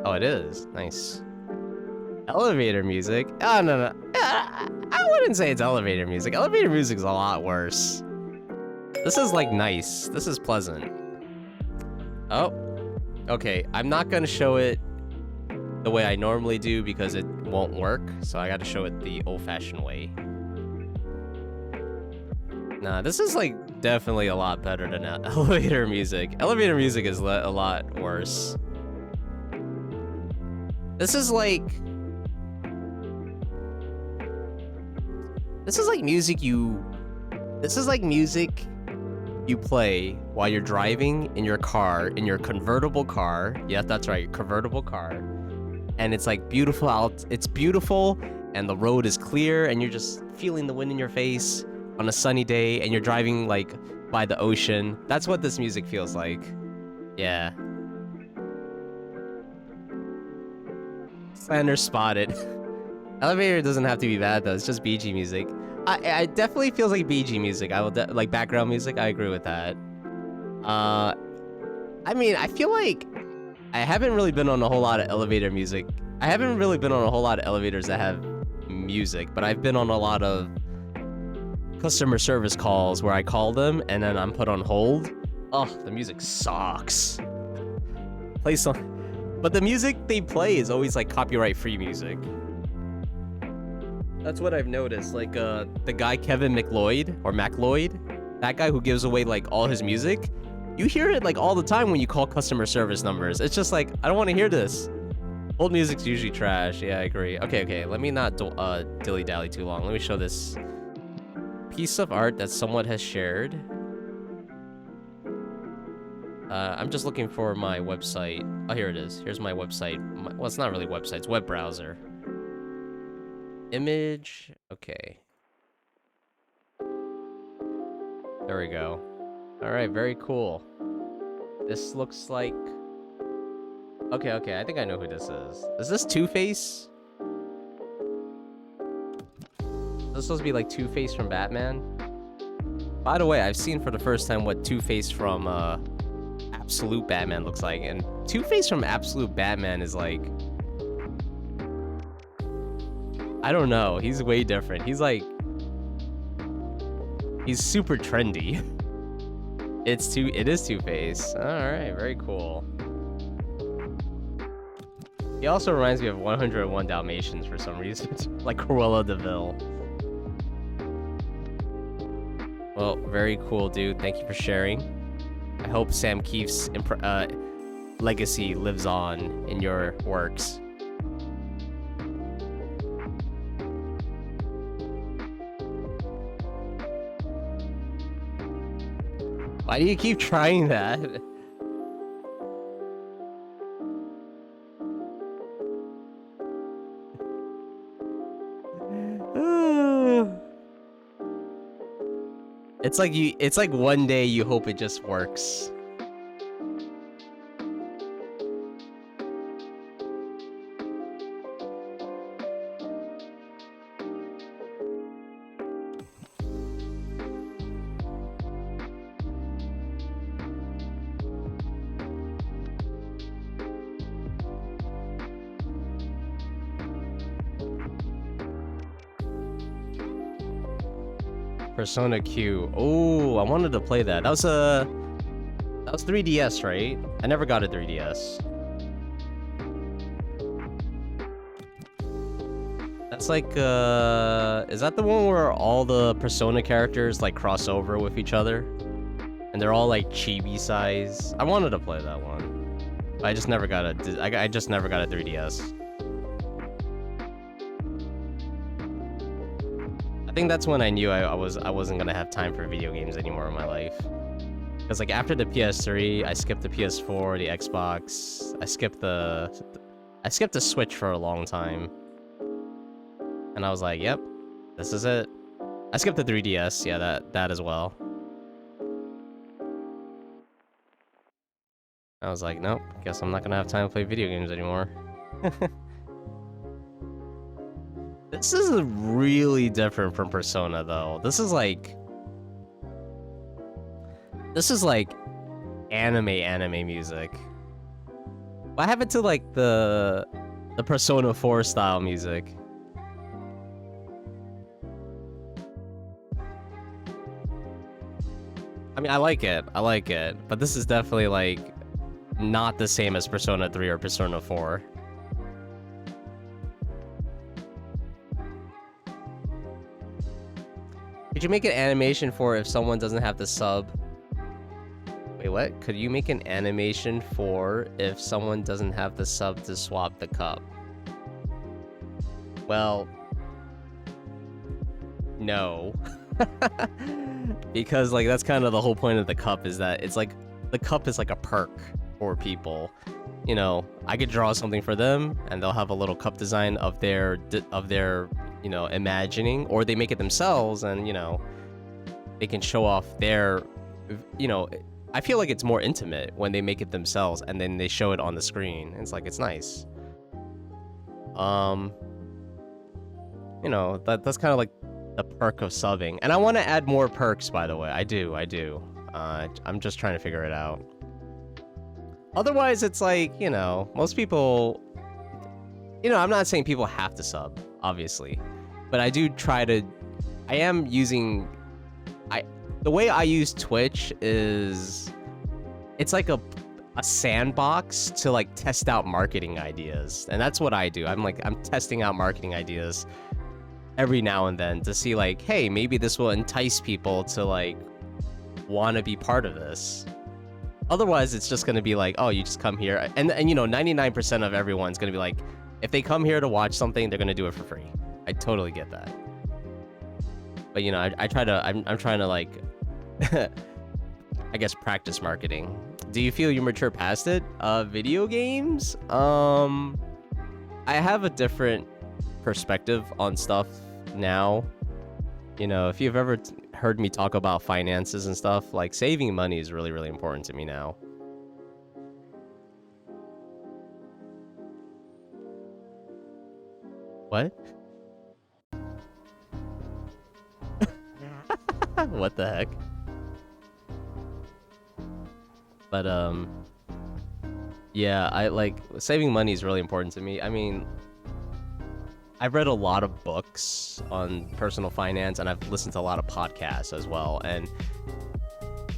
Oh, it is. Nice. Elevator music? Oh, no, no. I wouldn't say it's elevator music. Elevator music's a lot worse. This is, like, nice. This is pleasant. Oh. Okay, I'm not gonna show it the way I normally do because it won't work. So I gotta show it the old-fashioned way. Nah, this is, like, definitely a lot better than elevator music. Elevator music is a lot worse. This is like music you play while you're driving in your car, in your convertible car. Yeah, that's right, convertible car. And it's like beautiful out. It's beautiful and the road is clear and you're just feeling the wind in your face on a sunny day and you're driving like by the ocean. That's what this music feels like. Yeah. Slander spotted. Elevator doesn't have to be bad though. It's just BG music. I definitely feels like BG music. I will like background music. I agree with that. I mean, I feel like I haven't really been on a whole lot of elevator music. I haven't really been on a whole lot of elevators that have music, but I've been on a lot of customer service calls where I call them and then I'm put on hold. Oh, the music sucks. Play some, but the music they play is always like copyright-free music. That's what I've noticed. Like the guy Kevin McLeod or MacLeod, that guy who gives away like all his music. You hear it like all the time when you call customer service numbers. It's just like, I don't want to hear this. Old music's usually trash. Yeah, I agree. Okay. Let me not dilly-dally too long. Let me show this piece of art that someone has shared. I'm just looking for my website. Oh, here it is. Here's my website. Well, it's not really website. It's web browser. Image. Okay. There we go. All right, very cool. This looks like... Okay, I think I know who this is. Is this Two-Face? Is this supposed to be like Two-Face from Batman? By the way, I've seen for the first time what Two-Face from Absolute Batman looks like, and Two-Face from Absolute Batman is like... I don't know, he's way different. He's like... He's super trendy. It is Two-Face. Alright, very cool. He also reminds me of 101 Dalmatians for some reason. Like Cruella de Vil. Well, very cool, dude. Thank you for sharing. I hope Sam Keefe's legacy lives on in your works. Why do you keep trying that? It's like one day you hope it just works. Persona Q. Oh, I wanted to play that. That was 3DS, right? I never got a 3DS. That's like, is that the one where all the Persona characters like cross over with each other? And they're all like chibi size? I wanted to play that one. But I just never got I just never got a 3DS. I think that's when I knew I wasn't gonna have time for video games anymore in my life. Because like after the PS3, I skipped the PS4, the Xbox. I skipped the Switch for a long time. And I was like, yep, this is it. I skipped the 3DS, yeah, that as well. I was like, nope, guess I'm not gonna have time to play video games anymore. This is really different from Persona, though. This is like anime music. What happened to like the Persona 4 style music? I mean, I like it, but this is definitely like not the same as Persona 3 or Persona 4. Could you make an animation for if someone doesn't have the sub? Wait, what? Could you make an animation for if someone doesn't have the sub to swap the cup? Well, no. Because like that's kind of the whole point of the cup, is that it's like the cup is like a perk for people. You know, I could draw something for them and they'll have a little cup design of their you know, imagining, or they make it themselves and, you know, they can show off their, you know, I feel like it's more intimate when they make it themselves and then they show it on the screen. It's like, it's nice. You know, that's kind of like the perk of subbing. And I want to add more perks, by the way. I do. I'm just trying to figure it out. Otherwise, it's like, you know, most people, you know, I'm not saying people have to sub, obviously, but I do try to, I am using, the way I use Twitch is, it's like a sandbox to like test out marketing ideas. And that's what I do. I'm testing out marketing ideas every now and then to see like, hey, maybe this will entice people to like want to be part of this. Otherwise, it's just going to be like, oh, you just come here. And you know, 99% of everyone's going to be like, if they come here to watch something, they're going to do it for free. I totally get that. But, you know, I'm trying to like, I guess, practice marketing. Do you feel you mature past it? Video games? I have a different perspective on stuff now. You know, if you've ever heard me talk about finances and stuff, like saving money is really, really important to me now. What? What the heck? But yeah, I like saving money is really important to me. I mean, I've read a lot of books on personal finance, and I've listened to a lot of podcasts as well. And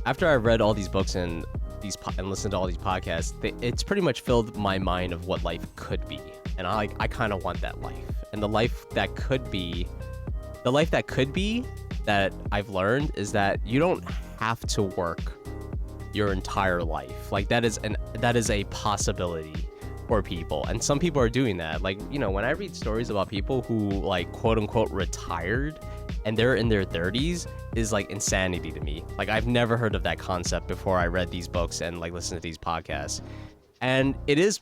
after I read all these books and listened to all these podcasts, it's pretty much filled my mind of what life could be. And I kind of want that life. And the life that could be that I've learned is that you don't have to work your entire life. Like that is a possibility for people, and some people are doing that. Like, you know, when I read stories about people who like quote unquote retired and they're in their 30s, is like insanity to me. Like, I've never heard of that concept before I read these books and like listened to these podcasts. And it is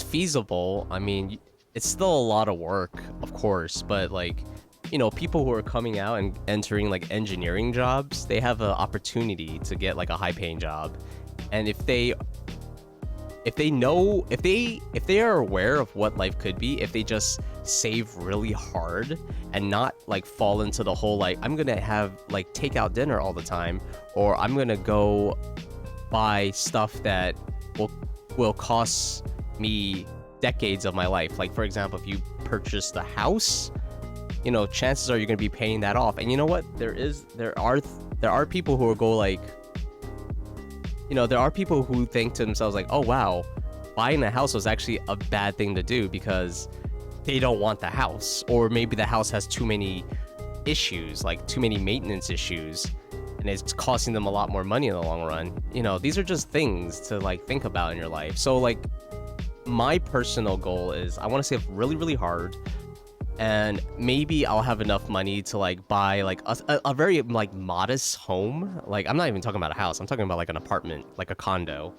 feasible. I mean, it's still a lot of work, of course, but like, you know, people who are coming out and entering like engineering jobs, they have an opportunity to get like a high paying job. And if they are aware of what life could be, if they just save really hard and not like fall into the whole like, I'm gonna have like takeout dinner all the time, or I'm gonna go buy stuff that will cost me decades of my life. Like, for example, if you purchase the house, you know, chances are you're gonna be paying that off. And you know what? There are people who will go like, you know, there are people who think to themselves like, oh wow, buying a house was actually a bad thing to do because they don't want the house, or maybe the house has too many issues, like too many maintenance issues, and it's costing them a lot more money in the long run. You know, these are just things to like think about in your life. So like, my personal goal is I want to save really, really hard, and maybe I'll have enough money to like buy like a very like modest home. Like, I'm not even talking about a house, I'm talking about like an apartment, like a condo.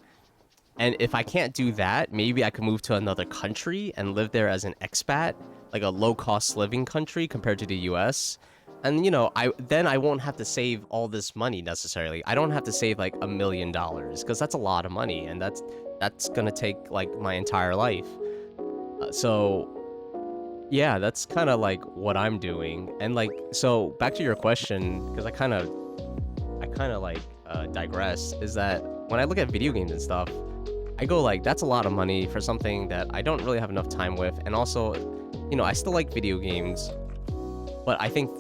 And if I can't do that, maybe I can move to another country and live there as an expat, like a low-cost living country compared to the US. And, you know, I won't have to save all this money necessarily. I don't have to save like $1 million, because that's a lot of money, and that's gonna take like my entire life. So Yeah, that's kind of like what I'm doing. And like, so back to your question, because I kind of like digress, is that when I look at video games and stuff, I go like, that's a lot of money for something that I don't really have enough time with. And also, I still like video games, but I think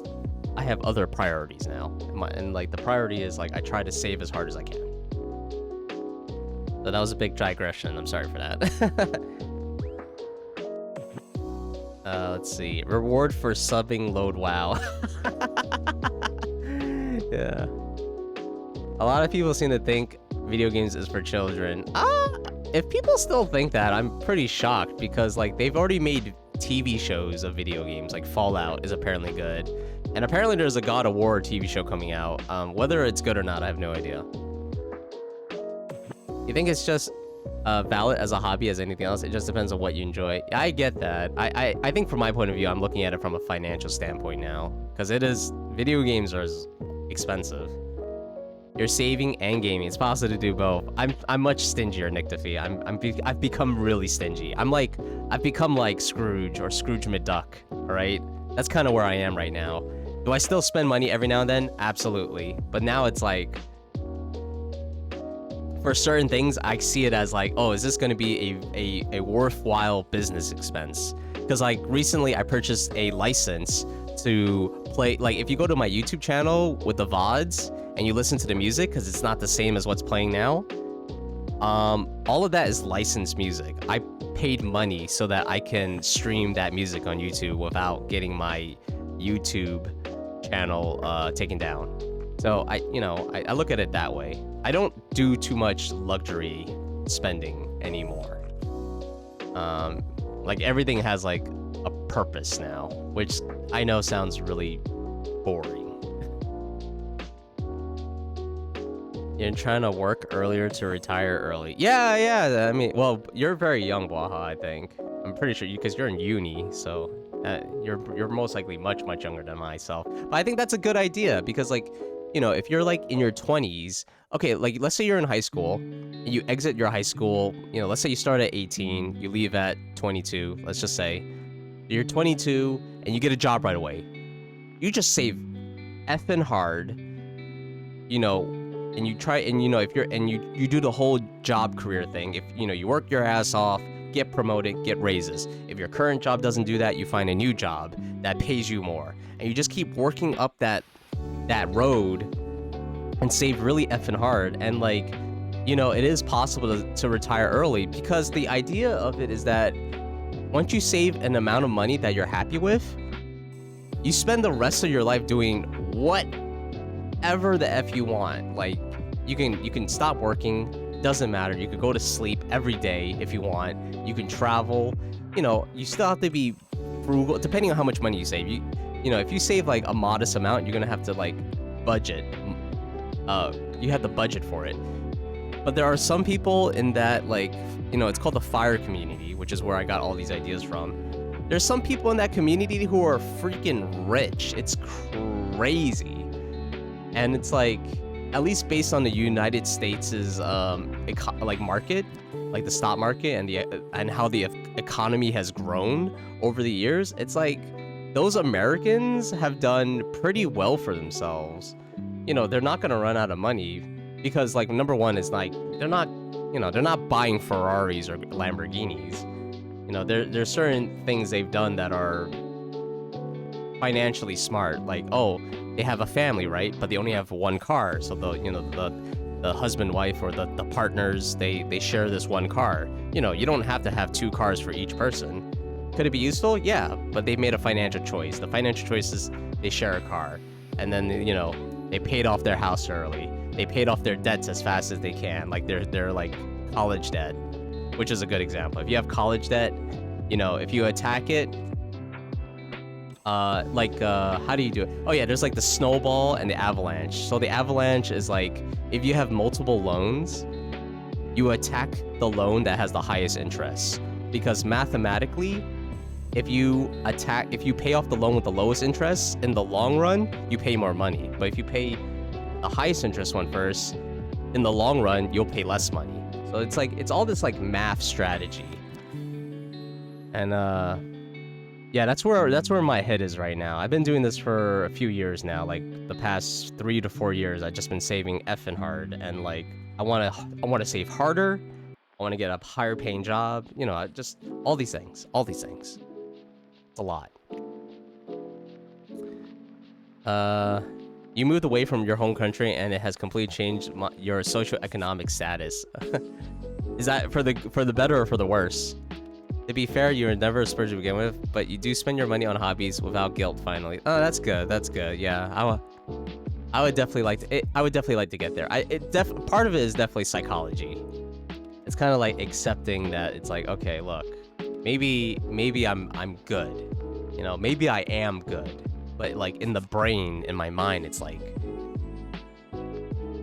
I have other priorities now. And like the priority is like, I try to save as hard as I can. So that was a big digression. I'm sorry for that. Let's see. Reward for subbing load WoW. Yeah. A lot of people seem to think video games is for children. If people still think that, I'm pretty shocked because like they've already made TV shows of video games. Like Fallout is apparently good. And apparently there's a God of War TV show coming out. Whether it's good or not, I have no idea. You think it's just valid as a hobby as anything else? It just depends on what you enjoy. I get that. I think from my point of view, I'm looking at it from a financial standpoint now. Because video games are expensive. You're saving and gaming. It's possible to do both. I'm much stingier, Nick Defee. I've become really stingy. I've become like Scrooge or Scrooge McDuck. All right, that's kind of where I am right now. Do I still spend money every now and then? Absolutely. But now it's like, for certain things, I see it as like, oh, is this going to be a worthwhile business expense? Because like recently I purchased a license to play, like if you go to my YouTube channel with the VODs and you listen to the music, because it's not the same as what's playing now, all of that is licensed music. I paid money so that I can stream that music on YouTube without getting my YouTube channel taken down. So I look at it that way. I don't do too much luxury spending anymore. Like everything has like a purpose now, which I know sounds really boring. You're trying to work earlier to retire early. Yeah. I mean, well, you're very young, Waha, I think. I'm pretty sure because you're in uni, so you're most likely much younger than myself. But I think that's a good idea because like, if you're like in your 20s, okay, like let's say you're in high school, and you exit your high school, let's say you start at 18, you leave at 22, let's just say. You're 22 and you get a job right away. You just save effing hard, and you try, and if you're, and you do the whole job career thing. If you work your ass off, get promoted, get raises. If your current job doesn't do that, you find a new job that pays you more, and you just keep working up that road and save really effing hard. And like, it is possible to retire early, because the idea of it is that once you save an amount of money that you're happy with, you spend the rest of your life doing whatever the F you want. Like you can stop working, doesn't matter. You could go to sleep every day if you want. You can travel. You still have to be frugal depending on how much money you save. If you save like a modest amount, you're gonna have to like budget. You have to budget for it. But there are some people in that, like, it's called the FIRE community, which is where I got all these ideas from. There's some people in that community who are freaking rich. It's crazy. And it's like, at least based on the United States' like market, like the stock market and how the economy has grown over the years, it's like those Americans have done pretty well for themselves. They're not gonna run out of money because, like, number one is like they're not buying Ferraris or Lamborghinis. There's certain things they've done that are financially smart. Like, oh, they have a family, right? But they only have one car, so the husband, wife, or the partners, they share this one car. You don't have to have two cars for each person. Could it be useful? Yeah, but they made a financial choice. The financial choice is they share a car, and then they paid off their house early. They paid off their debts as fast as they can, like they're like college debt, which is a good example. If you have college debt, if you attack it, how do you do it? Oh yeah, there's like the snowball and the avalanche. So the avalanche is like, if you have multiple loans, you attack the loan that has the highest interest, because mathematically, if you pay off the loan with the lowest interest, in the long run, you pay more money. But if you pay the highest interest one first, in the long run, you'll pay less money. So it's like, it's all this like math strategy. And Yeah, that's where my head is right now. I've been doing this for a few years now. Like the past 3 to 4 years, I've just been saving effing hard, and like I wanna save harder. I wanna get a higher paying job. You know, just all these things. All these things. It's a lot. Uh, you moved away from your home country, and it has completely changed your socioeconomic status. Is that for the better or for the worse? To be fair, you were never a splurge to begin with, but you do spend your money on hobbies without guilt. Finally, oh, that's good. That's good. Yeah, I would definitely like to. I would definitely like to get there. Part of it is definitely psychology. It's kind of like accepting that it's like, okay, look, maybe I'm good. You know, maybe I am good, but like in the brain, in my mind, it's like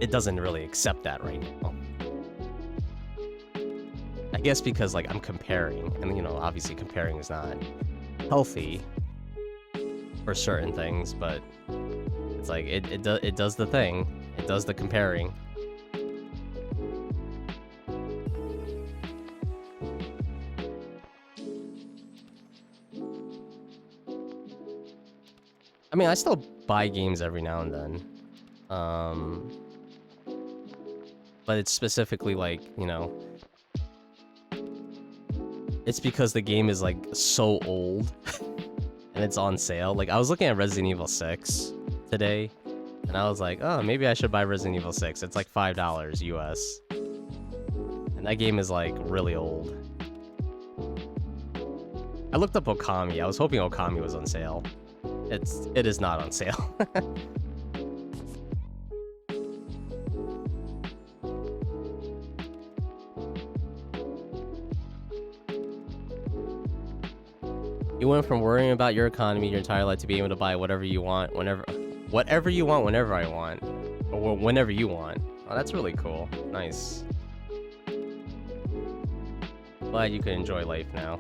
it doesn't really accept that right now. I guess because like I'm comparing, and you know, obviously comparing is not healthy for certain things, but it's like it does the thing. It does the comparing. I mean, I still buy games every now and then. But it's specifically like, you know, it's because the game is like so old and it's on sale. Like I was looking at Resident Evil 6 today and I was like, oh, maybe I should buy Resident Evil 6. It's like $5 US. And that game is like really old. I looked up Okami. I was hoping Okami was on sale. It is not on sale. You went from worrying about your economy your entire life to being able to buy whatever you want whenever I want, or whenever you want. Oh, that's really cool. Nice. Glad you can enjoy life now.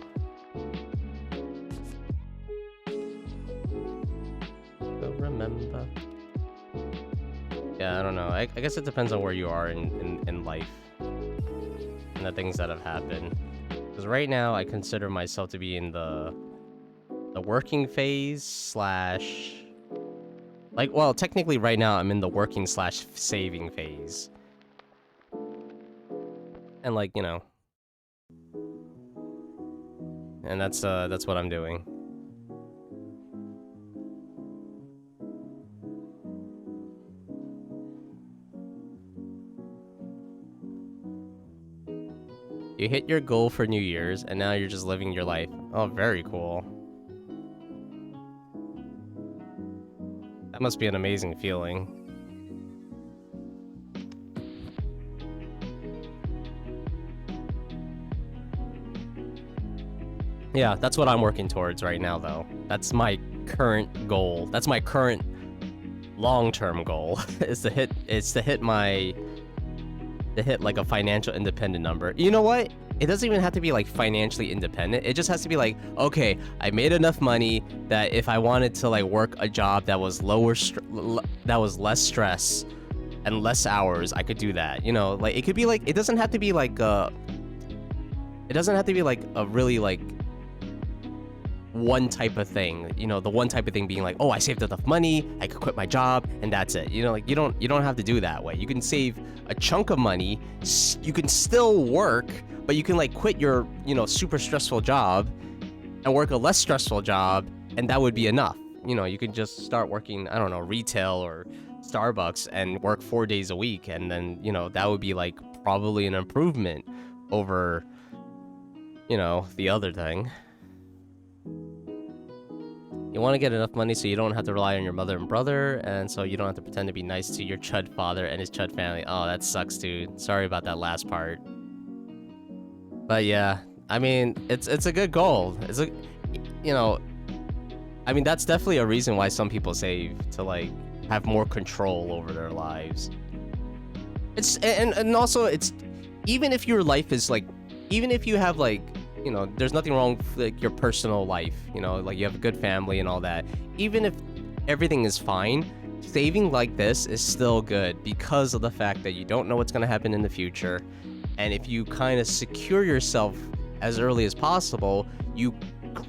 Remember. Yeah, I don't know. I guess it depends on where you are in life and the things that have happened. Because right now, I consider myself to be in the working phase slash... Like, well, technically right now, I'm in the working slash saving phase. And like, you know. And that's what I'm doing. You hit your goal for New Year's, and now you're just living your life. Oh, very cool. That must be an amazing feeling. Yeah, that's what I'm working towards right now, though. That's my current goal. That's my current long-term goal. is to hit like a financial independent number. You know what? It doesn't even have to be like financially independent. It just has to be like, okay, I made enough money that if I wanted to like work a job that was that was less stress and less hours, I could do that. You know, like it could be like, it doesn't have to be like a really like one type of thing. You know, the one type of thing being like, oh, I saved enough money, I could quit my job, and that's it. You know, like you don't have to do that way. You can save a chunk of money, you can still work, but you can like quit your, you know, super stressful job and work a less stressful job, and that would be enough. You know, you can just start working, I don't know, retail or Starbucks and work 4 days a week, and then, you know, that would be like probably an improvement over, you know, the other thing. You want to get enough money so you don't have to rely on your mother and brother, and so you don't have to pretend to be nice to your chud father and his chud family. Oh, that sucks, dude. Sorry about that last part. But yeah, I mean, it's a good goal. It's a, you know, I mean, that's definitely a reason why some people save, to like have more control over their lives. It's and also it's, even if your life is like, even if you have like, you know, there's nothing wrong with like your personal life, you know, like you have a good family and all that. Even if everything is fine, saving like this is still good because of the fact that you don't know what's going to happen in the future. And if you kind of secure yourself as early as possible, you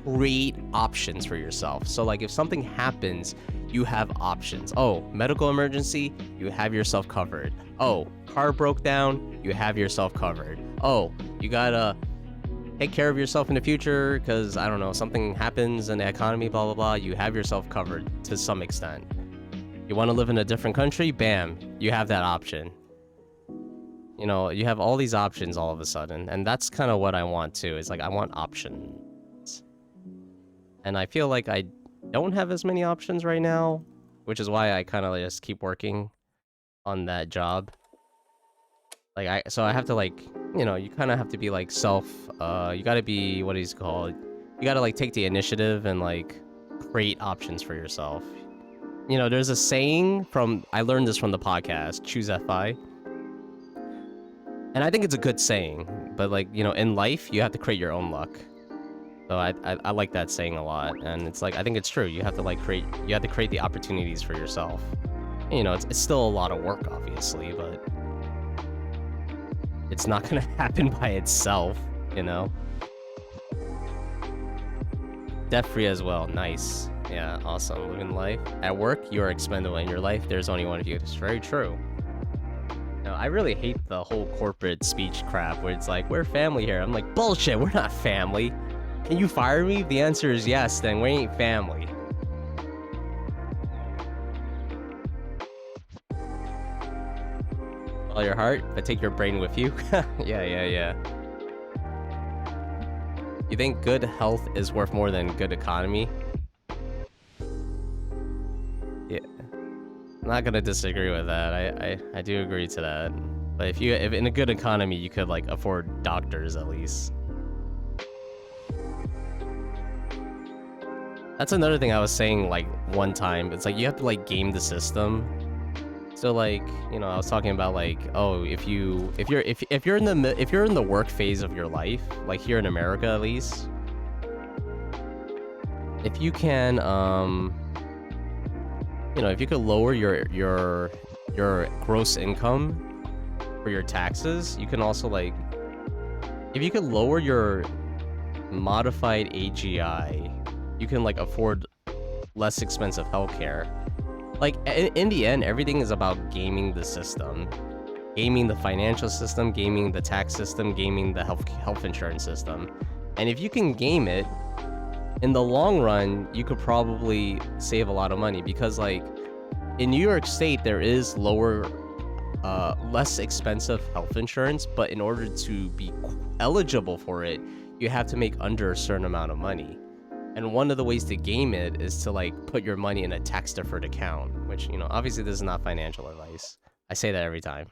create options for yourself. So like if something happens, you have options. Oh, medical emergency, you have yourself covered. Oh, car broke down, you have yourself covered. Oh, you gotta take care of yourself in the future because, I don't know, something happens in the economy, blah, blah, blah. You have yourself covered to some extent. You want to live in a different country? Bam, you have that option. You know, you have all these options all of a sudden. And that's kind of what I want too. Is like, I want options. And I feel like I don't have as many options right now, which is why I kind of just keep working on that job. Like, so I have to like, you know, you kind of have to be like you gotta be, what is it called? You gotta like take the initiative and like create options for yourself. You know, there's a saying I learned this from the podcast, Choose FI. And I think it's a good saying, but like, you know, in life, you have to create your own luck. So I like that saying a lot. And it's like, I think it's true. You have to like create the opportunities for yourself. You know, it's still a lot of work, obviously, but it's not gonna happen by itself, you know? Debt-free as well, nice. Yeah, awesome, living life. At work, you are expendable. In your life, there's only one of you. It's very true. No, I really hate the whole corporate speech crap where it's like, we're family here. I'm like, bullshit, we're not family. Can you fire me? If the answer is yes, then we ain't family. All your heart, but take your brain with you. Yeah. You think good health is worth more than good economy? Yeah. I'm not gonna disagree with that. I do agree to that. But if in a good economy, you could like afford doctors at least. That's another thing I was saying like one time. It's like you have to like game the system. So like, you know, I was talking about like, oh, if you're in the work phase of your life, like here in America at least, if you can you know, if you could lower your gross income for your taxes, you can also like, if you could lower your modified AGI, you can like afford less expensive healthcare. Like, in the end, everything is about gaming the system. Gaming the financial system, gaming the tax system, gaming the health insurance system. And if you can game it, in the long run, you could probably save a lot of money. Because, like, in New York State, there is less expensive health insurance. But in order to be eligible for it, you have to make under a certain amount of money. And one of the ways to game it is to like put your money in a tax deferred account, which, you know, obviously this is not financial advice. I say that every time.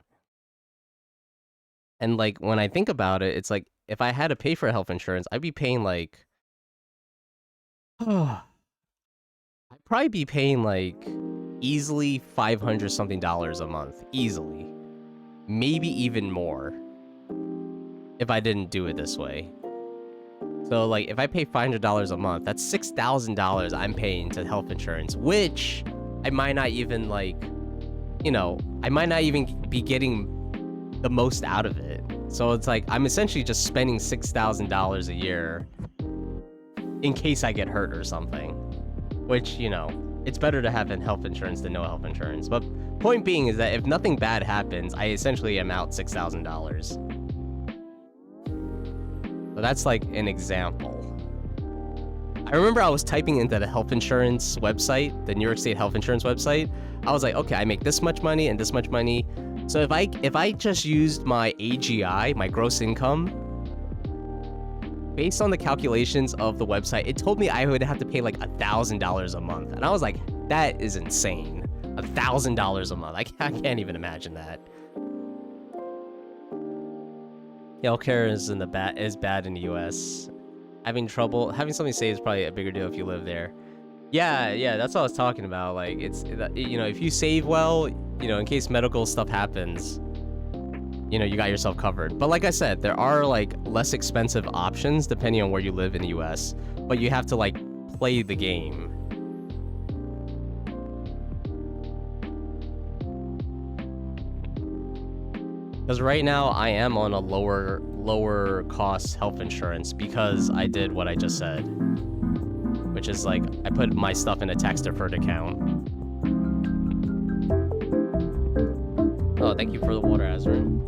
And like when I think about it, it's like if I had to pay for health insurance, I'd be paying like, I'd probably be paying like easily $500 something a month, easily, maybe even more if I didn't do it this way. So, like, if I pay $500 a month, that's $6,000 I'm paying to health insurance, which I might not even, like, you know, I might not even be getting the most out of it. So it's like, I'm essentially just spending $6,000 a year in case I get hurt or something. Which, you know, it's better to have health insurance than no health insurance. But point being is that if nothing bad happens, I essentially am out $6,000. So that's like an example. I remember I was typing into the health insurance website, the New York State health insurance website. I was like, okay, I make this much money and this much money. So if I just used my AGI, my gross income, based on the calculations of the website, it told me I would have to pay like $1,000 a month. And I was like, that is insane. $1,000 a month. I can't even imagine that. Healthcare is bad in the US. Having something say is probably a bigger deal if you live there. Yeah, that's what I was talking about. Like, it's, you know, if you save well, you know, in case medical stuff happens, you know, you got yourself covered. But like I said, there are like less expensive options depending on where you live in the US, but you have to like play the game. Because right now I am on a lower lower cost health insurance because I did what I just said, which is like I put my stuff in a tax deferred account. Oh, thank you for the water, Azrin.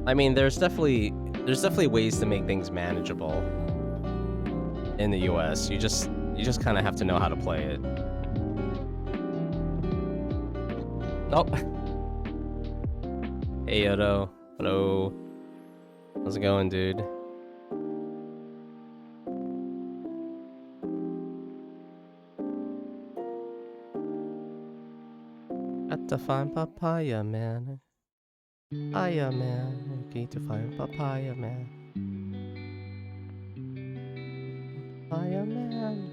I mean, there's definitely ways to make things manageable in the US. You just kind of have to know how to play it. Oh. Hey Yodo. Hello. How's it going, dude? Got to find papaya, man. Papaya, man. Need to find papaya, man. Papaya, man.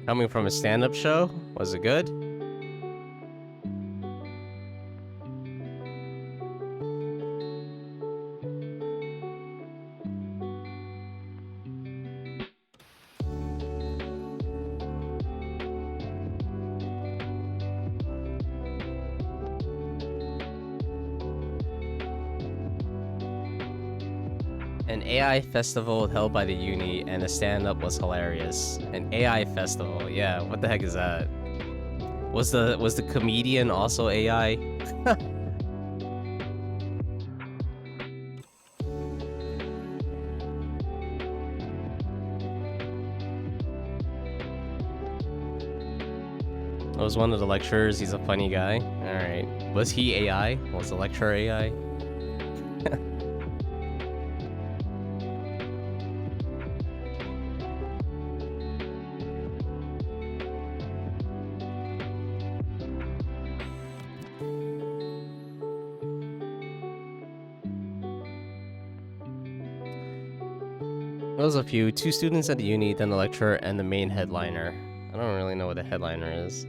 Coming from a stand-up show? Was it good? An AI festival held by the uni, and the stand-up was hilarious. An AI festival, yeah. What the heck is that? Was the comedian also AI? Was one of the lecturers? He's a funny guy. All right. Was he AI? Was the lecturer AI? There was a few. 2 students at the uni, then the lecturer, and the main headliner. I don't really know what the headliner is.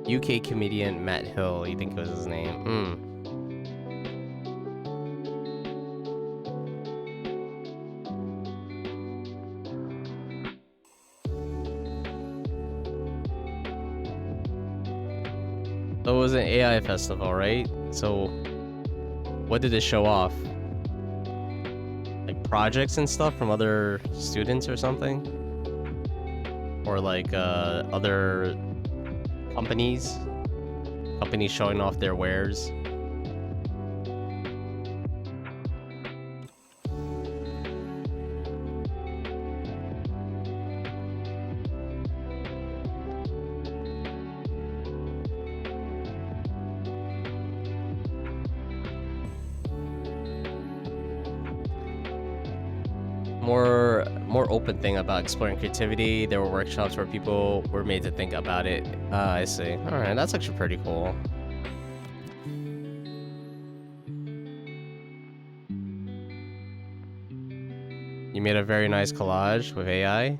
UK comedian Matt Hill, you think it was his name? So it was an AI festival, right? So what did it show off? Like projects and stuff from other students or something? Or like other companies showing off their wares? More open thing about exploring creativity. There were workshops where people were made to think about it. I see. All right, that's actually pretty cool. You made a very nice collage with AI.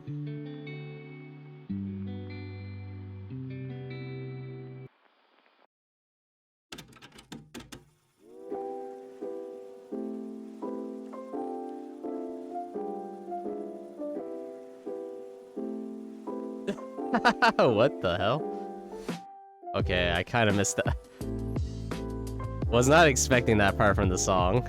What the hell? Okay, I kind of missed that. Was not expecting that part from the song.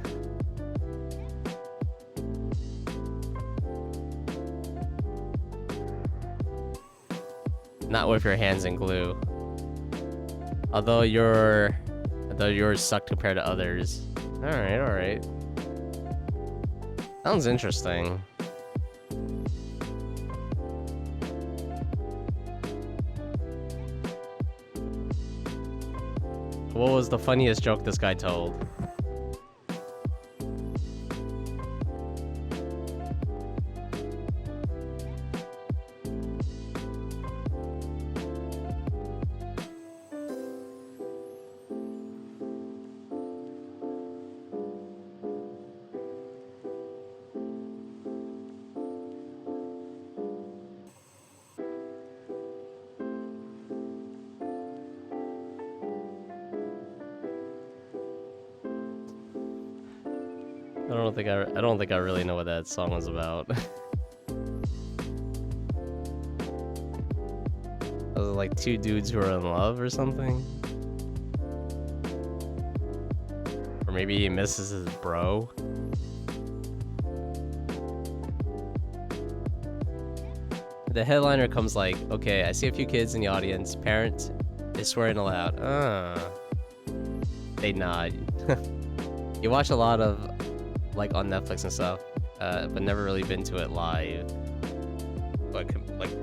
Not with your hands in glue. Although yours suck compared to others. Alright, alright. Sounds interesting. What was the funniest joke this guy told? I don't think I really know what that song was about. Was it like two dudes who are in love or something? Or maybe he misses his bro. The headliner comes like, okay, I see a few kids in the audience. Parent is swearing aloud. They nod. You watch a lot of, like, on Netflix and stuff, but never really been to it live. Like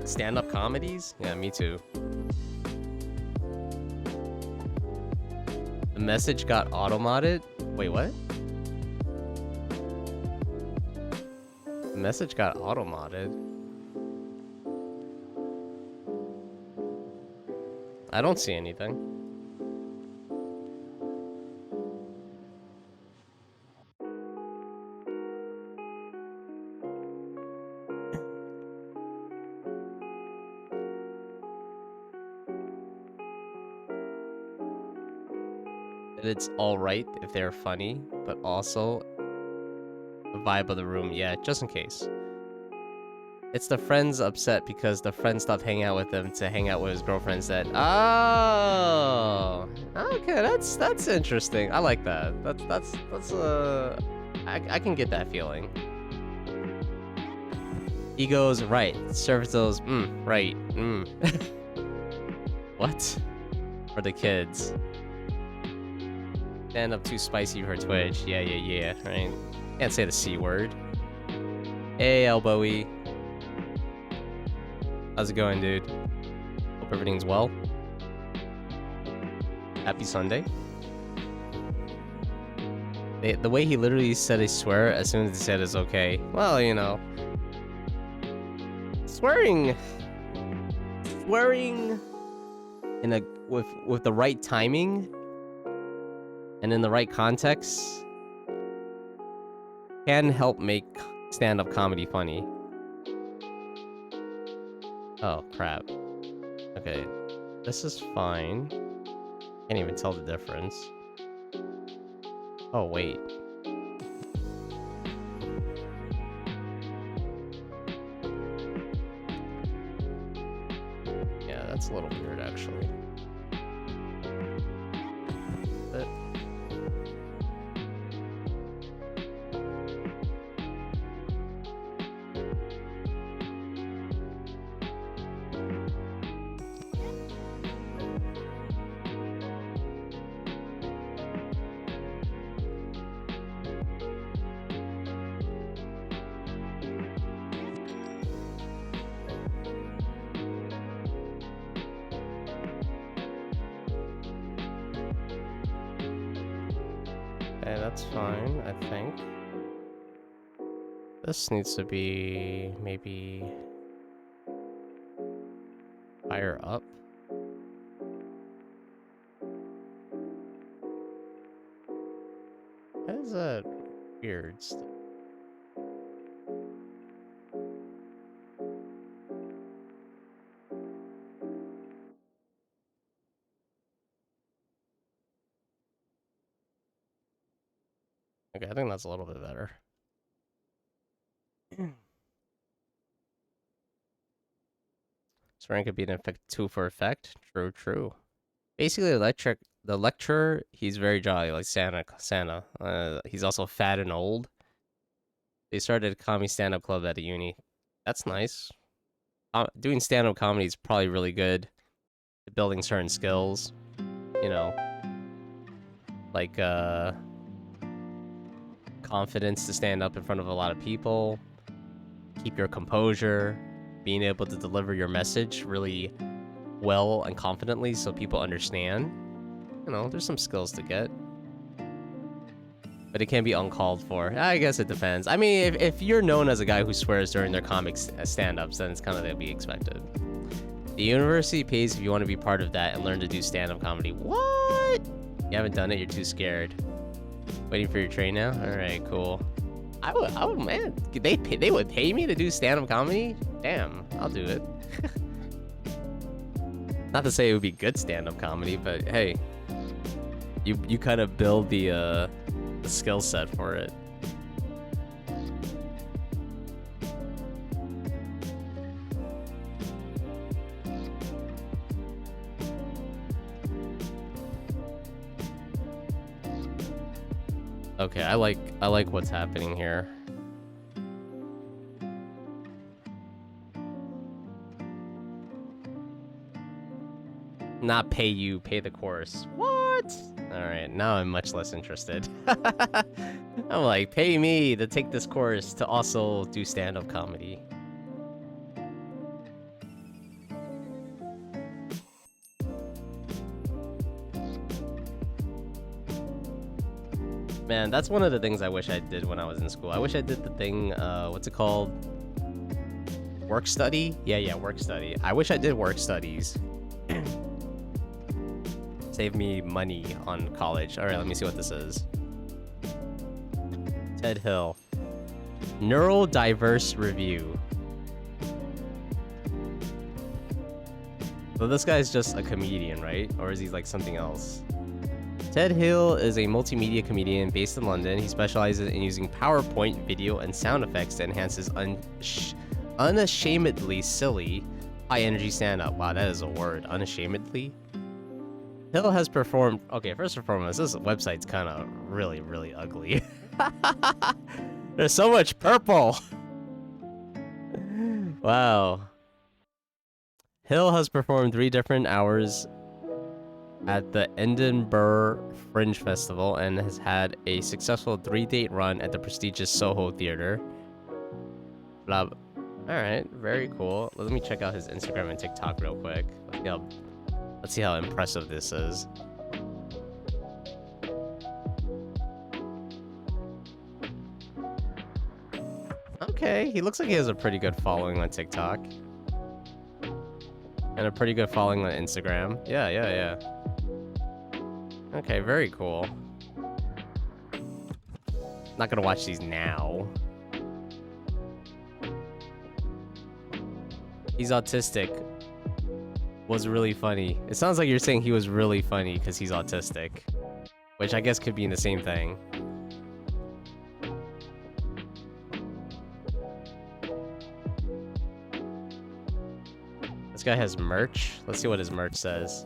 stand-up comedies? Yeah, me too. The message got auto-modded? Wait, what? The message got auto-modded? I don't see anything. It's alright if they're funny, but also the vibe of the room. Yeah, just in case. It's the friend's upset because the friend stopped hanging out with him to hang out with his girlfriend instead. Oh, okay, that's interesting. I like that. I can get that feeling. He goes right. Surface goes right. What? For the kids. Stand up too spicy for Twitch. Yeah. Right. Can't say the C word. Hey, Elbowy. How's it going, dude? Hope everything's well. Happy Sunday. The way he literally said, "I swear," as soon as he said it's okay. Well, you know, swearing in a with the right timing and in the right context can help make stand-up comedy funny. Oh, crap. Okay, this is fine. Can't even tell the difference. Oh, wait. Yeah, that's a little weird, actually. But... Okay, that's fine, I think. This needs to be maybe higher up. Why is that weird? Okay, I think that's a little bit better. Swearing could be an effect tool for effect. True. Basically, the lecturer, he's very jolly, like Santa. He's also fat and old. They started a comedy stand-up club at a uni. That's nice. Doing stand-up comedy is probably really good at building certain skills. You know, like confidence to stand up in front of a lot of people, keep your composure, being able to deliver your message really well and confidently so people understand. You know, there's some skills to get. But it can be uncalled for. I guess it depends. I mean, if you're known as a guy who swears during their comic stand-ups, then it's kind of to be expected. The university pays if you want to be part of that and learn to do stand-up comedy. What? You haven't done it? You're too scared. Waiting for your train now? Alright, cool. I would, man. They would pay me to do stand-up comedy? Damn, I'll do it. Not to say it would be good stand-up comedy, but hey, you kind of build the skill set for it. Okay, I like what's happening here. Not pay you, pay the course. What? Alright, now I'm much less interested. I'm like, pay me to take this course to also do stand-up comedy. Man, that's one of the things I wish I did when I was in school. I wish I did the thing, what's it called? Work study? Yeah, work study. I wish I did work studies. Save me money on college. Alright, let me see what this is. Ted Hill. Neurodiverse Review. So this guy's just a comedian, right? Or is he like something else? Ted Hill is a multimedia comedian based in London. He specializes in using PowerPoint, video, and sound effects to enhance his unashamedly silly, high-energy stand-up. Wow, that is a word. Unashamedly? Hill has performed... Okay, first and foremost, this website's kind of really, really ugly. There's so much purple! Wow. Hill has performed 3 different hours at the Edinburgh Fringe Festival and has had a successful 3-date run at the prestigious Soho Theatre. Blah. Alright, very cool. Let me check out his Instagram and TikTok real quick. Let's see how impressive this is. Okay, he looks like he has a pretty good following on TikTok. And a pretty good following on Instagram. Yeah. Okay, very cool. Not gonna watch these now. He's autistic. Was really funny. It sounds like you're saying he was really funny because he's autistic. Which I guess could be in the same thing. This guy has merch. Let's see what his merch says.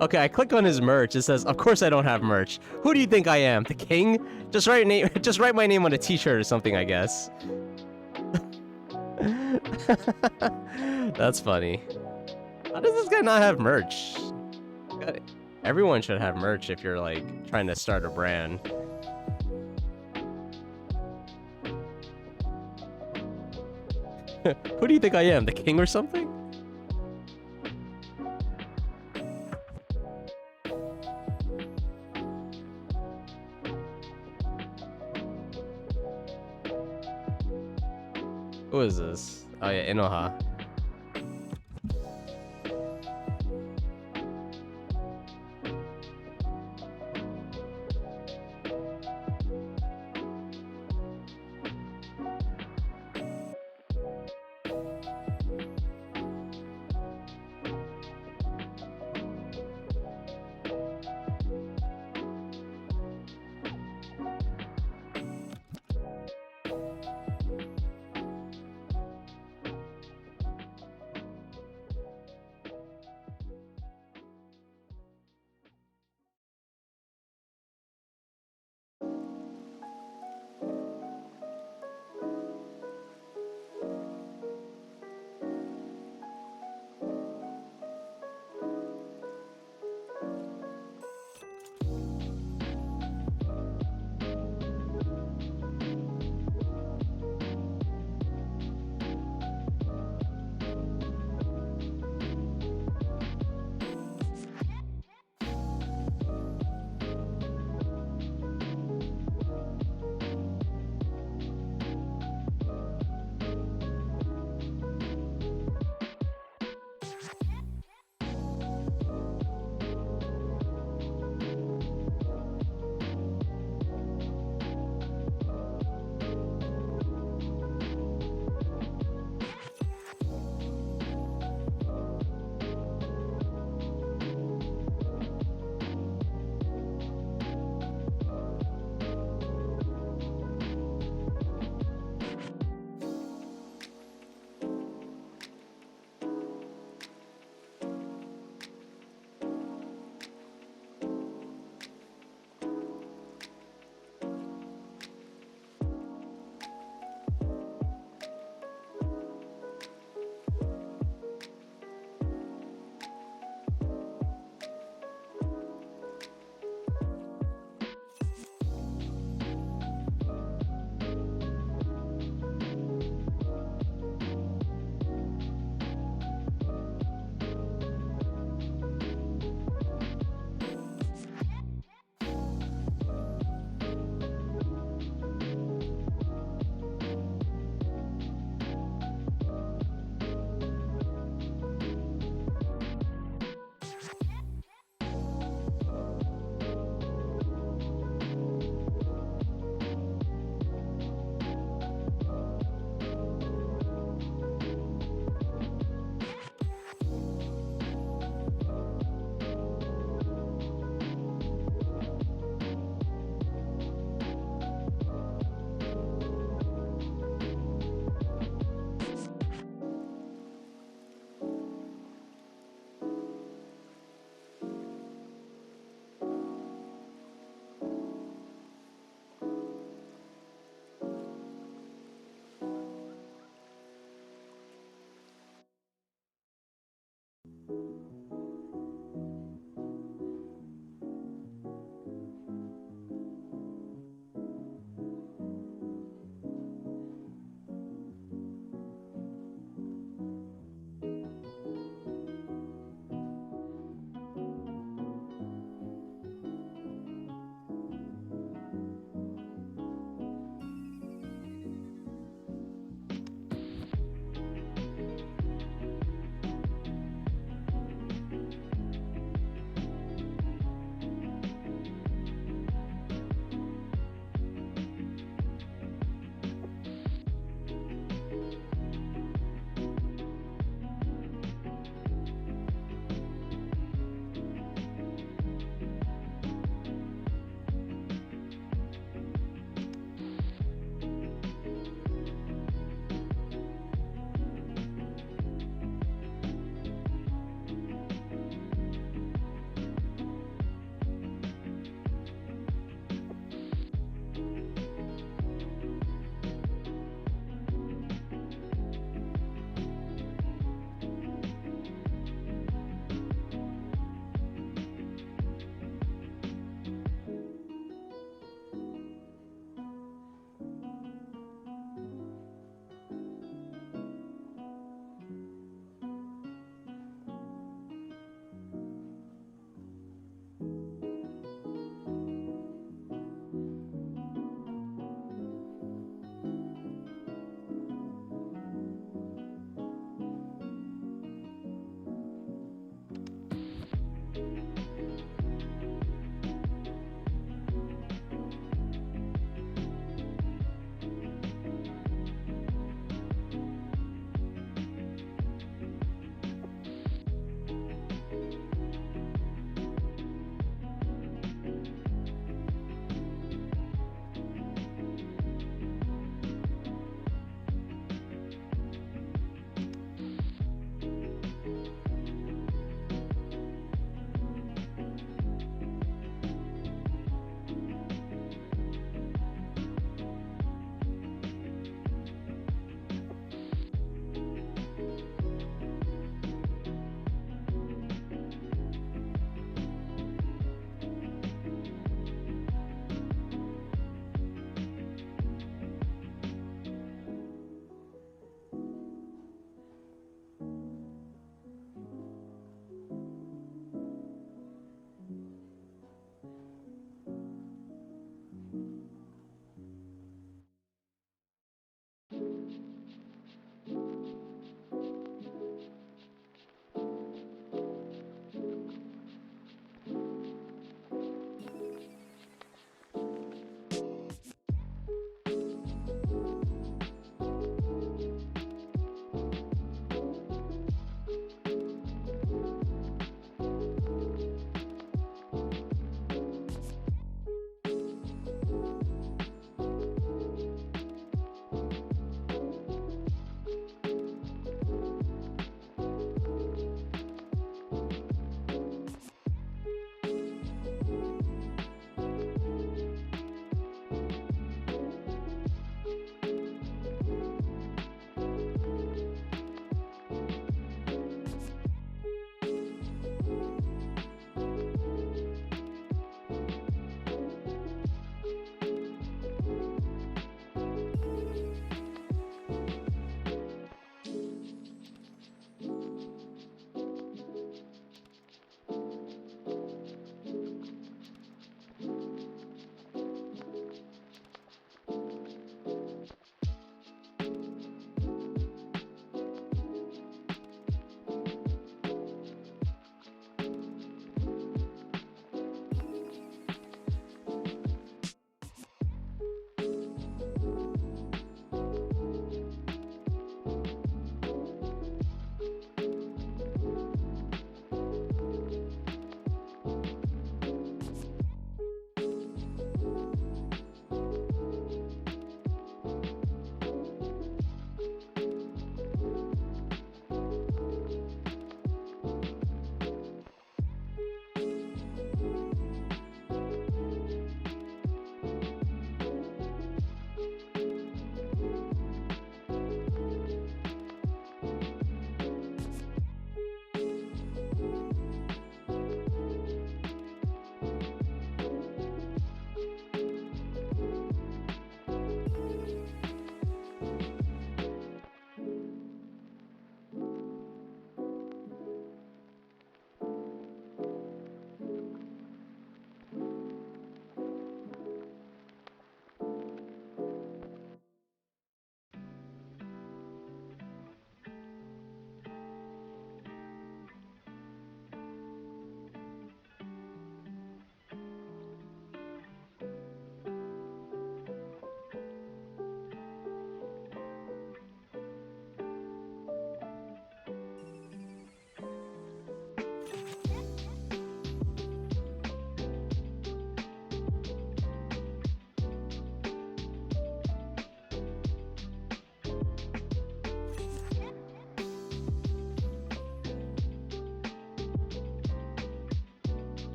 Okay, I click on his merch. It says, "Of course I don't have merch. Who do you think I am? The king? Just write my name on a t-shirt or something, I guess." That's funny. How does this guy not have merch? Everyone should have merch if you're like trying to start a brand. Who do you think I am? The king or something? Who is this? Oh yeah, Inoha.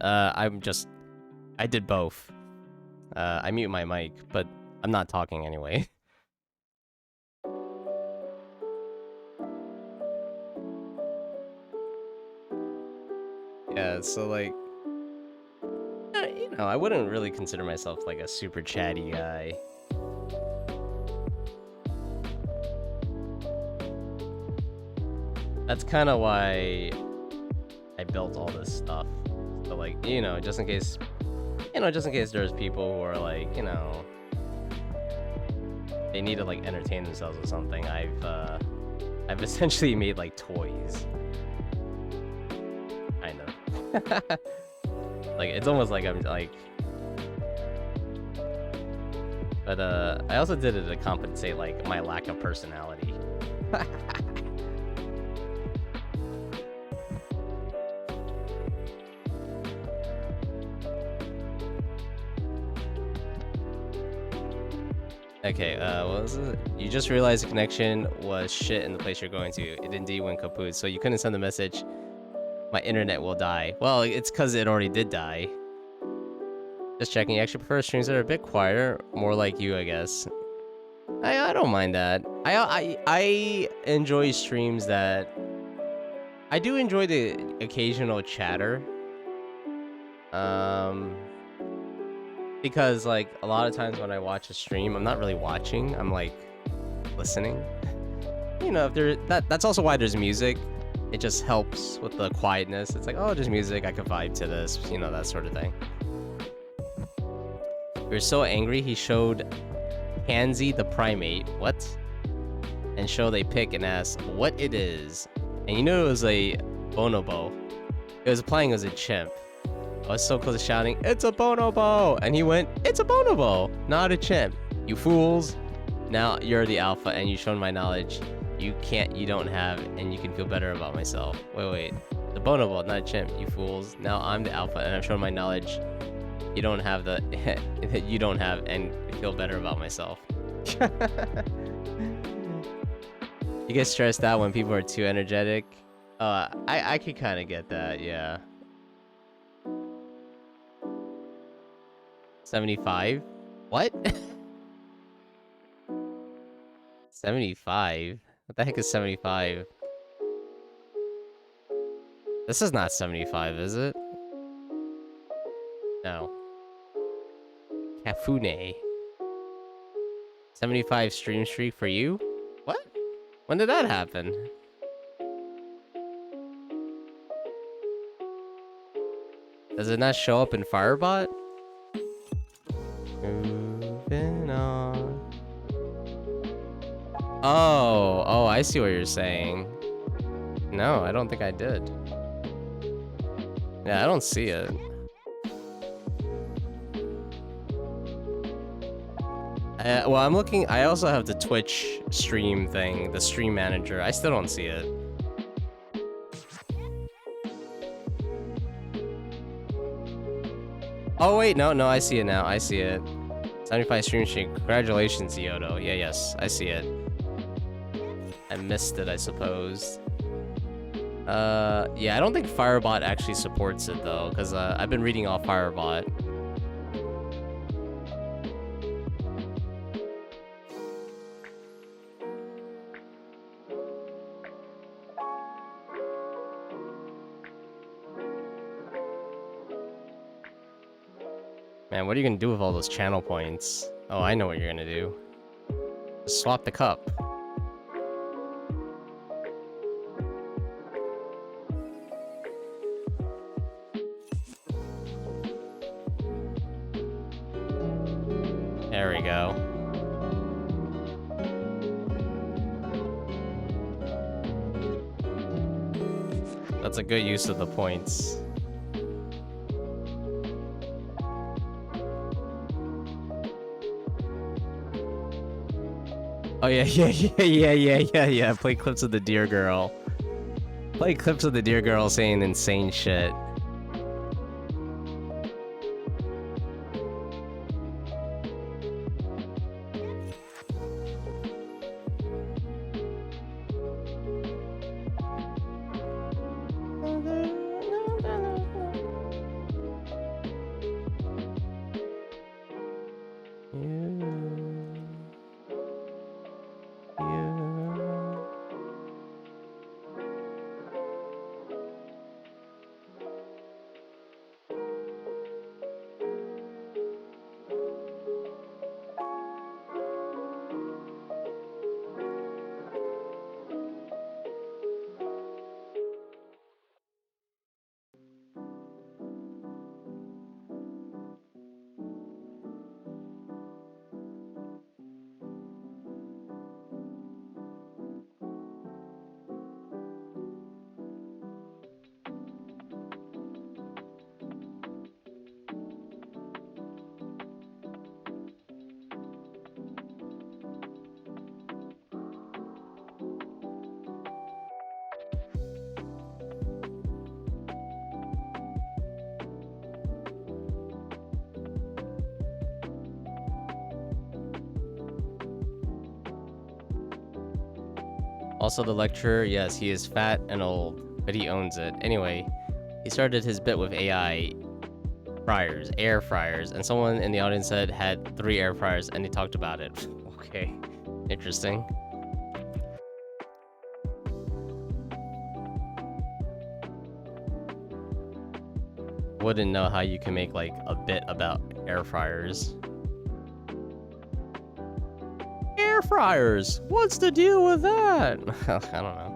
I did both. I mute my mic, but I'm not talking anyway. Yeah, so like, you know, I wouldn't really consider myself like a super chatty guy. That's kind of why I built all this stuff. So like, you know, just in case there's people who are like, you know, they need to like entertain themselves with something. I've essentially made like toys. Kind of. Like, it's almost like I'm like, but I also did it to compensate like my lack of personality. Okay, what was it? You just realized the connection was shit in the place you're going to. It indeed went kaput, so you couldn't send the message. My internet will die. Well, it's because it already did die. Just checking. You actually prefer streams that are a bit quieter, more like you, I guess. I don't mind that. I enjoy streams that. I do enjoy the occasional chatter. Because like a lot of times when I watch a stream, I'm not really watching. I'm like listening. You know, if that's also why there's music. It just helps with the quietness. It's like, oh, there's music. I can vibe to this. You know, that sort of thing. We were so angry. He showed Pansy the primate. What? And showed a pic and asked what it is. And you knew it was a bonobo. It was playing as a chimp. I was so close to shouting, "It's a bonobo!" And he went, "It's a bonobo, not a chimp. You fools. Now you're the alpha and you shown my knowledge. You don't have, and you can feel better about myself." Wait. The bonobo, not a chimp, you fools. Now I'm the alpha and I've shown my knowledge. You don't have you don't have, and feel better about myself. You get stressed out when people are too energetic. I could kind of get that, yeah. 75? What? 75? What the heck is 75? This is not 75, is it? No. Kafune. 75 stream streak for you? What? When did that happen? Does it not show up in Firebot? Moving on. Oh, I see what you're saying. No, I don't think I did. Yeah, I don't see it. Well, I'm looking. I also have the Twitch stream thing, the stream manager. I still don't see it. Oh wait, no, I see it now. I see it. 75 stream streak. Congratulations, Yodo. Yeah, yes, I see it. I missed it, I suppose. Yeah, I don't think Firebot actually supports it though, because I've been reading off Firebot. Man, what are you gonna do with all those channel points? Oh, I know what you're gonna do. Just swap the cup. There we go. That's a good use of the points. Oh yeah. Play clips of the deer girl. Play clips of the deer girl saying insane shit. Also, the lecturer, yes, he is fat and old, but he owns it. Anyway, he started his bit with AI fryers, air fryers, and someone in the audience said had 3 air fryers, and he talked about it. Okay, interesting. Wouldn't know how you can make like a bit about air fryers. Air fryers! What's the deal with that? I don't know.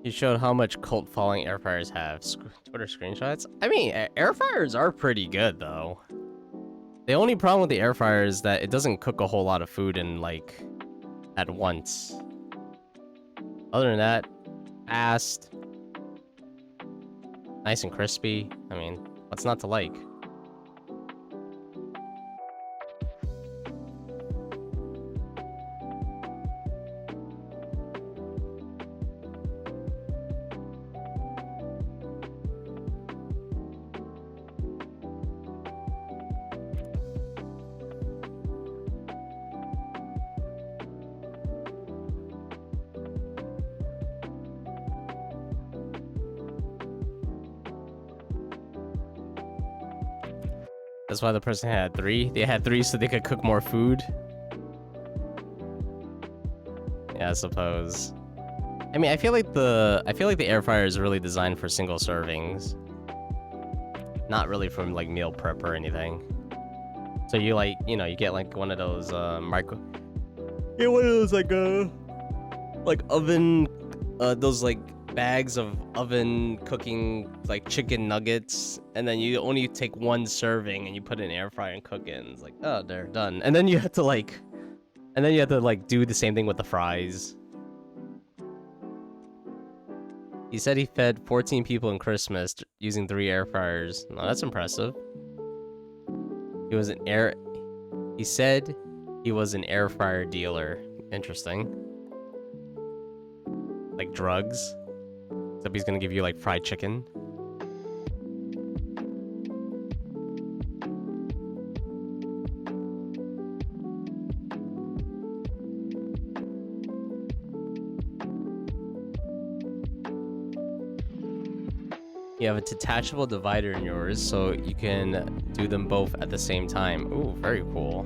You showed how much cult following air fryers have. Twitter screenshots? I mean, air fryers are pretty good, though. The only problem with the air fryer is that it doesn't cook a whole lot of food in, like, at once. Other than that, fast, nice and crispy. I mean, what's not to like? That's why the person had 3. They had 3 so they could cook more food. Yeah, I suppose. I mean, I feel like the air fryer is really designed for single servings, not really from like meal prep or anything. So you like, you know, you get like one of those yeah, one of those like oven, those like bags of oven cooking like chicken nuggets, and then you only take 1 serving and you put it in air fryer and cook it, and it's like, oh, they're done. And then you have to like do the same thing with the fries. He said he fed 14 people in Christmas using 3 air fryers. No, that's impressive. He said he was an air fryer dealer. Interesting. Like drugs. Except he's gonna give you like fried chicken. You have a detachable divider in yours, so you can do them both at the same time. Ooh, very cool.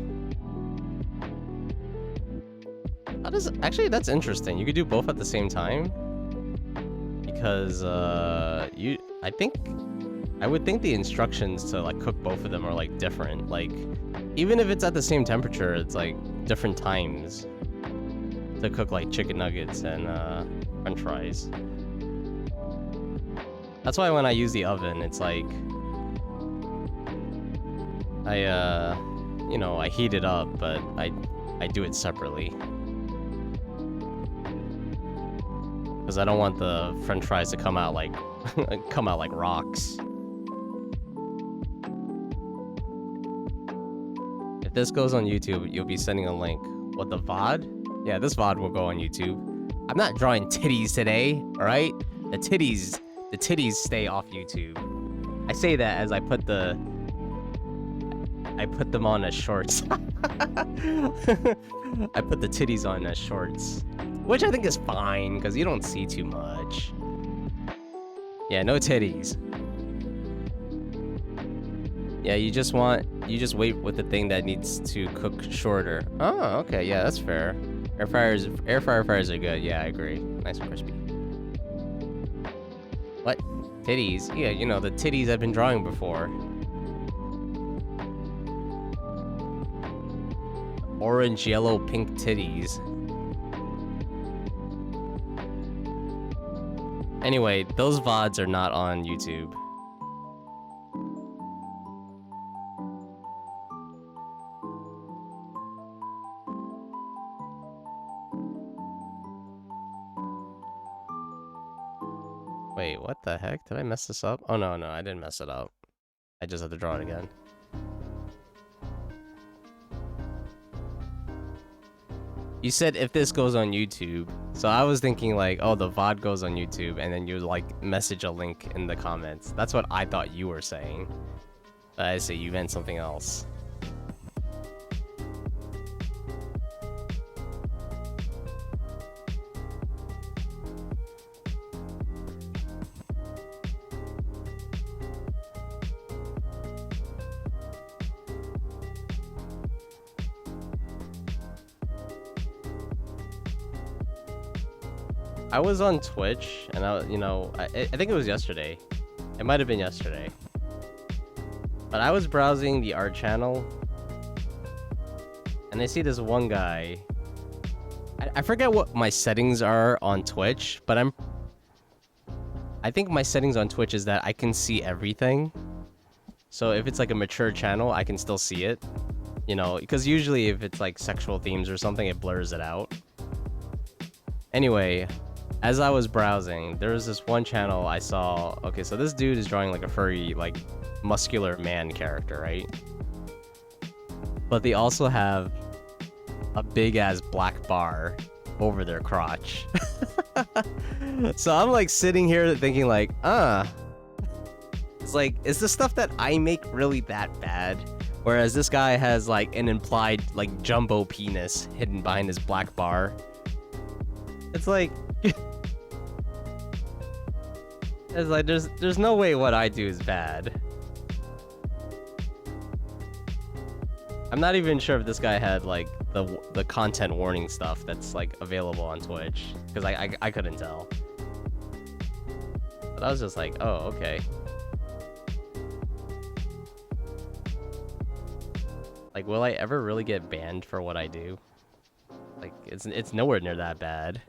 Actually, that's interesting. You could do both at the same time. Because, I would think the instructions to, like, cook both of them are, like, different. Like, even if it's at the same temperature, it's, like, different times to cook, like, chicken nuggets and, french fries. That's why when I use the oven, it's like, you know, I heat it up, but I do it separately. Because I don't want the french fries to come out like rocks. If this goes on YouTube, you'll be sending a link. What, the VOD? Yeah, this VOD will go on YouTube. I'm not drawing titties today, alright? The titties stay off YouTube. I say that as I put them on as shorts. I put the titties on as shorts. Which I think is fine, because you don't see too much. Yeah, no titties. Yeah, you just wait with the thing that needs to cook shorter. Oh, okay, yeah, that's fair. Air fryer fryers are good. Yeah, I agree. Nice and crispy. What? Titties? Yeah, you know, the titties I've been drawing before. Orange, yellow, pink titties. Anyway, those VODs are not on YouTube. Wait, what the heck? Did I mess this up? Oh, no, I didn't mess it up. I just have to draw it again. You said if this goes on YouTube, so I was thinking like, oh, the VOD goes on YouTube, and then you like message a link in the comments. That's what I thought you were saying. But I say you meant something else. I was on Twitch, and I think it was yesterday. It might have been yesterday. But I was browsing the art channel, and I see this one guy. I forget what my settings are on Twitch, but I think my settings on Twitch is that I can see everything. So if it's like a mature channel, I can still see it. You know, because usually if it's like sexual themes or something, it blurs it out. Anyway, as I was browsing, there was this one channel I saw. Okay, so this dude is drawing like a furry, like muscular man character, right? But they also have a big ass black bar over their crotch. So I'm like sitting here thinking like, it's like, is the stuff that I make really that bad? Whereas this guy has like an implied like jumbo penis hidden behind his black bar. It's like it's like there's no way what I do is bad. I'm not even sure if this guy had like the content warning stuff that's like available on Twitch, because I couldn't tell. But I was just like, oh, okay. Like, will I ever really get banned for what I do? Like, it's nowhere near that bad.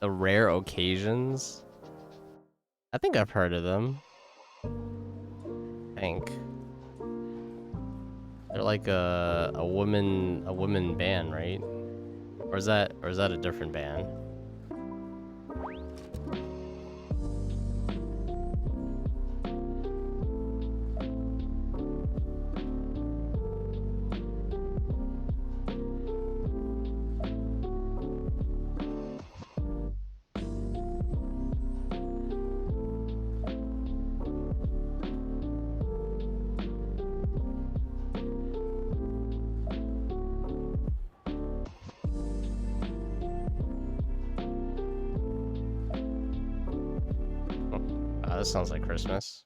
The rare occasions? I think I've heard of them. I think they're like a woman band, right? Or is that a different band? This sounds like Christmas.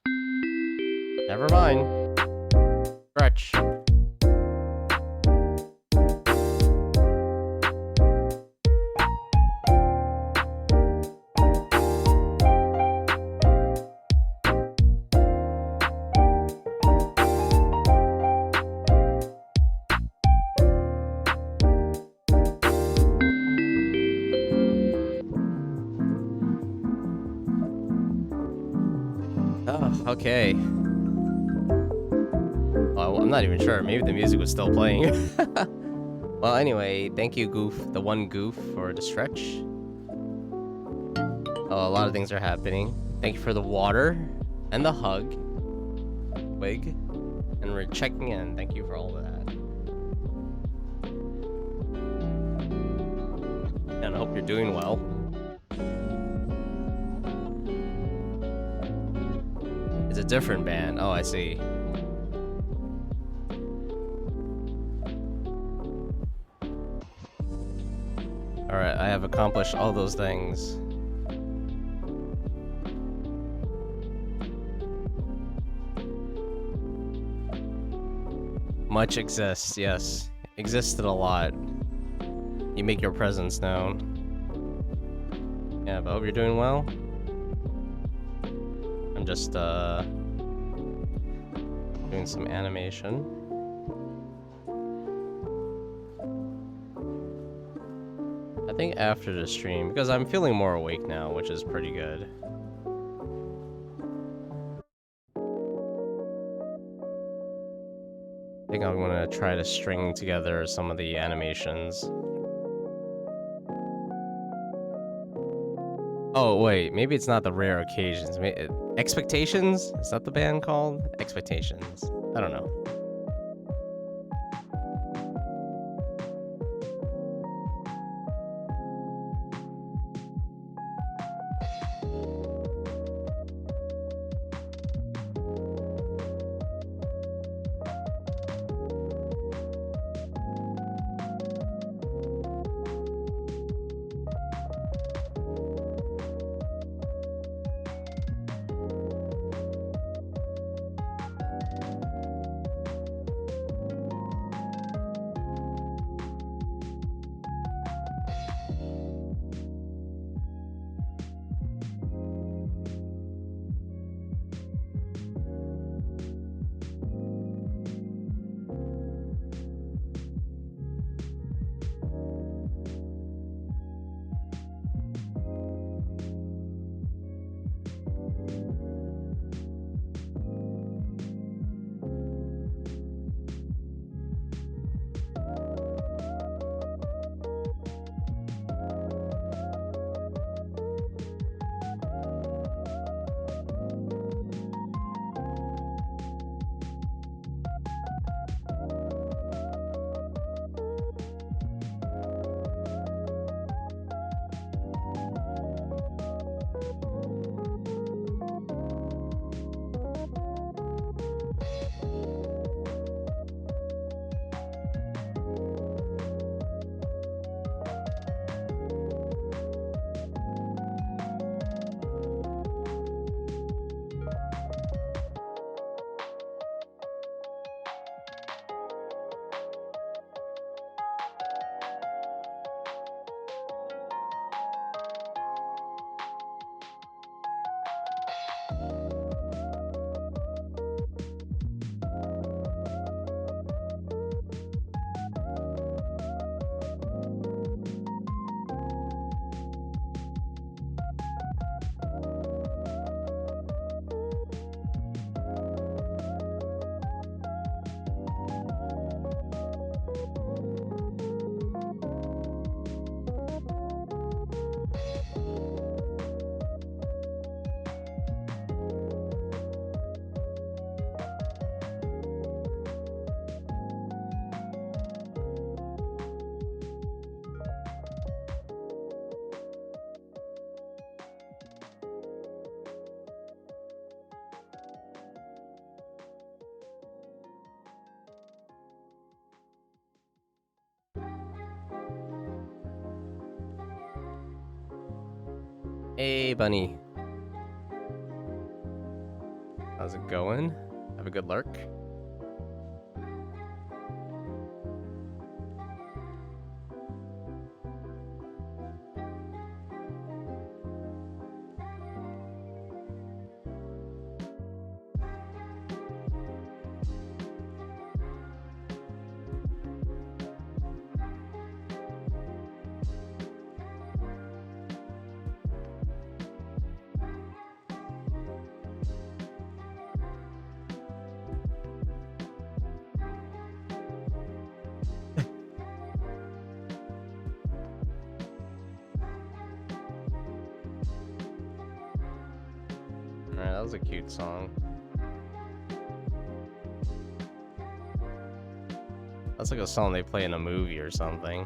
Never mind. Stretch. Okay. Well, I'm not even sure. Maybe the music was still playing. Well, anyway, thank you, Goof, the one Goof, for the stretch. Oh, a lot of things are happening. Thank you for the water and the hug, Wig, and we're checking in. Thank you for all of that. And I hope you're doing well. It's a different band. Oh, I see. Alright, I have accomplished all those things. Much exists, yes. Existed a lot. You make your presence known. Yeah, but I hope you're doing well. I'm just doing some animation. I think after the stream, because I'm feeling more awake now, which is pretty good. I think I'm gonna try to string together some of the animations. Oh wait, maybe it's not the rare occasions. Expectations? Is that the band called? Expectations. I don't know. Hey, bunny. How's it going? Have a good lurk? Alright, that was a cute song. That's like a song they play in a movie or something.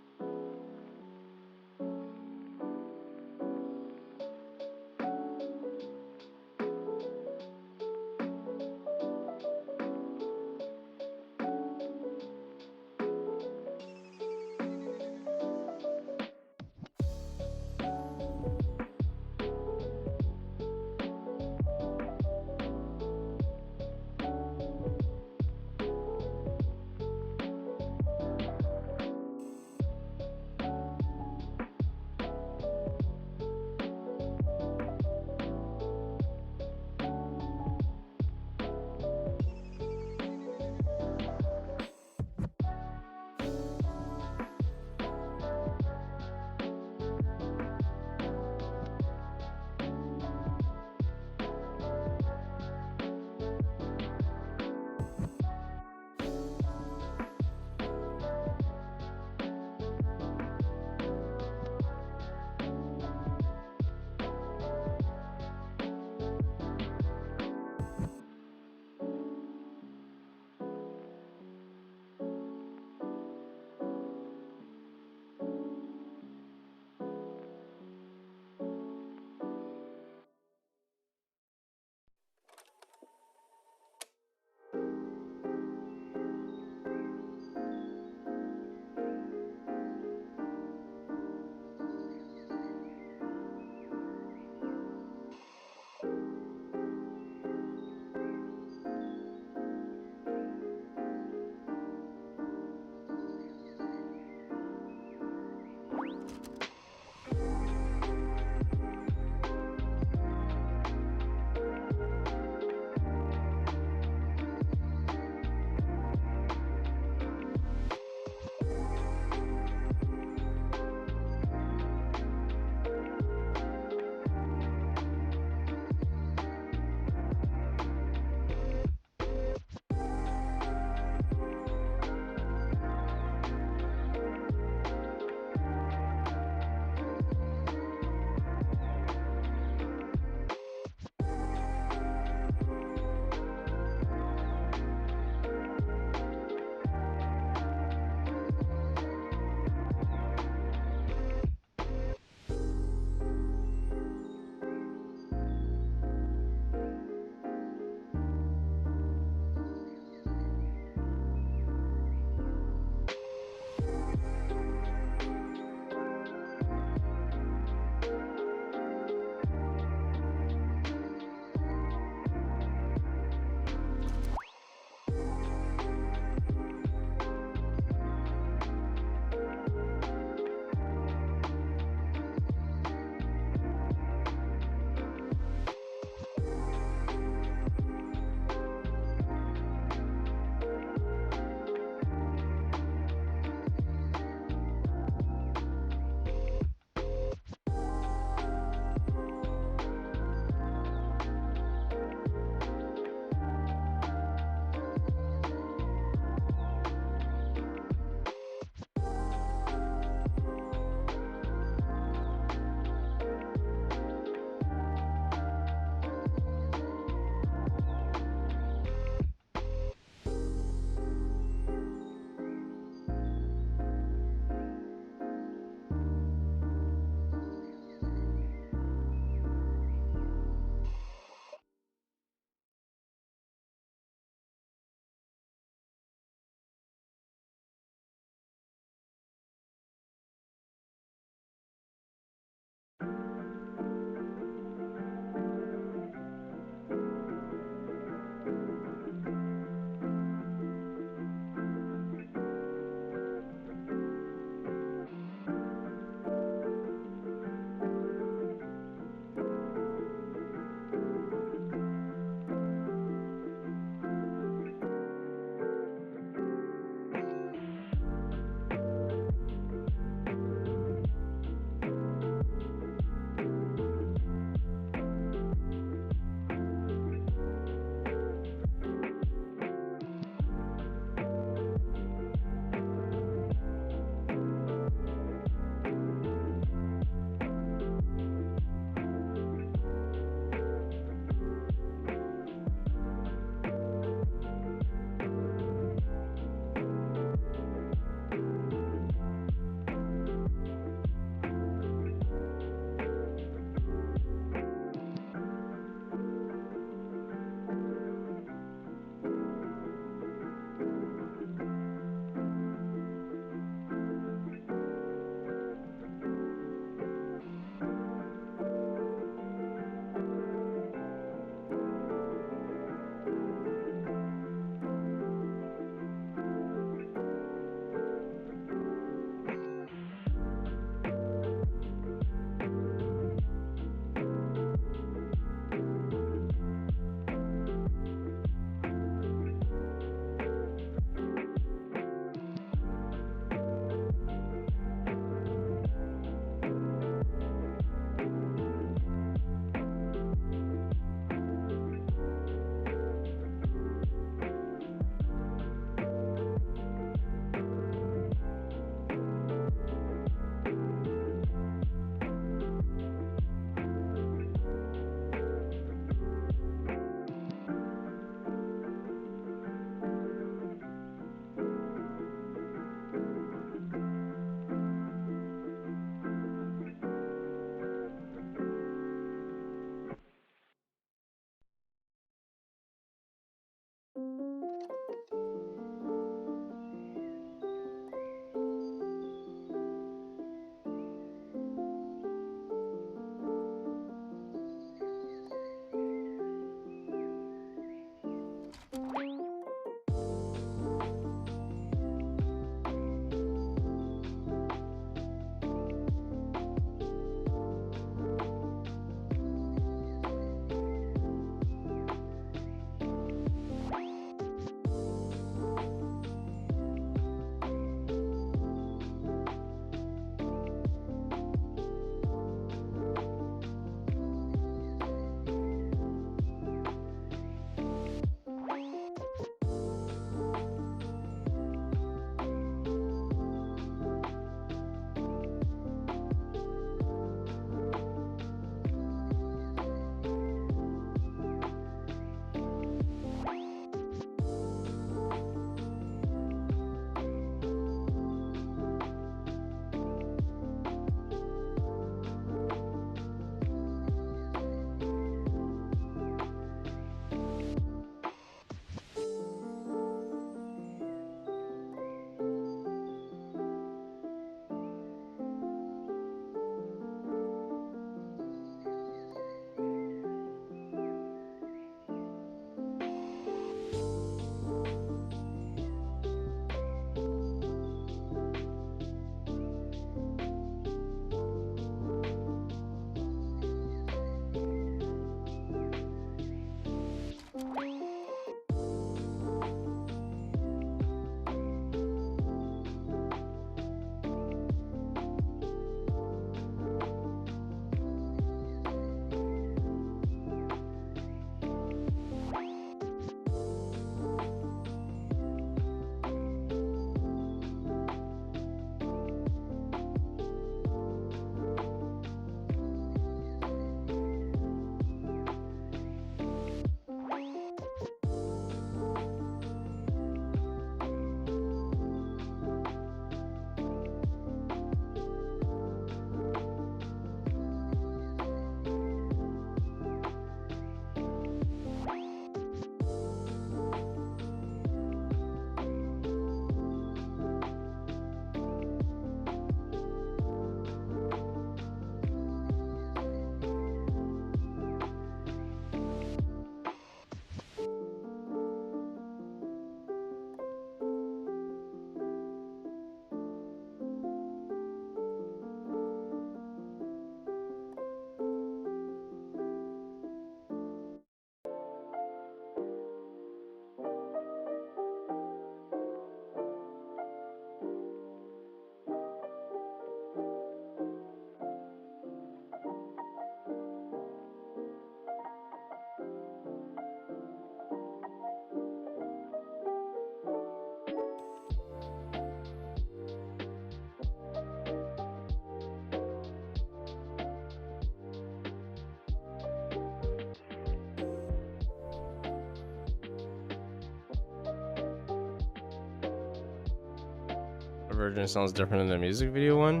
version sounds different than the music video one?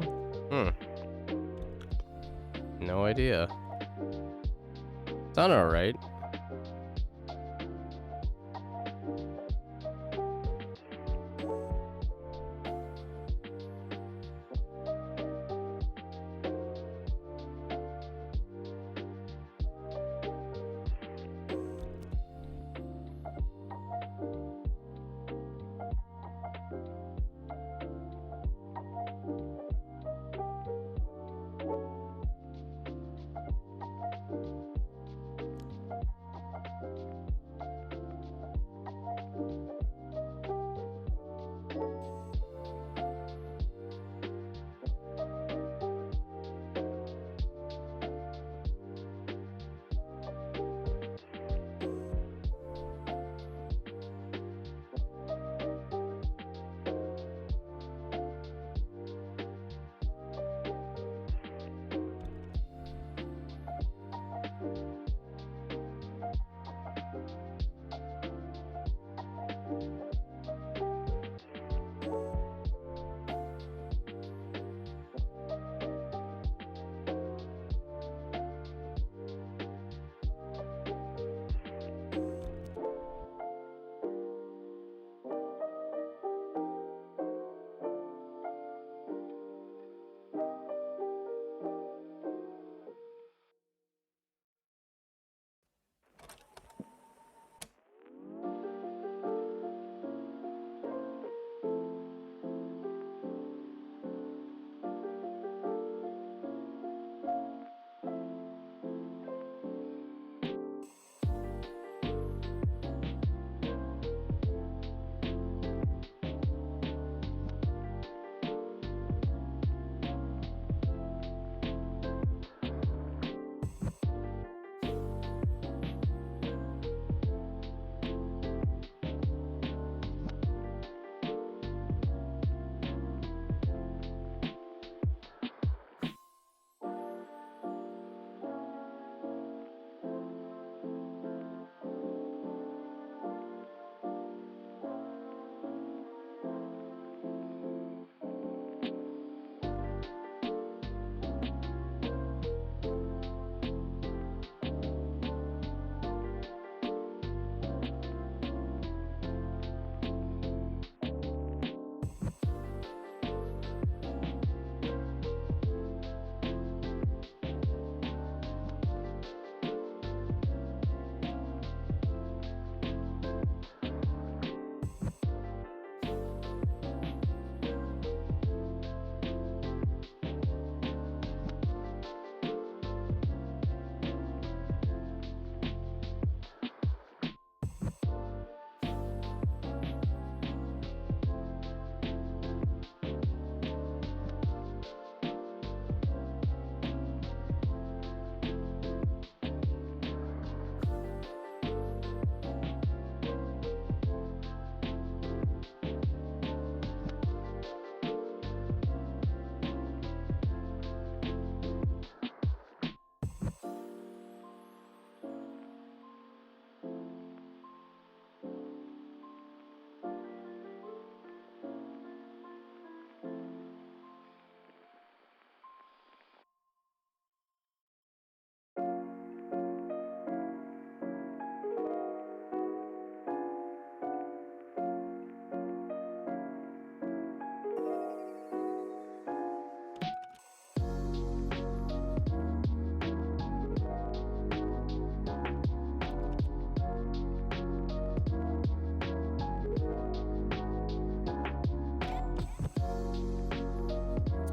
No idea. Sounded alright.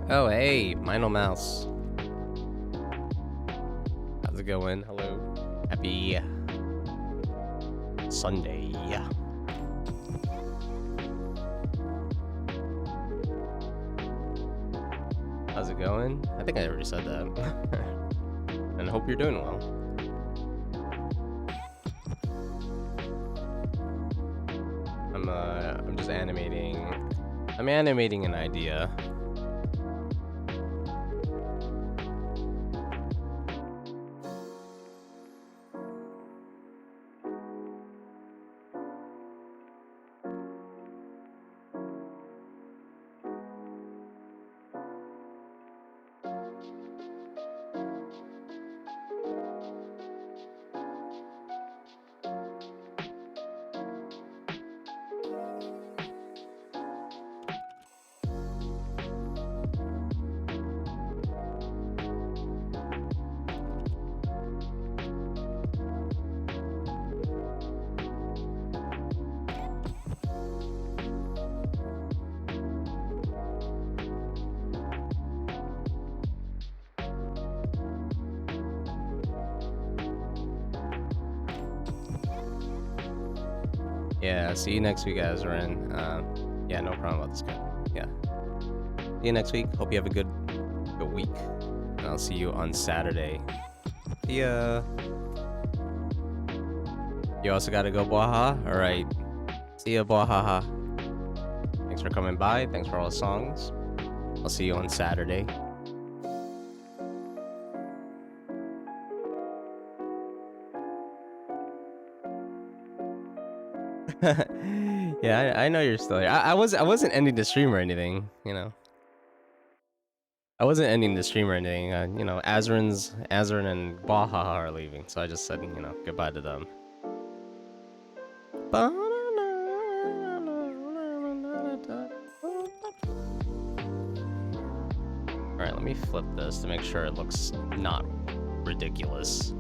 Oh, hey, Minor Mouse. How's it going? Hello. Happy Sunday. How's it going? I think I already said that. And I hope you're doing well. I'm just animating. I'm animating an idea. Yeah, see you next week, Azrin. Yeah, no problem about this guy. Yeah. See you next week. Hope you have a good week. And I'll see you on Saturday. See ya. You also gotta go, Bwaha? Alright. See ya, Bwahaha. Thanks for coming by. Thanks for all the songs. I'll see you on Saturday. Yeah, I know you're still here. I wasn't ending the stream or anything, you know. I wasn't ending the stream or anything. You know, Azrin and Baha are leaving, so I just said, you know, goodbye to them. Alright, let me flip this to make sure it looks not ridiculous.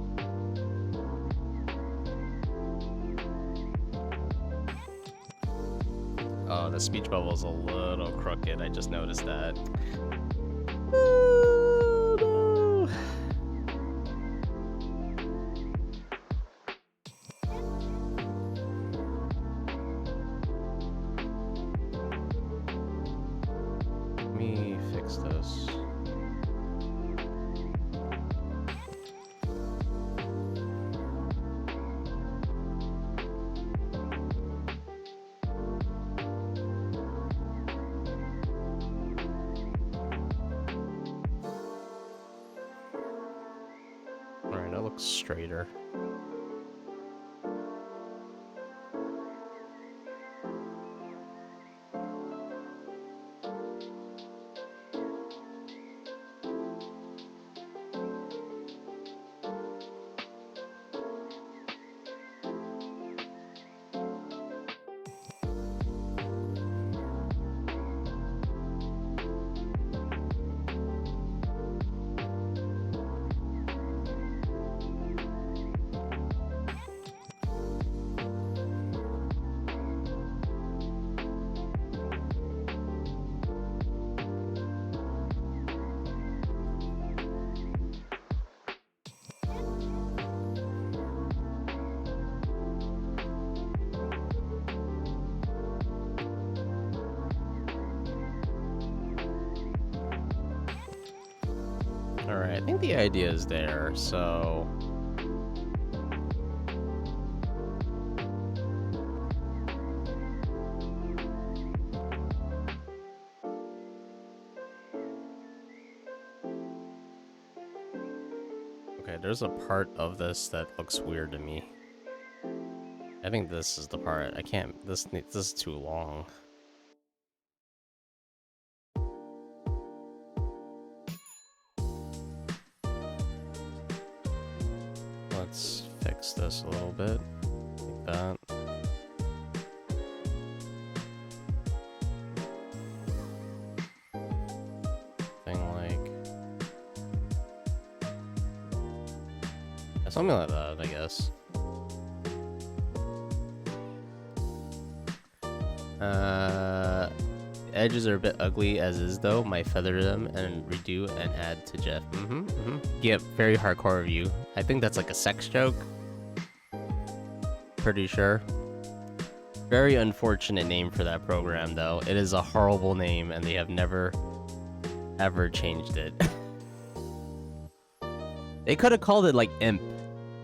Oh, the speech bubble's a little crooked. I just noticed that. Oh, no. Let me fix this. Straighter. Alright, I think the idea is there, so... Okay, there's a part of this that looks weird to me. I think this is the part. I can't... This is too long. Let's fix this a little bit, like that. Thing like... something like that, I guess. Edges are a bit ugly as is though. Might feather them and redo and add to Jeff. Yep, very hardcore review. I think that's like a sex joke. Pretty sure. Very unfortunate name for that program though. It is a horrible name and they have never ever changed it. They could have called it like IMP.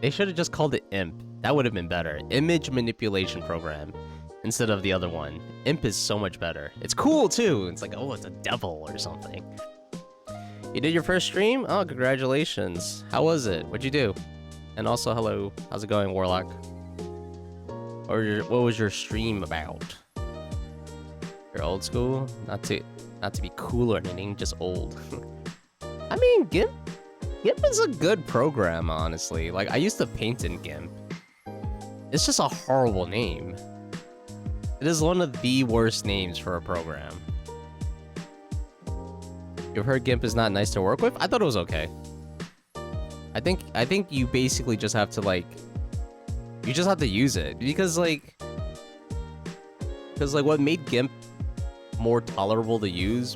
They should have just called it IMP. That would have been better. Image manipulation program. Instead of the other one. Imp is so much better. It's cool too. It's like, oh, it's a devil or something. You did your first stream? Oh, congratulations. How was it? What'd you do? And also, hello. How's it going, Warlock? What was your stream about? You're old school? Not to be cool or anything, just old. I mean, GIMP is a good program, honestly. Like, I used to paint in GIMP. It's just a horrible name. It is one of the worst names for a program. You've heard GIMP is not nice to work with? I thought it was okay. I think you basically just have to, like, you just have to use it. Because what made GIMP more tolerable to use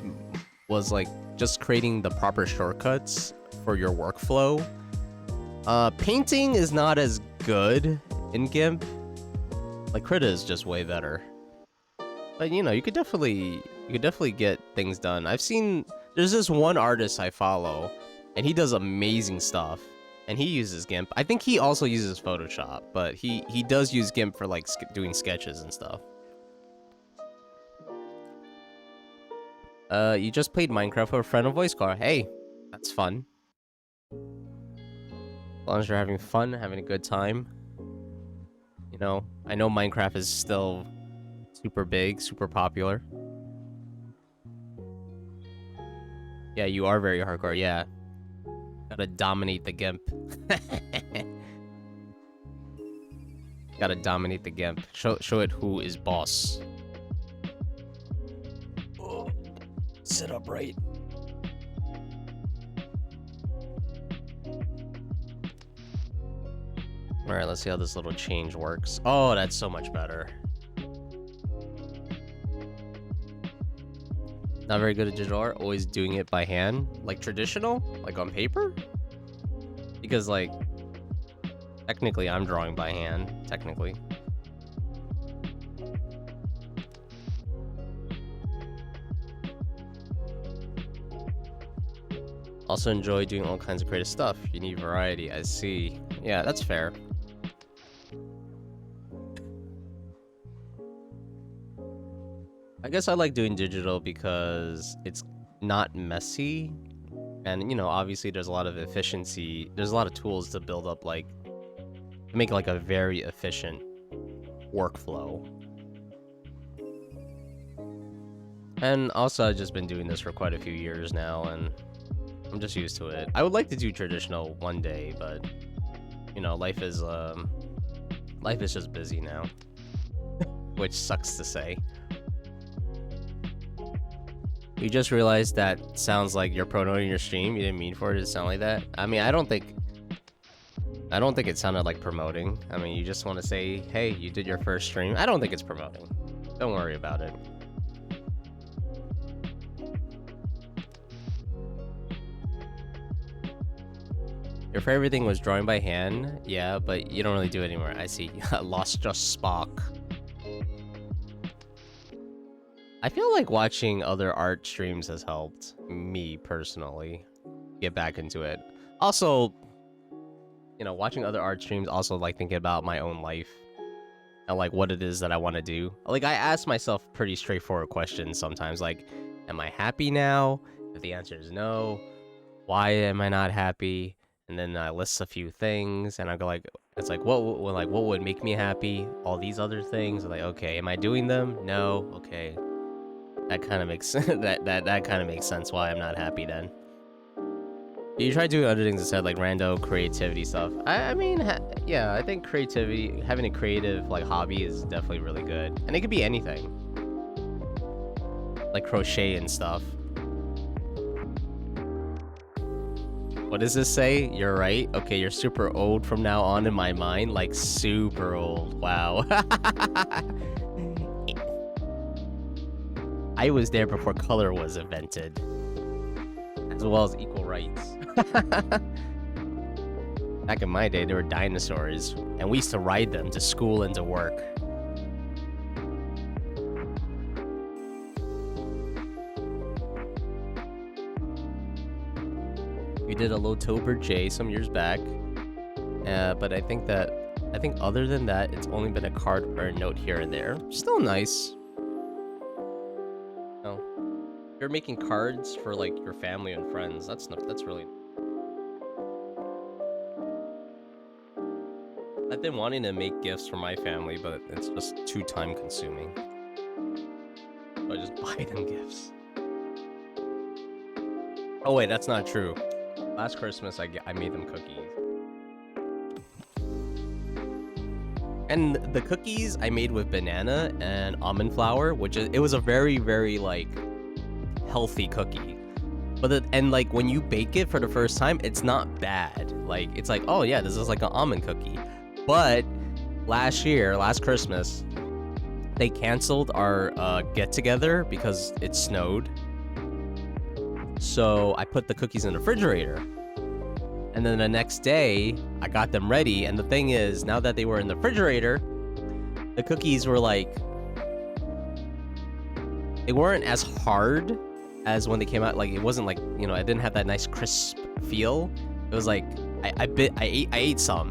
was, like, just creating the proper shortcuts for your workflow. Painting is not as good in GIMP. Like, Krita is just way better. But, you know, you could definitely get things done. There's this one artist I follow, and he does amazing stuff. And he uses GIMP. I think he also uses Photoshop, but he does use GIMP for, like, doing sketches and stuff. You just played Minecraft with a friend on voice call. Hey, that's fun. As long as you're having fun, having a good time. You know, I know Minecraft is still super big, super popular. Yeah, you are very hardcore, yeah. Gotta dominate the GIMP. Gotta dominate the GIMP. Show it who is boss. Oh, sit upright. Alright, let's see how this little change works. Oh, that's so much better. Not very good at digital art, always doing it by hand. Like traditional? Like on paper? Because, like, technically I'm drawing by hand, technically. Also enjoy doing all kinds of creative stuff. You need variety, I see. Yeah, that's fair. I guess I like doing digital because it's not messy. And, you know, obviously there's a lot of efficiency. There's a lot of tools to build up, like, to make, like, a very efficient workflow. And also, I've just been doing this for quite a few years now, and I'm just used to it. I would like to do traditional one day, but, you know, life is just busy now. Which sucks to say. You just realized that sounds like you're promoting your stream. You didn't mean for it to sound like that. I mean, I don't think it sounded like promoting. I mean, you just want to say, hey, you did your first stream. I don't think it's promoting. Don't worry about it. Your favorite thing was drawing by hand? Yeah, but you don't really do it anymore. I see. Lost just Spock. I feel like watching other art streams has helped me personally get back into it. Also, you know, watching other art streams, also like thinking about my own life and like what it is that I want to do. Like, I ask myself pretty straightforward questions sometimes, like, am I happy now? If the answer is no, why am I not happy? And then I list a few things, and I go like, it's like, what would make me happy? All these other things. Like, okay, am I doing them? No. Okay. That kind of makes that kind of makes sense why I'm not happy then. You try doing other things instead, like rando creativity stuff. I mean, yeah, I think creativity, having a creative like hobby is definitely really good, and it could be anything, like crochet and stuff. What does this say? You're right. Okay, you're super old from now on in my mind, like super old. Wow. I was there before color was invented, as well as equal rights. Back in my day, there were dinosaurs, and we used to ride them to school and to work. We did a Lotober J some years back, but I think other than that, it's only been a card or a note here and there. Still nice. No, you're making cards for like your family and friends. That's really. I've been wanting to make gifts for my family, but it's just too time consuming. So I just buy them gifts. Oh wait, that's not true. Last Christmas, I made them cookies. And the cookies I made with banana and almond flour, it was a very, very, like, healthy cookie. But like, when you bake it for the first time, it's not bad. Like, it's like, oh yeah, this is like an almond cookie. But last Christmas, they canceled our get-together because it snowed. So I put the cookies in the refrigerator. And then the next day, I got them ready. And the thing is, now that they were in the refrigerator, the cookies were like... They weren't as hard as when they came out. Like, it wasn't like, you know, it didn't have that nice crisp feel. It was like, I ate some.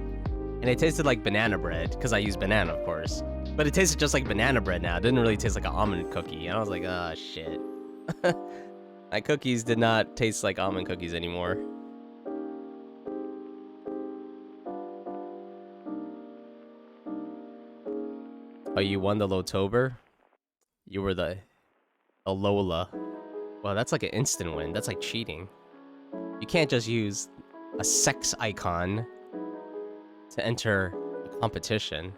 And it tasted like banana bread, because I used banana, of course. But it tasted just like banana bread now. It didn't really taste like an almond cookie. And I was like, ah, shit. My cookies did not taste like almond cookies anymore. Oh, you won the Lotober? You were the Lola. Well, that's like an instant win. That's like cheating. You can't just use a sex icon to enter a competition.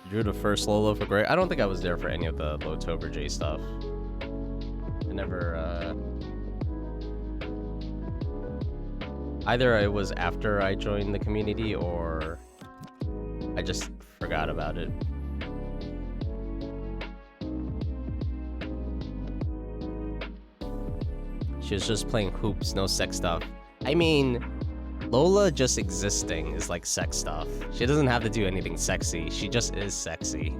Drew the first Lola for Grey. I don't think I was there for any of the Lotober J stuff. I never, either it was after I joined the community or I just forgot about it. She was just playing hoops, no sex stuff. I mean, Lola just existing is like sex stuff. She doesn't have to do anything sexy. She just is sexy.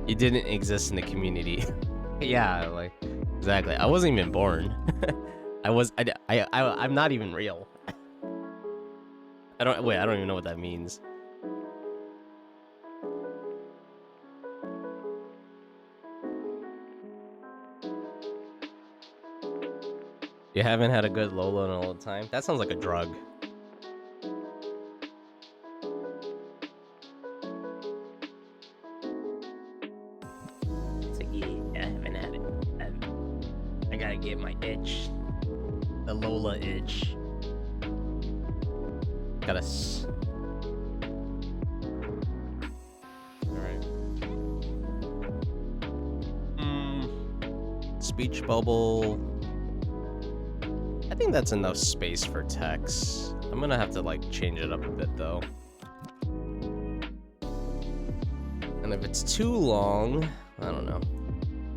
You didn't exist in the community. Yeah, like, exactly. I wasn't even born. I'm not even real. I don't even know what that means. You haven't had a good Lola in a long time? That sounds like a drug. It's like, yeah, I haven't had it. I gotta get my itch. The Lola itch. Gotta Alright. Speech bubble. I think that's enough space for text. I'm gonna have to like change it up a bit though. And if it's too long, I don't know.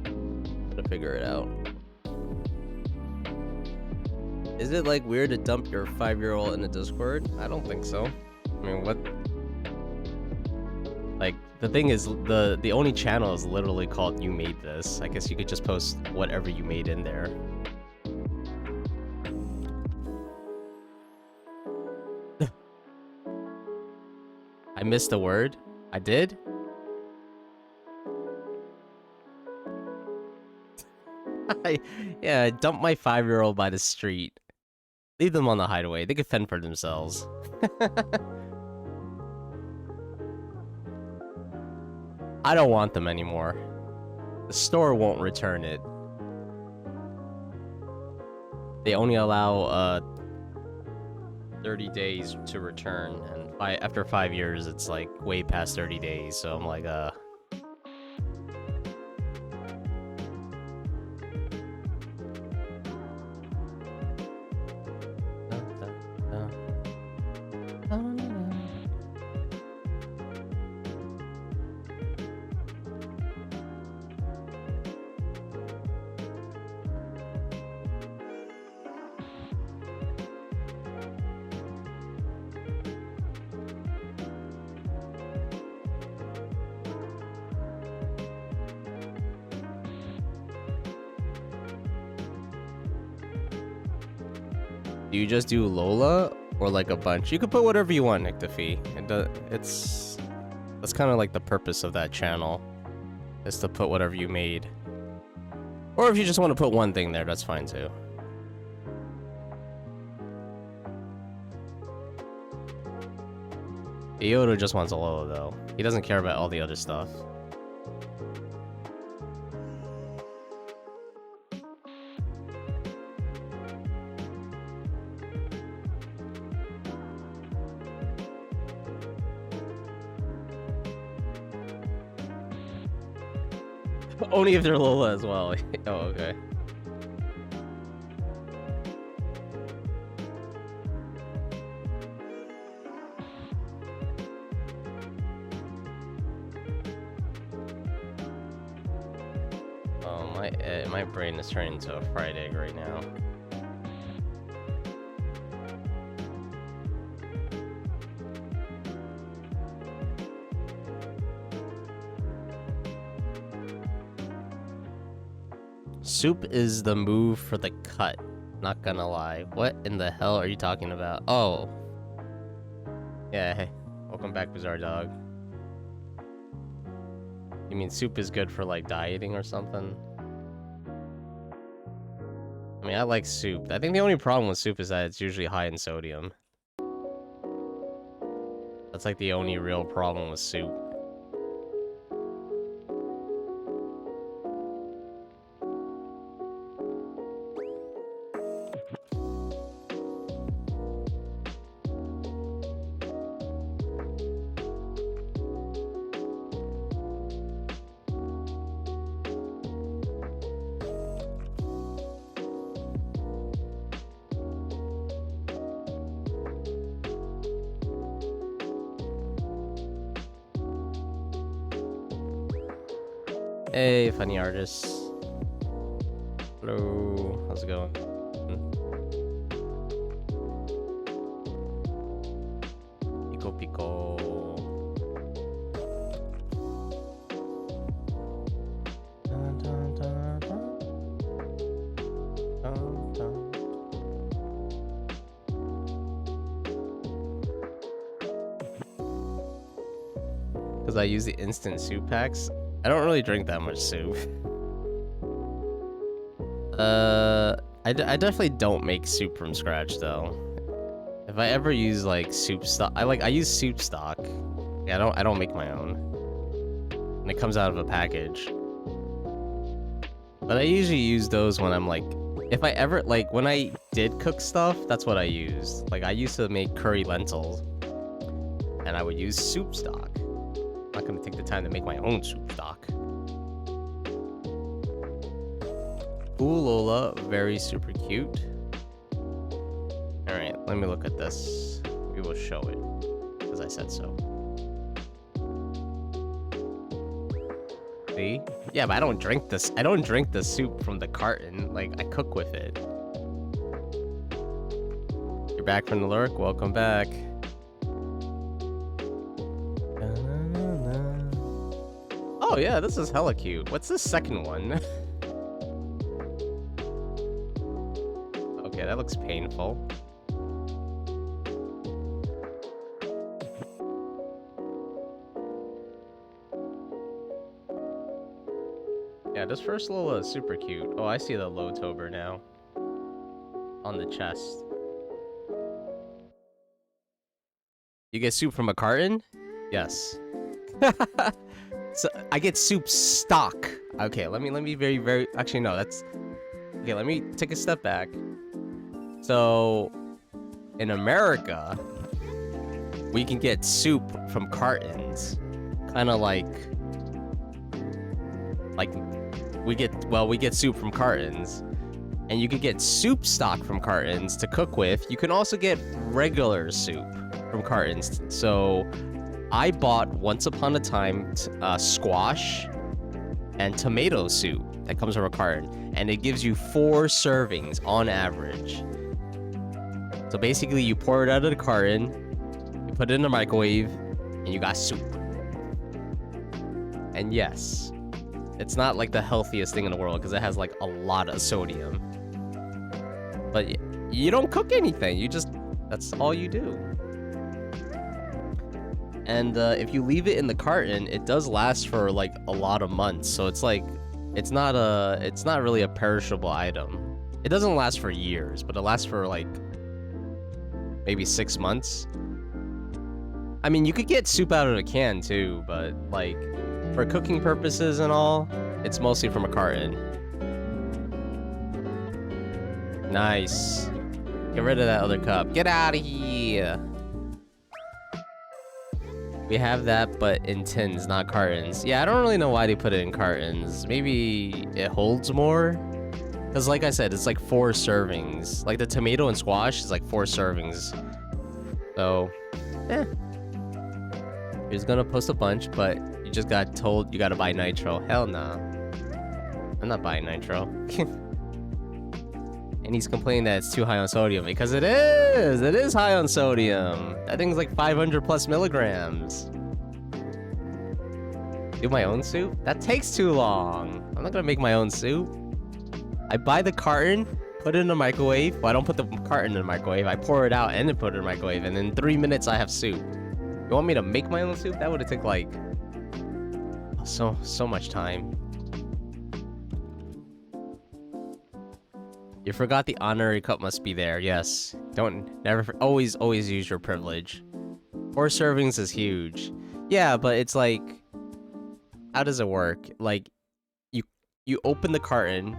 I'm gonna figure it out. Is it like weird to dump your 5-year-old in the Discord? I don't think so. I mean, what? Like, the thing is, the only channel is literally called You Made This. I guess you could just post whatever you made in there. I missed a word. I did? Yeah, I dumped my 5-year-old by the street. Leave them on the hideaway. They can fend for themselves. I don't want them anymore. The store won't return it. They only allow 30 days to return, and after 5 years, it's like way past 30 days. So I'm like, Do you just do Lola or like a bunch? You could put whatever you want, Nyctophy. That's kind of like the purpose of that channel, is to put whatever you made. Or if you just want to put one thing there, that's fine too. Yoda just wants a Lolo though. He doesn't care about all the other stuff. Only if they're Lola as well. Oh, okay. Oh, my brain is turning into a fried egg right now. Soup is the move for the cut. Not gonna lie. What in the hell are you talking about? Oh. Yeah, hey. Welcome back, Bizarre Dog. You mean soup is good for, like, dieting or something? I mean, I like soup. I think the only problem with soup is that it's usually high in sodium. That's, like, the only real problem with soup. Hey, funny artist. Hello, how's it going? Pico pico. Dun, dun, dun, dun. Dun, dun. Because I use the instant soup packs. I don't really drink that much soup. I definitely don't make soup from scratch though. If I ever use like soup stock, I use soup stock. Yeah, I don't make my own. And it comes out of a package. But I usually use those when I'm like, if I ever like when I did cook stuff, that's what I used. Like I used to make curry lentils, and I would use soup stock. I'm not gonna take the time to make my own soup stock. Ooh, Lola, very super cute. Alright, let me look at this. We will show it, because I said so. See? Yeah, but I don't drink this. I don't drink the soup from the carton. Like, I cook with it. You're back from the lurk? Welcome back. Oh yeah, this is hella cute. What's this second one? Okay, that looks painful. Yeah, this first Lola is super cute. Oh, I see the low tober now. On the chest. You get soup from a carton? Yes. So I get soup stock. Okay, let me very actually no, that's okay, let me take a step back. So in America, we can get soup from cartons. Kinda like we get soup from cartons. And you could get soup stock from cartons to cook with. You can also get regular soup from cartons. So I bought once upon a time squash and tomato soup that comes from a carton, and it gives you 4 servings on average. So basically you pour it out of the carton, you put it in the microwave, and you got soup. And yes, it's not like the healthiest thing in the world because it has like a lot of sodium. But you don't cook anything, that's all you do. And if you leave it in the carton, it does last for like a lot of months. So it's like, it's not really a perishable item. It doesn't last for years, but it lasts for like maybe 6 months. I mean, you could get soup out of a can too, but like for cooking purposes and all, it's mostly from a carton. Nice. Get rid of that other cup. Get out of here. We have that, but in tins, not cartons. Yeah, I don't really know why they put it in cartons. Maybe it holds more? Because like I said, it's like 4 servings. Like the tomato and squash is like 4 servings. So, eh. He was gonna post a bunch, but you just got told you gotta buy nitro. Hell nah. I'm not buying nitro. And he's complaining that it's too high on sodium, because it is! It is high on sodium! That thing's like 500 plus milligrams. Do my own soup? That takes too long. I'm not gonna make my own soup. I buy the carton, put it in the microwave. Well, I don't put the carton in the microwave. I pour it out and then put it in the microwave, and in 3 minutes I have soup. You want me to make my own soup? That would have taken like so much time. You forgot the honorary cup must be there. Yes. Always use your privilege. 4 servings is huge. Yeah, but it's like, how does it work? Like, you open the carton.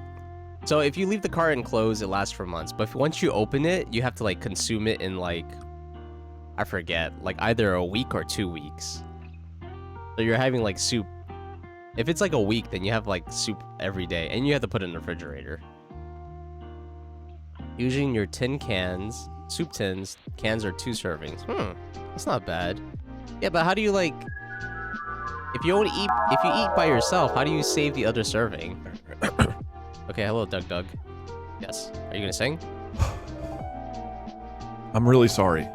So if you leave the carton closed, it lasts for months. But once you open it, you have to like consume it in like, I forget, like either a week or 2 weeks. So you're having like soup. If it's like a week, then you have like soup every day, and you have to put it in the refrigerator. Using your tin cans, soup tins, cans are 2 servings. That's not bad. Yeah, but how do you like, if you eat by yourself, how do you save the other serving? Okay, hello, Doug. Yes. Are you gonna sing? I'm really sorry.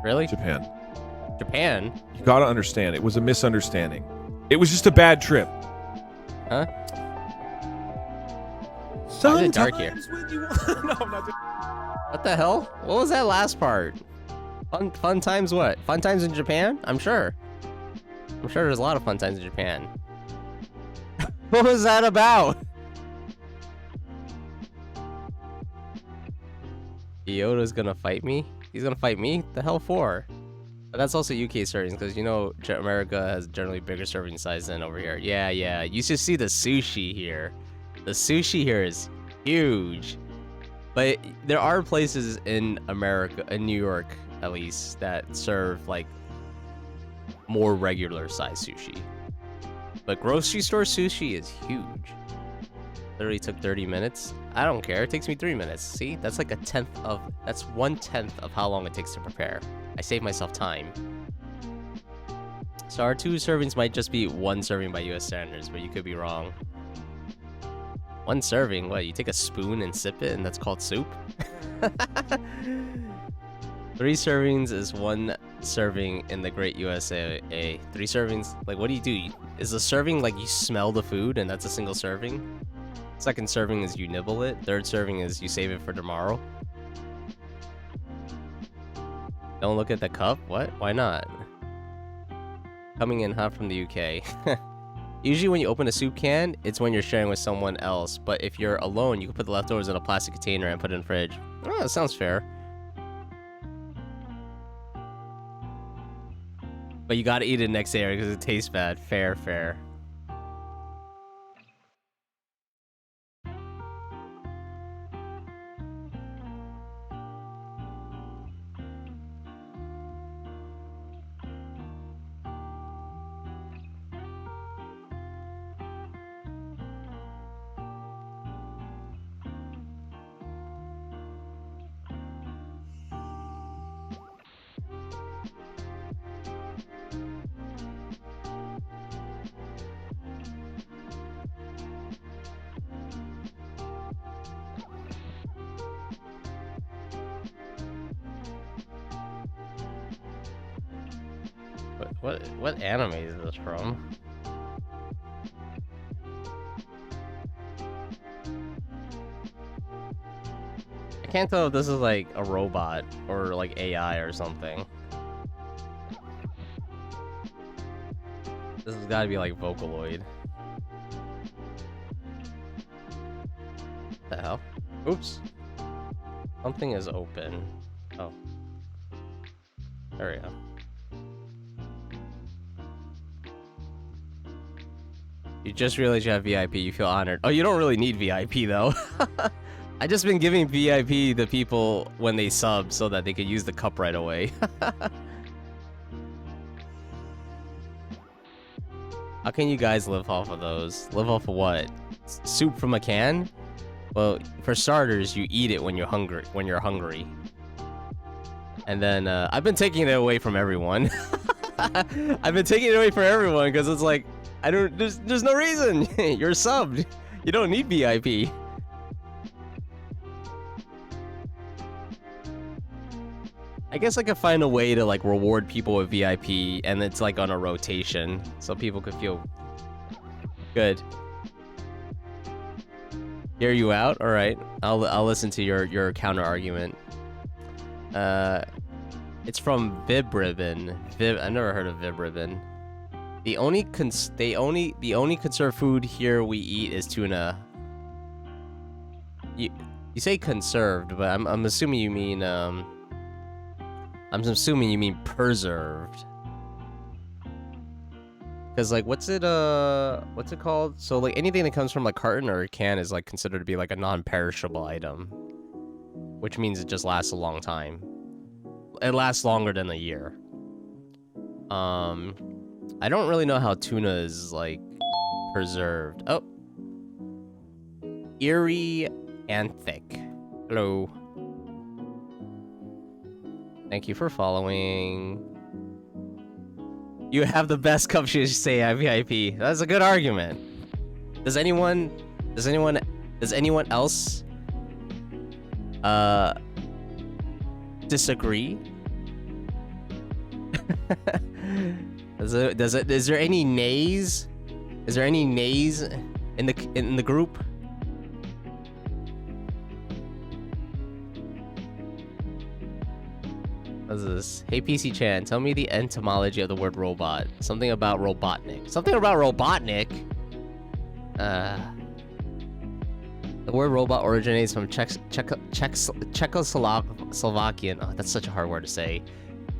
Really? Japan. Japan? You gotta understand, it was a misunderstanding. It was just a bad trip. Huh? Why is it dark here? No, I'm not doing... What the hell? What was that last part? Fun times what? Fun times in Japan? I'm sure there's a lot of fun times in Japan. What was that about? Yoda's gonna fight me? He's gonna fight me? The hell for? But that's also UK servings, because you know America has generally bigger serving size than over here. Yeah. You should see the sushi here. The sushi here is huge. But there are places in America, in New York at least, that serve like more regular size sushi. But grocery store sushi is huge. Literally took 30 minutes. I don't care. It takes me 3 minutes. See? That's like that's 1/10 of how long it takes to prepare. I save myself time. So our 2 servings might just be 1 serving by US standards, but you could be wrong. 1 serving? What? You take a spoon and sip it and that's called soup? 3 servings is 1 serving in the great USA. 3 servings? Like, what do you do? Is a serving like you smell the food and that's a single serving? 2nd serving is you nibble it. 3rd serving is you save it for tomorrow. Don't look at the cup? What? Why not? Coming in hot from the UK. Usually when you open a soup can, it's when you're sharing with someone else. But if you're alone, you can put the leftovers in a plastic container and put it in the fridge. Oh, that sounds fair. But you gotta eat it next day because it tastes bad. Fair. What anime is this from? I can't tell if this is like a robot or like AI or something. This has got to be like Vocaloid. What the hell? Oops. Something is open. Oh. There we go. You just realized you have VIP. You feel honored. Oh, you don't really need VIP though. I just been giving VIP to people when they sub so that they could use the cup right away. How can you guys live off of those? Live off of what? Soup from a can? Well, for starters, you eat it when you're hungry. And then I've been taking it away from everyone. I've been taking it away from everyone because it's like there's no reason. You're subbed. You don't need VIP. I guess I could find a way to like reward people with VIP, and it's like on a rotation, so people could feel good. Hear you out? All right, I'll listen to your counter argument. It's from Vibribbon. I never heard of Vibribbon. The only conserved food here we eat is tuna. You say conserved, but I'm assuming you mean preserved. Cause like what's it called? So like anything that comes from a carton or a can is like considered to be like a non-perishable item, which means it just lasts a long time. It lasts longer than a year. I don't really know how tuna is like preserved. Oh, Eerie Anthic. Hello. Thank you for following. You have the best cup shoes, say VIP. That's a good argument. Does anyone else disagree? Is there any nays? Is there any nays in the group? What's this? Hey PC Chan, tell me the etymology of the word robot. Something about Robotnik. Something about Robotnik? The word robot originates from Czechoslovakian. Oh, that's such a hard word to say.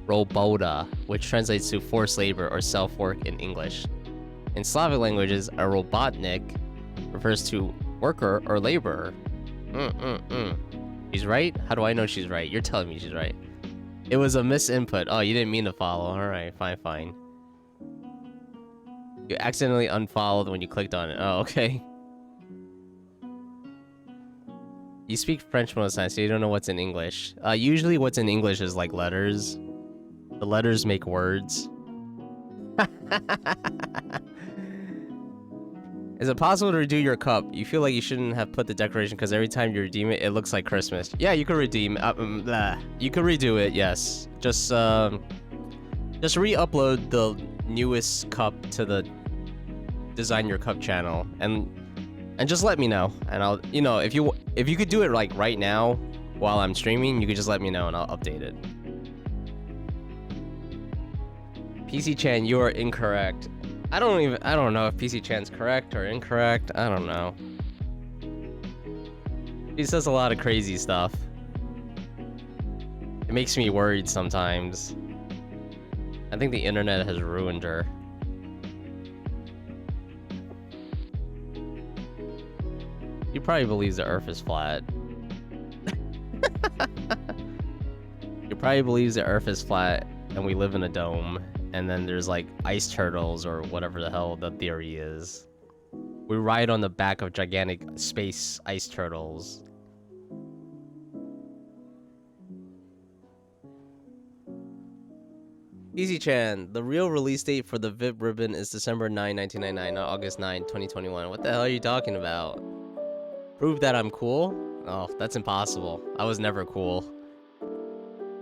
Robota, which translates to forced labor or self-work in English. In Slavic languages, a robotnik refers to worker or laborer. She's right? How do I know she's right? You're telling me she's right. It was a misinput. Oh, you didn't mean to follow. Alright, fine. You accidentally unfollowed when you clicked on it. Oh, okay. You speak French most times, so you don't know what's in English. Usually what's in English is like letters. The letters make words. Is it possible to redo your cup? You feel like you shouldn't have put the decoration because every time you redeem it, it looks like Christmas. Yeah, you could redeem. You could redo it. Yes. Just re-upload the newest cup to the Design Your Cup channel, and just let me know. And I'll, if you could do it like right now while I'm streaming, you could just let me know and I'll update it. PC Chan, you are incorrect. I don't know if PC Chan's correct or incorrect. I don't know. He says a lot of crazy stuff. It makes me worried sometimes. I think the internet has ruined her. He probably believes the Earth is flat. He probably believes the Earth is flat and we live in a dome. And then there's like ice turtles or whatever the hell the theory is. We ride on the back of gigantic space ice turtles. Easy Chan, the real release date for the VIP ribbon is December 9, 1999, not August 9, 2021. What the hell are you talking about? Prove that I'm cool? Oh, that's impossible. I was never cool.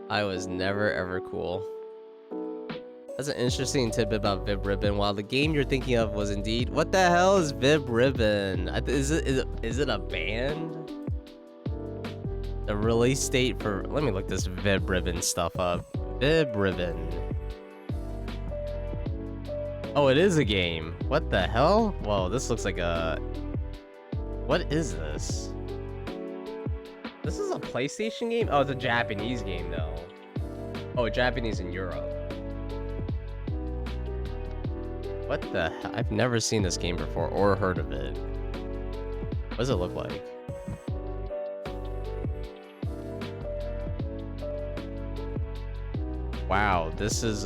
I was never ever cool. That's an interesting tidbit about Vib Ribbon. While the game you're thinking of was indeed... What the hell is Vib Ribbon? Is it a band? The release date for... Let me look this Vib Ribbon stuff up. Vib Ribbon. Oh, it is a game. What the hell? Whoa, this looks like a... What is this? This is a PlayStation game? Oh, it's a Japanese game, though. Oh, Japanese in Europe. What the hell? I've never seen this game before or heard of it. What does it look like? Wow, this is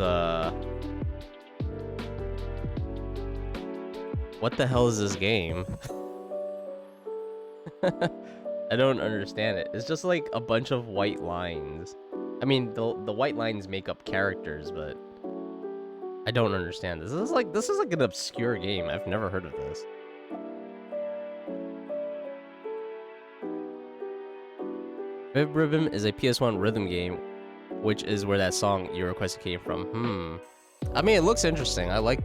what the hell is this game? I don't understand it. It's just like a bunch of white lines. I mean, the white lines make up characters, but I don't understand this. This is like an obscure game. I've never heard of this. Viv Rhythm is a PS1 rhythm game, which is where that song you requested came from. I mean, it looks interesting. I like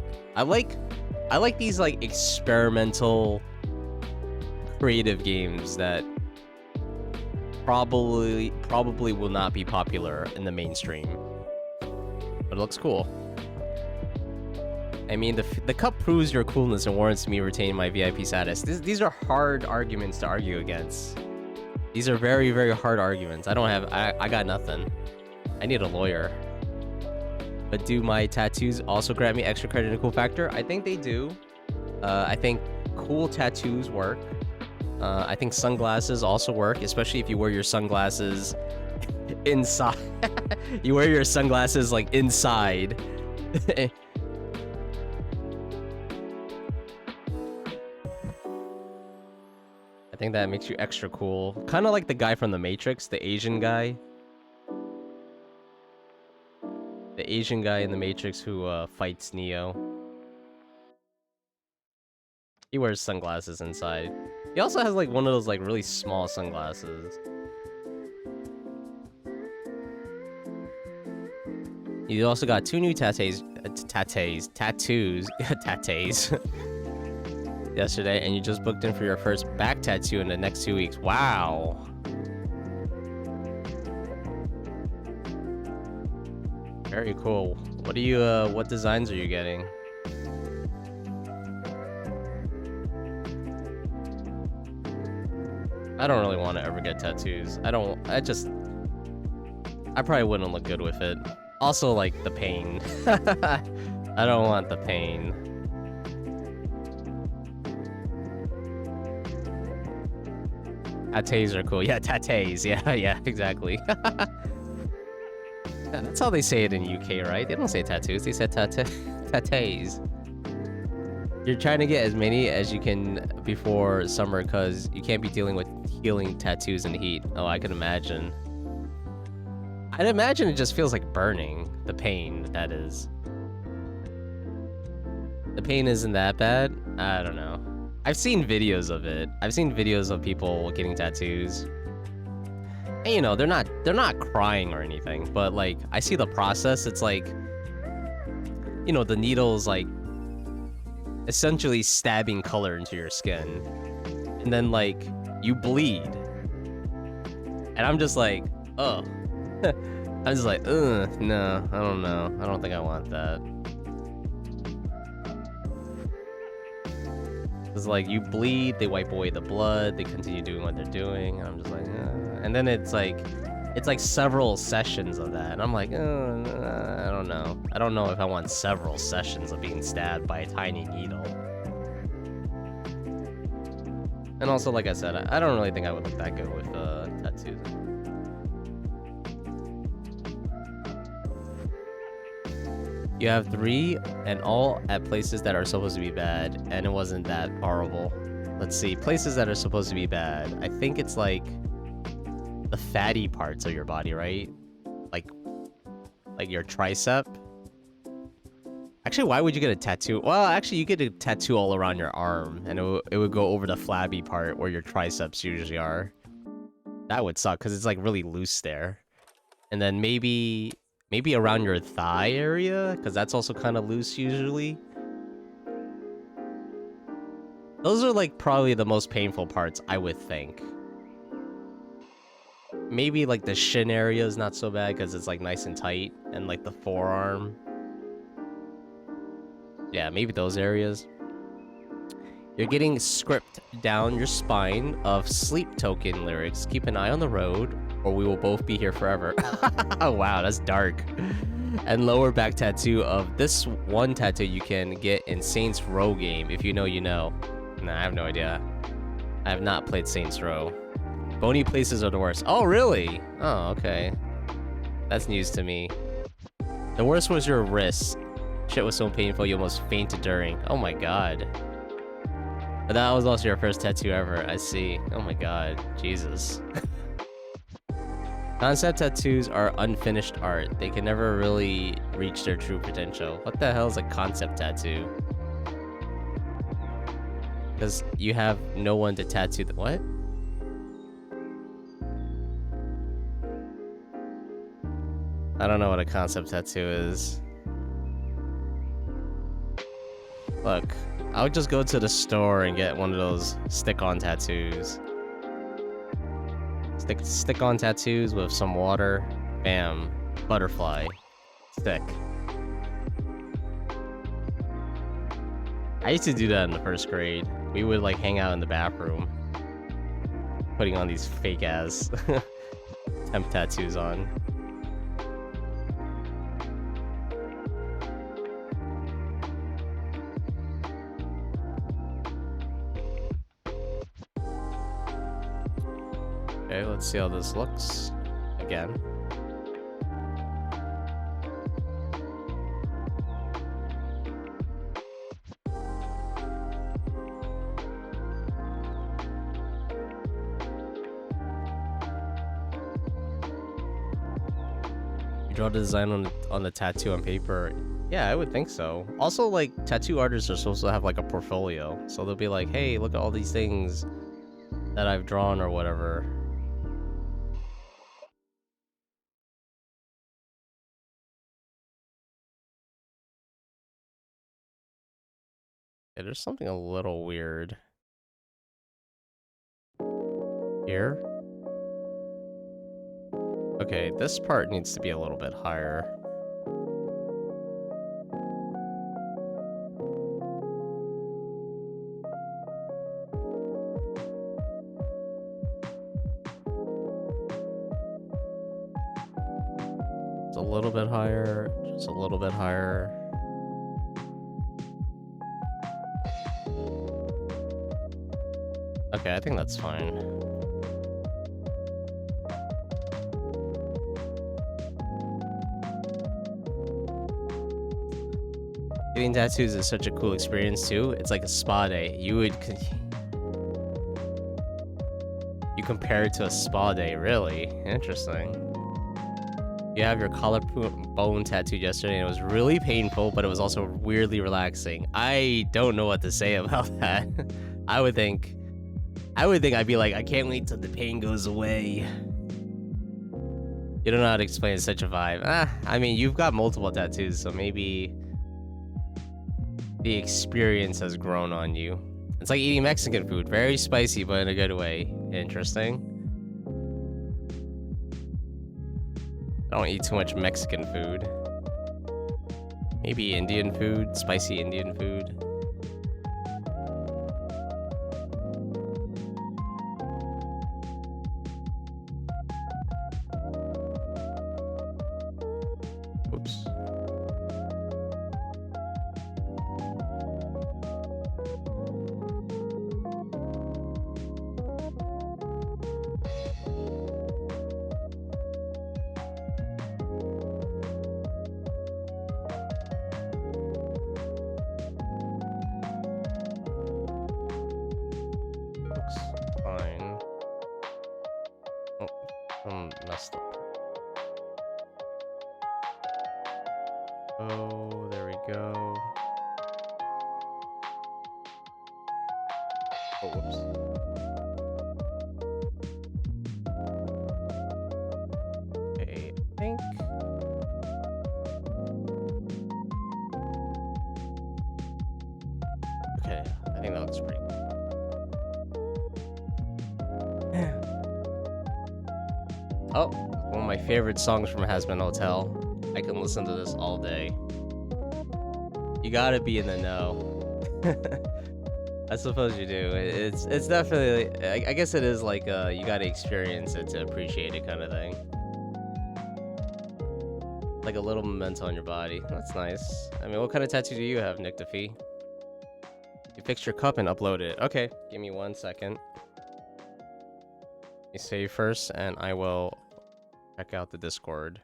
these like experimental, creative games that probably will not be popular in the mainstream, but it looks cool. I mean, the cup proves your coolness and warrants me retaining my VIP status. These are hard arguments to argue against. These are very, very hard arguments. I got nothing. I need a lawyer. But do my tattoos also grant me extra credit and cool factor? I think they do. I think cool tattoos work. I think sunglasses also work, especially if you wear your sunglasses inside. You wear your sunglasses like inside. I think that makes you extra cool. Kind of like the guy from The Matrix, the Asian guy. The Asian guy in The Matrix who fights Neo. He wears sunglasses inside. He also has like one of those like really small sunglasses. You also got 2 new tattoos yesterday, and you just booked in for your first back tattoo in the next 2 weeks. Wow. Very cool. What designs are you getting? I don't really want to ever get tattoos. I probably wouldn't look good with it. Also, like, the pain. I don't want the pain. Tatés are cool. Yeah, tatés. Yeah, exactly. Yeah, that's how they say it in UK, right? They don't say tattoos. They say tatés. You're trying to get as many as you can before summer because you can't be dealing with healing tattoos in the heat. Oh, I can imagine. I'd imagine it just feels like burning. The pain, that is. The pain isn't that bad? I don't know. I've seen videos of it. I've seen videos of people getting tattoos. And you know, they're not crying or anything, but like I see the process. It's like, you know, the needle's like essentially stabbing color into your skin. And then like you bleed. And I'm just like, oh. I'm just like, ugh, no, I don't know. I don't think I want that. It's like you bleed, they wipe away the blood, they continue doing what they're doing, and I'm just like, and then it's like several sessions of that, and I'm like, I don't know. I don't know if I want several sessions of being stabbed by a tiny needle. And also, like I said, I don't really think I would look that good with tattoos. You have 3 and all at places that are supposed to be bad, and it wasn't that horrible. Let's see, places that are supposed to be bad. I think it's like the fatty parts of your body, right? Like your tricep. Actually, why would you get a tattoo? Well, actually, you get a tattoo all around your arm, and it would go over the flabby part where your triceps usually are. That would suck, because it's like really loose there. And then maybe around your thigh area, because that's also kind of loose usually. Those are like probably the most painful parts, I would think. Maybe like the shin area is not so bad because it's like nice and tight, and like the forearm. Yeah, maybe those areas. You're getting script down your spine of Sleep Token lyrics. Keep an eye on the road, or we will both be here forever. Oh wow, that's dark. And lower back tattoo of this one tattoo you can get in Saints Row game. If you know, you know. Nah, I have no idea. I have not played Saints Row. Bony places are the worst. Oh, really? Oh, okay. That's news to me. The worst was your wrist. Shit was so painful you almost fainted during. Oh my god. But that was also your first tattoo ever. I see. Oh my god. Jesus. Concept tattoos are unfinished art. They can never really reach their true potential. What the hell is a concept tattoo? Because you have no one to tattoo the— what? I don't know what a concept tattoo is. Look, I would just go to the store and get one of those stick-on tattoos. Stick-on tattoos with some water. Bam. Butterfly. Stick. I used to do that in the first grade. We would like hang out in the bathroom, putting on these fake-ass temp tattoos on. Okay, let's see how this looks again. You draw the design on the tattoo on paper. Yeah, I would think so. Also, like, tattoo artists are supposed to have like a portfolio, so they'll be like, hey, look at all these things that I've drawn or whatever. Yeah, there's something a little weird here. Okay, this part needs to be a little bit higher. It's a little bit higher, just a little bit higher. Okay, I think that's fine. Getting tattoos is such a cool experience too. It's like a spa day. You compare it to a spa day, really? Interesting. You have your collarbone tattooed yesterday and it was really painful, but it was also weirdly relaxing. I don't know what to say about that. I would think I'd be like, I can't wait till the pain goes away. You don't know how to explain such a vibe. I mean, you've got multiple tattoos, so maybe the experience has grown on you. It's like eating Mexican food. Very spicy, but in a good way. Interesting. I don't eat too much Mexican food. Maybe Indian food, spicy Indian food. Oops. Looks fine. Oh, I'm messed up. Oh, there we go. Oh, whoops. Okay, I think. Okay, I think that looks pretty good. Oh, one of my favorite songs from Hazbin Hotel. I can listen to this all day. You gotta be in the know. I suppose you do. It's definitely, I guess it is like you gotta experience it to appreciate it kind of thing. Like a little memento on your body. That's nice. I mean, what kind of tattoo do you have, Nick Defee? You fixed your cup and uploaded it. Okay, give me 1 second. You save first, and I will check out the Discord.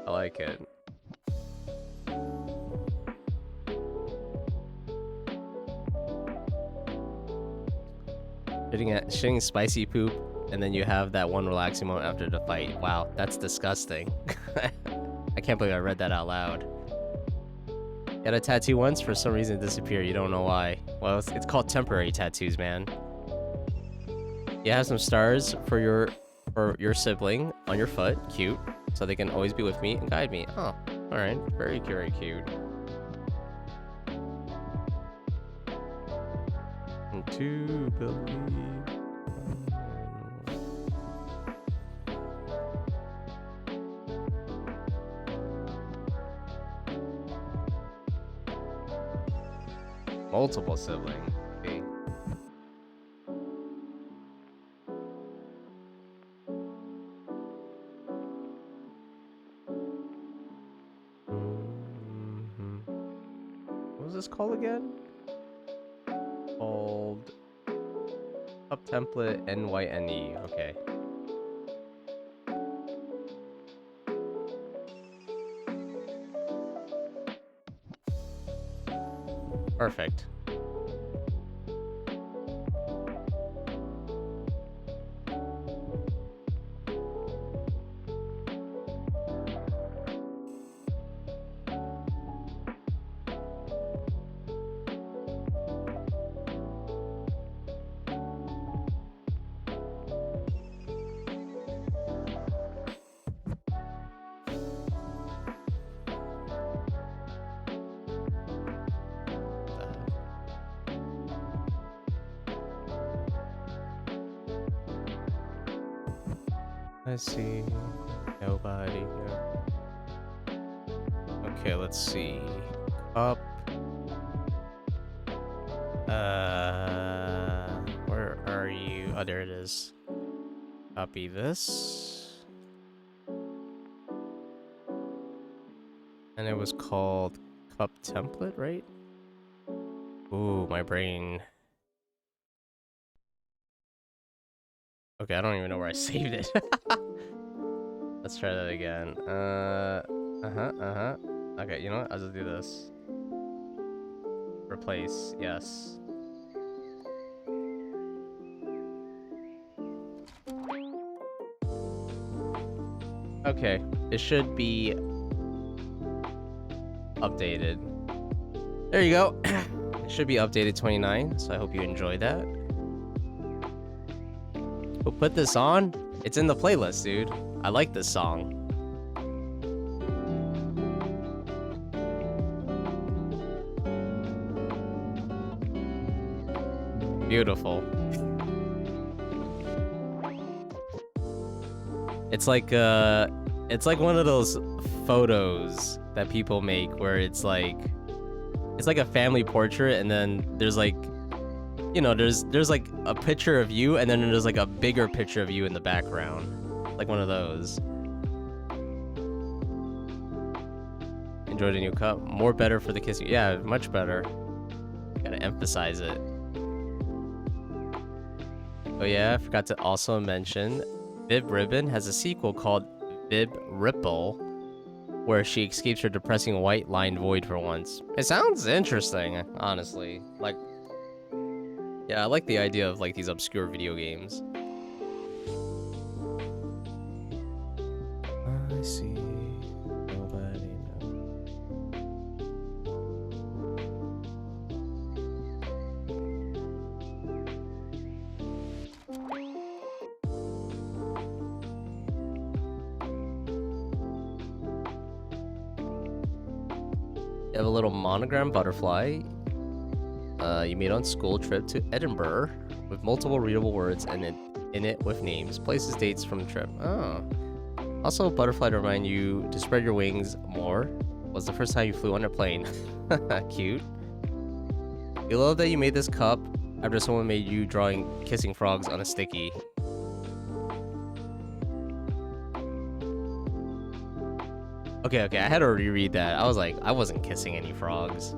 I like it. Shitting spicy poop, and then you have that one relaxing moment after the fight. Wow, that's disgusting. I can't believe I read that out loud. Got a tattoo once, for some reason it disappeared. You don't know why. Well, it's called temporary tattoos, man. You have some stars for your sibling on your foot. Cute. So they can always be with me and guide me. Oh, alright. Very, very cute. And to believe. Multiple sibling. Okay. What was this called again? Called Up Template NYNE. Okay. Perfect. Let's see. Nobody here. Okay, let's see. Up. Where are you? Oh, there it is. Copy this. And it was called Cup Template, right? Ooh, my brain. Okay, I don't even know where I saved it. Let's try that again. Okay, you know what? I'll just do this. Replace, yes. Okay, it should be updated. There you go. It should be updated 29, so I hope you enjoyed that. Who put this on? It's in the playlist, dude. I like this song. Beautiful. It's like one of those photos that people make where it's like a family portrait, and then there's like, you know, there's like a picture of you, and then there's like a bigger picture of you in the background. Like one of those. Enjoyed a new cup. More better for the kissing. Yeah, much better. Gotta emphasize it. Oh yeah, I forgot to also mention Vib Ribbon has a sequel called Vib Ripple, where she escapes her depressing white lined void for once. It sounds interesting, honestly. Like, yeah, I like the idea of like these obscure video games. I see. Nobody knows. You have a little monogram butterfly you made on school trip to Edinburgh with multiple readable words and in it with names, places, dates from the trip. Oh. Also, butterfly to remind you to spread your wings more Was the first time you flew on a plane. Cute. You love that you made this cup after someone made you drawing kissing frogs on a sticky. Okay, I had to reread that. I was like, I wasn't kissing any frogs.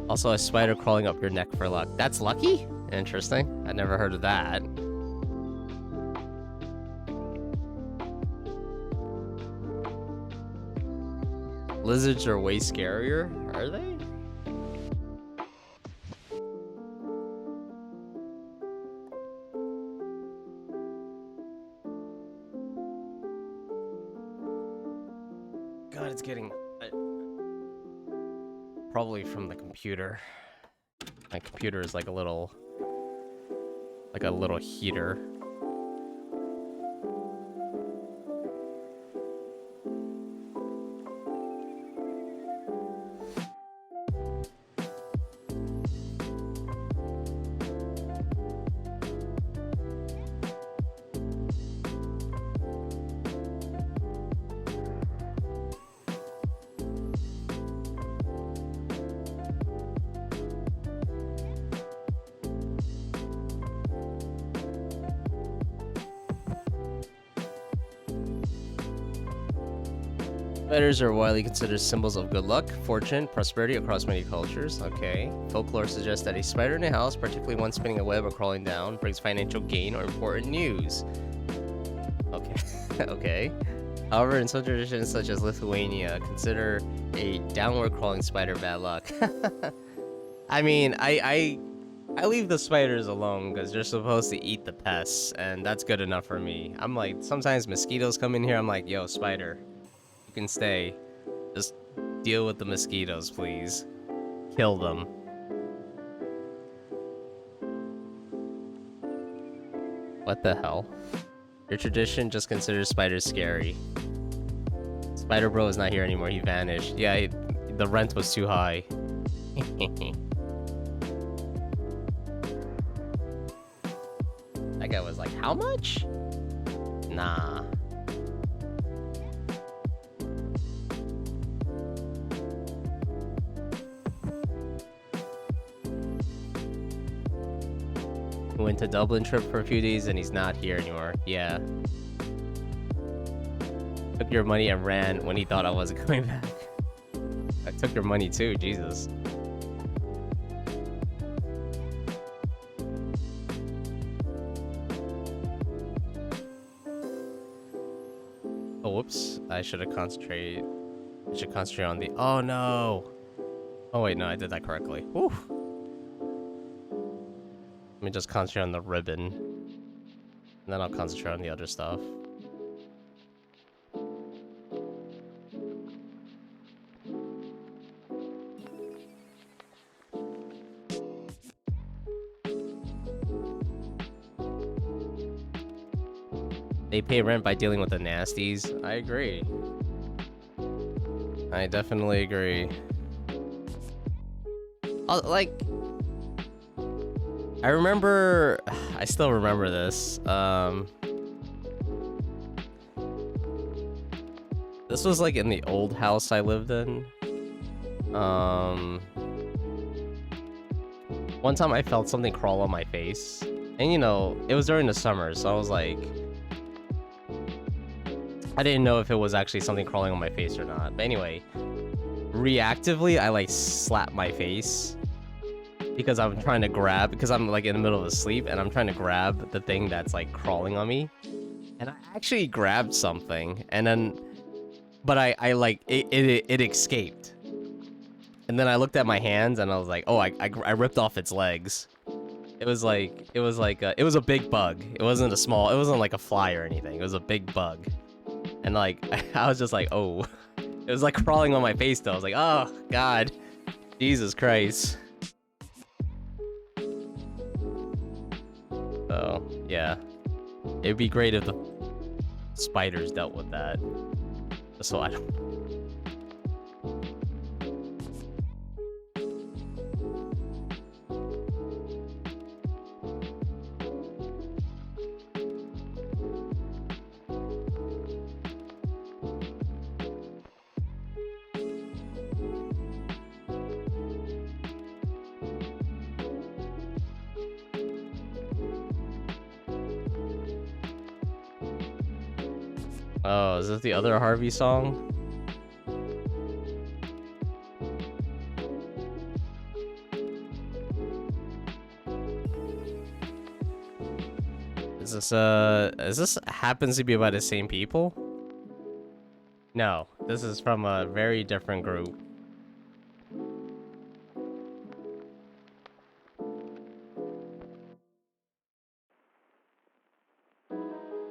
Also, a spider crawling up your neck for luck. That's lucky? Interesting. I never heard of that. Lizards are way scarier, are they? God, it's getting... probably from the computer. My computer is like a little heater. Spiders are widely considered symbols of good luck, fortune, prosperity across many cultures. Okay. Folklore suggests that a spider in a house, particularly one spinning a web or crawling down, brings financial gain or important news. Okay. Okay. However, in some traditions, such as Lithuania, consider a downward crawling spider bad luck. I mean, I leave the spiders alone because they're supposed to eat the pests, and that's good enough for me. I'm like, sometimes mosquitoes come in here, I'm like, yo, spider. You can stay. Just deal with the mosquitoes, please. Kill them. What the hell? Your tradition just considers spiders scary. Spider Bro is not here anymore. He vanished. Yeah, the rent was too high. That guy was like, how much? Nah. Went to Dublin trip for a few days and he's not here anymore. Yeah. Took your money and ran when he thought I wasn't coming back. I took your money too, Jesus. Oh, whoops. I should concentrate on the... Oh, no. Oh, wait, no, I did that correctly. Whew. Let me just concentrate on the ribbon. And then I'll concentrate on the other stuff. They pay rent by dealing with the nasties. I agree. I definitely agree. Like... I remember... I still remember this. This was like in the old house I lived in. One time I felt something crawl on my face. And you know, it was during the summer, so I was like... I didn't know if it was actually something crawling on my face or not. But anyway, reactively, I like slapped my face. Because I'm trying to grab, because I'm like in the middle of a sleep and I'm trying to grab the thing that's like crawling on me. And I actually grabbed something and then, but I like, it escaped. And then I looked at my hands and I was like, oh, I ripped off its legs. It was a big bug. It wasn't like a fly or anything. It was a big bug. And like, I was just like, oh, it was like crawling on my face though. I was like, oh God, Jesus Christ. So, yeah. It'd be great if the spiders dealt with that. So I don't... Oh, is this the other Harvey song? Is this happens to be by the same people? No, this is from a very different group.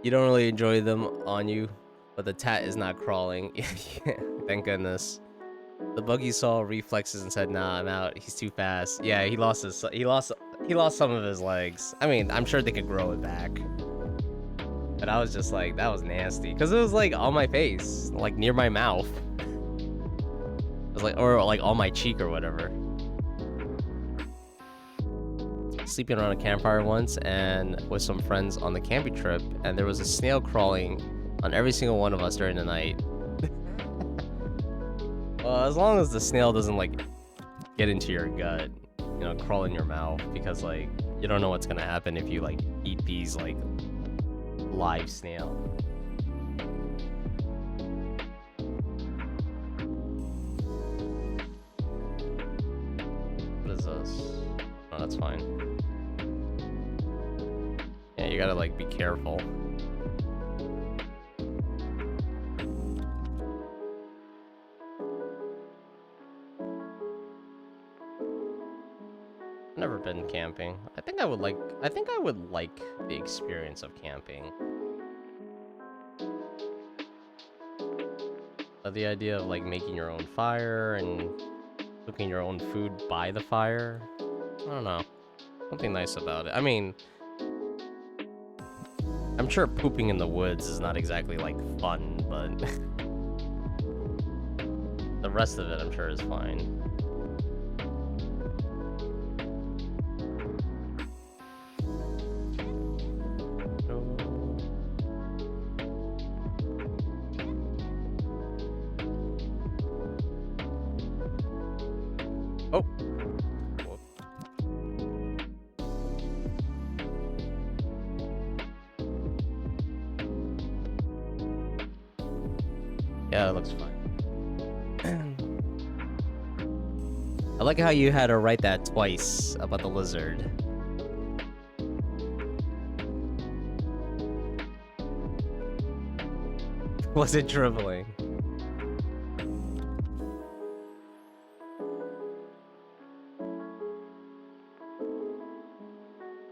You don't really enjoy them on you, but the tat is not crawling. Thank goodness. The buggy saw reflexes and said, "Nah, I'm out. He's too fast." Yeah, he lost some of his legs. I mean, I'm sure they could grow it back. But I was just like, that was nasty, cause it was like on my face, like near my mouth. It was like, or like on my cheek or whatever. Sleeping around a campfire once and with some friends on the camping trip, and there was a snail crawling on every single one of us during the night. Well, as long as the snail doesn't like get into your gut, you know, crawl in your mouth, because like you don't know what's gonna happen if you like eat these like live snail. What is this? Oh, that's fine. Yeah, you gotta like be careful. Never been camping. I think I would like the experience of camping. The idea of like making your own fire and cooking your own food by the fire. I don't know. Something nice about it. I mean, I'm sure pooping in the woods is not exactly like fun, but the rest of it I'm sure is fine. Oh. Whoop. Yeah, that looks fine. I like how you had to write that twice about the lizard. Was it dribbling?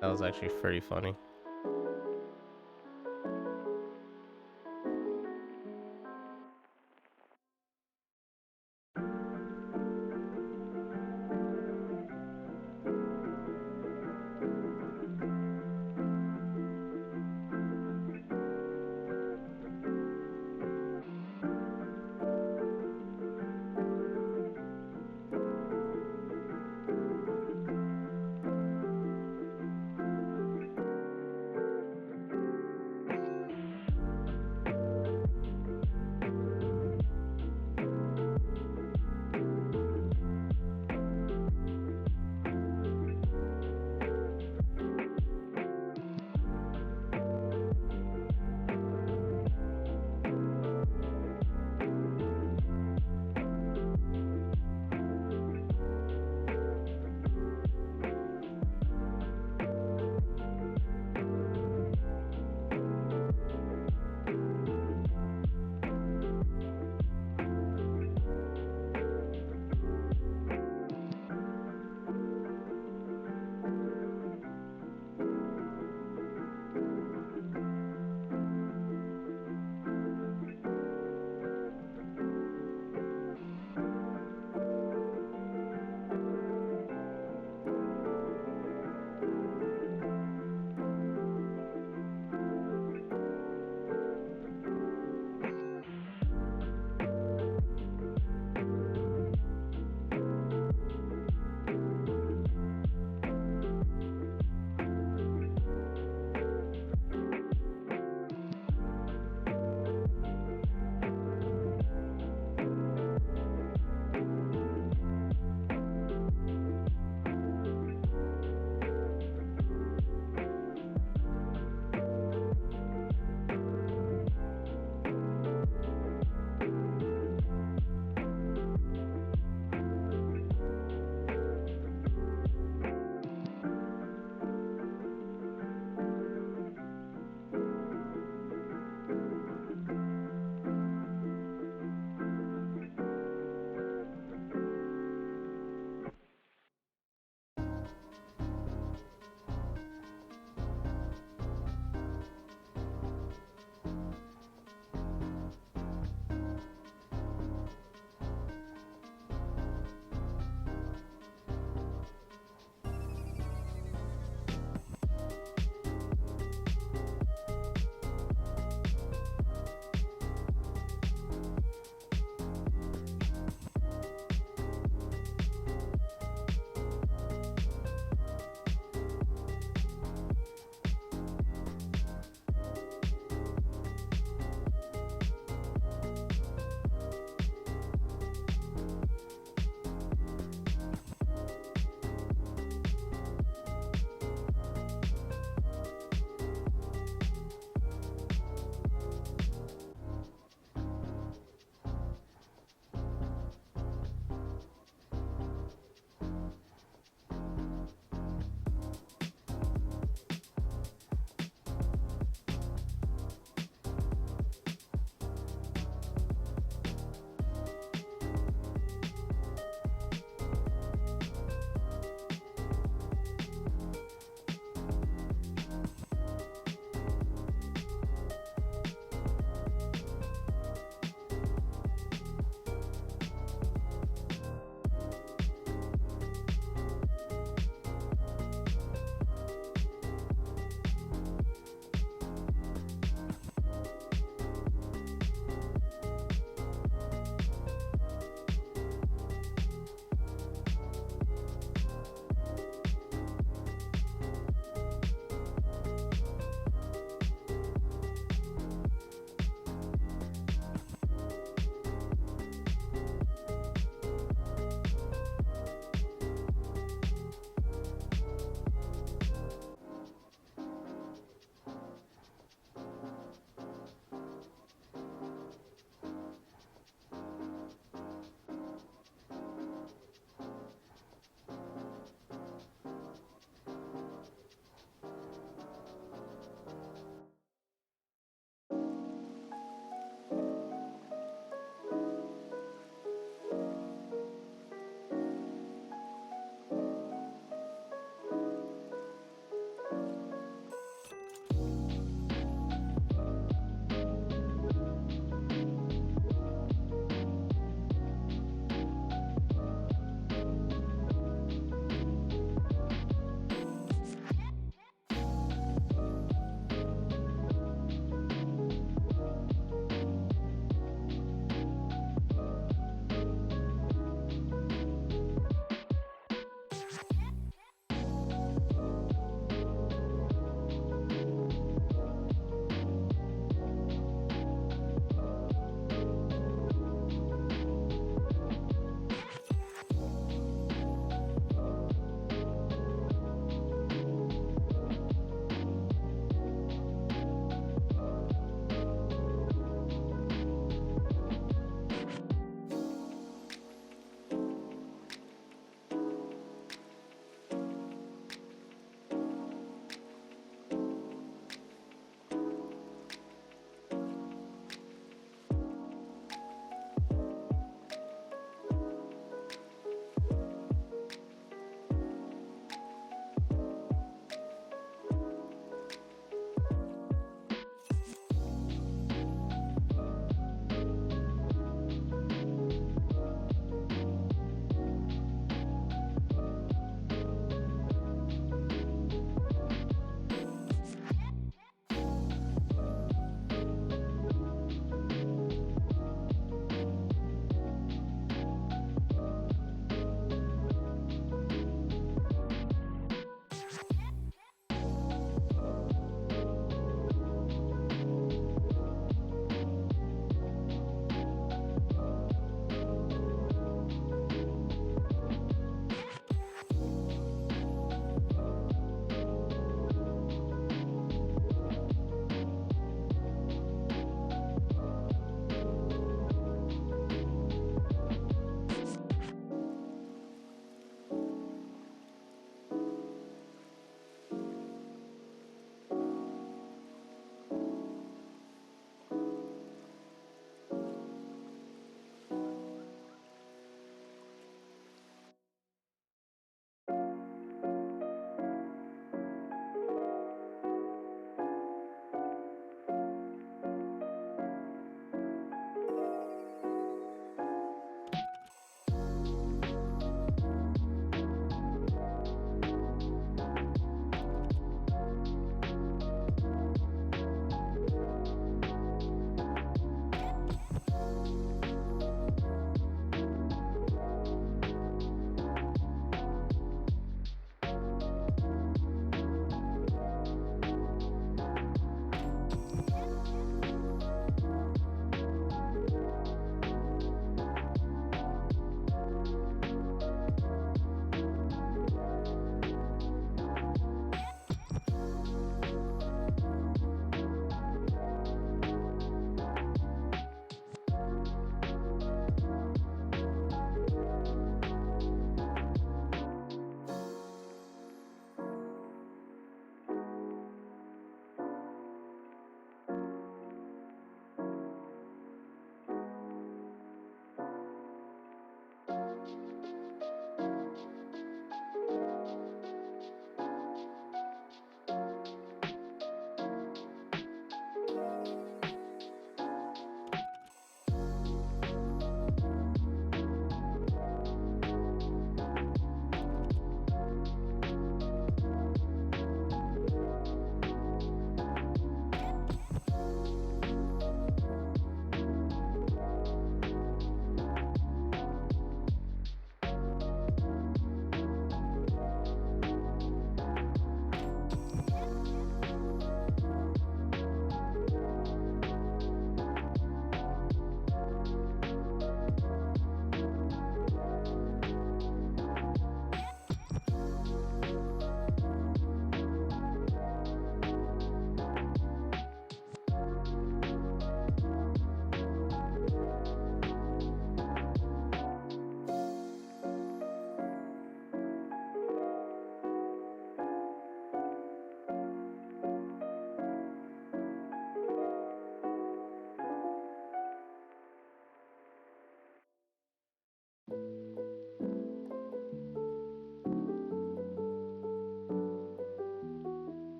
That was actually pretty funny.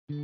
Oh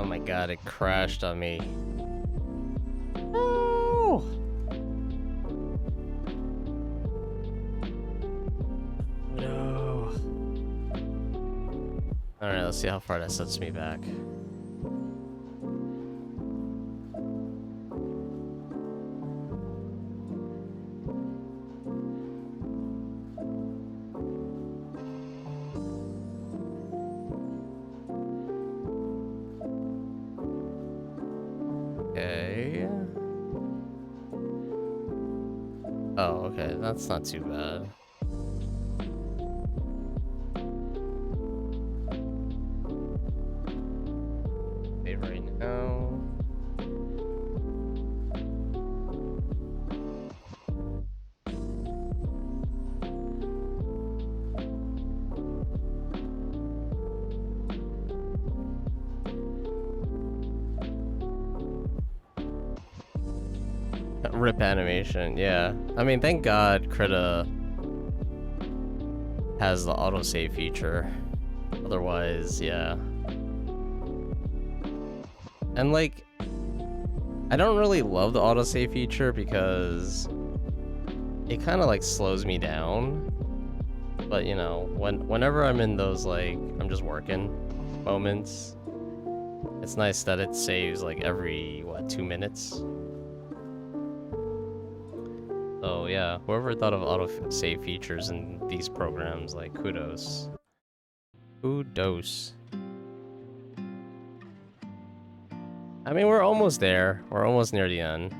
my god, it crashed on me. No! No. Alright, let's see how far that sets me back. Okay. Oh, okay, that's not too bad. Save right now. Rip animation, yeah. I mean, thank God Krita has the autosave feature. Otherwise, yeah. And like, I don't really love the autosave feature because it kind of like slows me down. But you know, whenever I'm in those like I'm just working moments, it's nice that it saves like every what 2 minutes. So yeah, whoever thought of auto save features in these programs, like kudos. Kudos. I mean, we're almost there. We're almost near the end.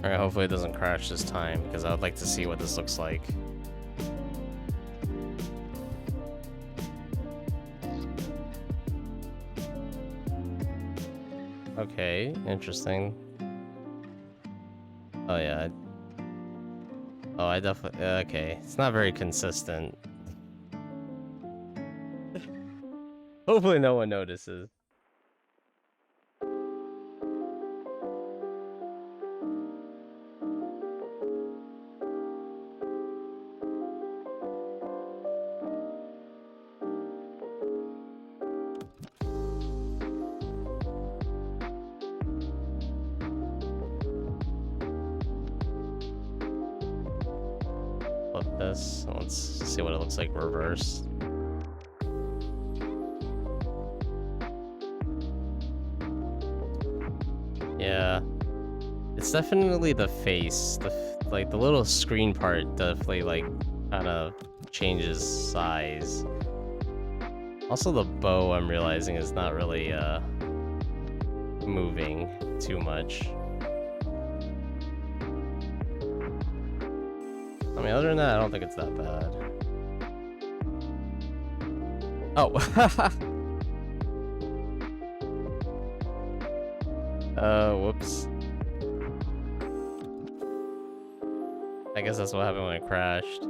Alright, hopefully it doesn't crash this time, because I would like to see what this looks like. Okay, interesting. Oh yeah. Oh, I definitely... okay, it's not very consistent. Hopefully no one notices. Flip this. Let's see what it looks like reversed. Yeah, it's definitely the face. Like the little screen part definitely like kind of changes size. Also, the bow I'm realizing is not really moving too much. I mean, other than that, I don't think it's that bad. Oh. Whoops. I guess that's what happened when it crashed.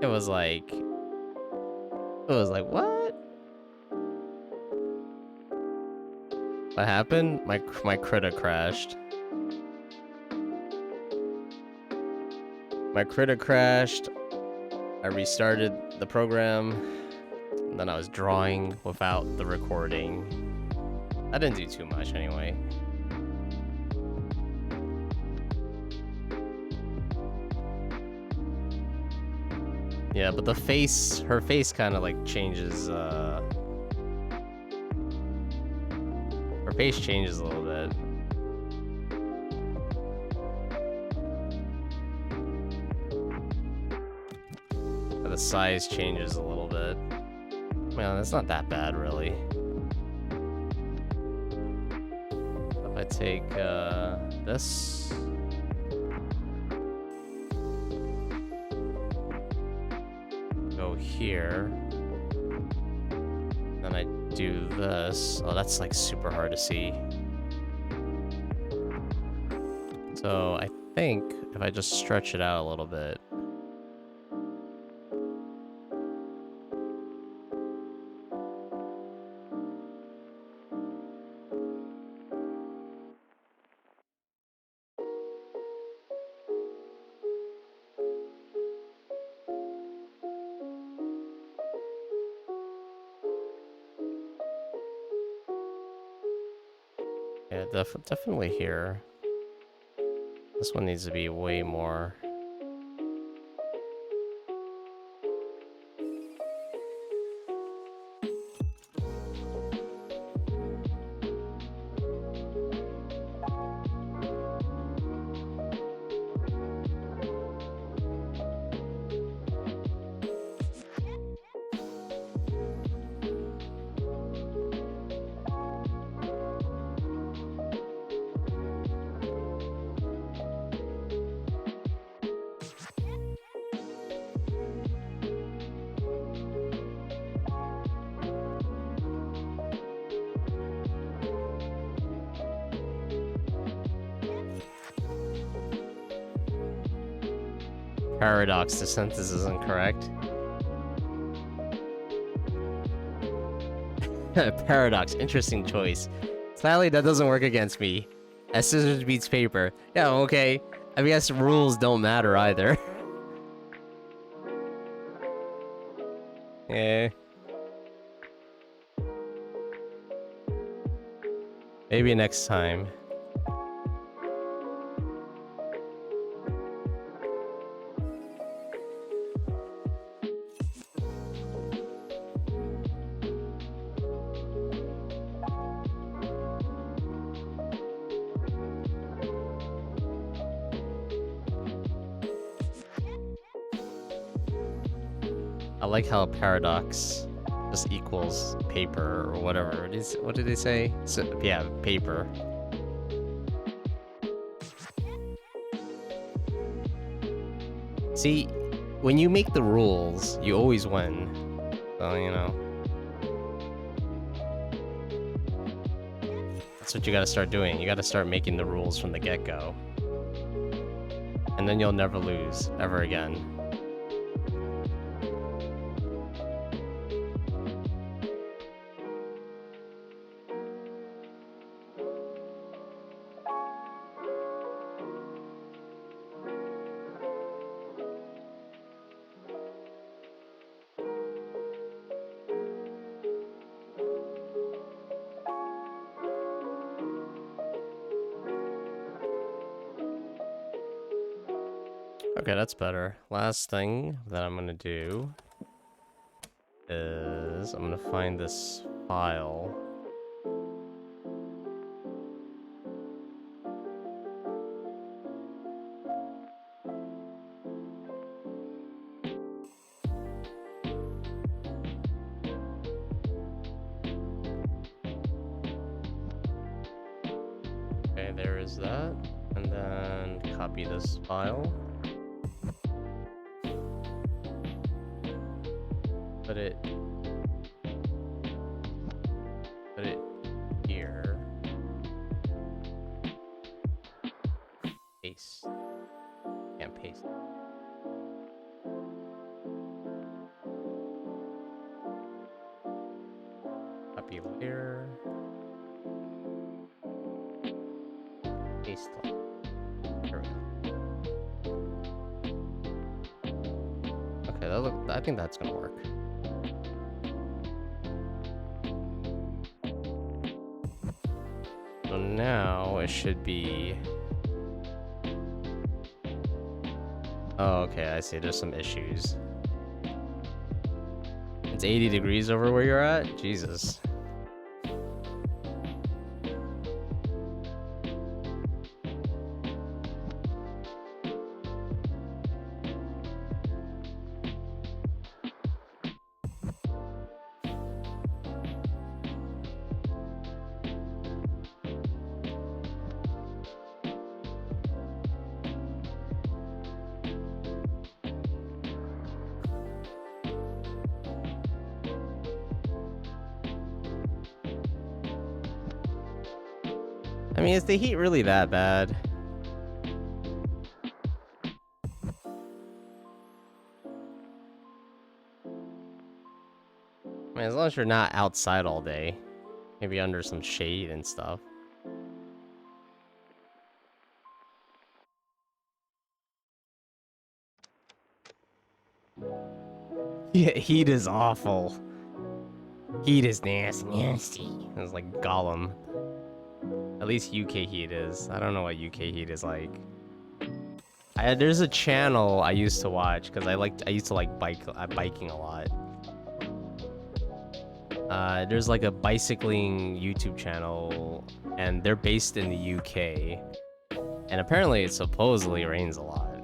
It was like, what? What happened? My critter crashed. My critter crashed. I restarted the program. And then I was drawing without the recording. I didn't do too much anyway. Yeah, but the face, her face kind of like changes, her face changes a little bit. But the size changes a little bit. Well, that's not that bad, really. If I take, this... here. Then I do this. Oh, that's like super hard to see. So I think if I just stretch it out a little bit. Yeah, definitely here. This one needs to be way more. Paradox, the sentence is incorrect. Paradox, interesting choice. Sadly, that doesn't work against me. As scissors beats paper. Yeah, okay. I guess rules don't matter either. Yeah. Maybe next time. I like how paradox just equals paper or whatever it is. What did they say? So, yeah, paper. See, when you make the rules, you always win. So, you know. That's what you gotta start doing. You gotta start making the rules from the get-go. And then you'll never lose, ever again. Okay, that's better. Last thing that I'm gonna do is I'm gonna find this file. Okay, there is that. And then copy this file. Put it here. Paste. Can't paste. Copy layer. Paste. There we go. Okay, I think that's gonna work. So now it should be. Oh, okay, I see. There's some issues. It's 80 degrees over where you're at? Jesus. I mean, is the heat really that bad? I mean, as long as you're not outside all day, maybe under some shade and stuff. Yeah, heat is awful. Heat is nasty. It's like Gollum. At least UK heat is. I don't know what UK heat is like. There's a channel I used to watch because I used to like biking a lot. There's like a bicycling YouTube channel, and they're based in the UK. And apparently it supposedly rains a lot.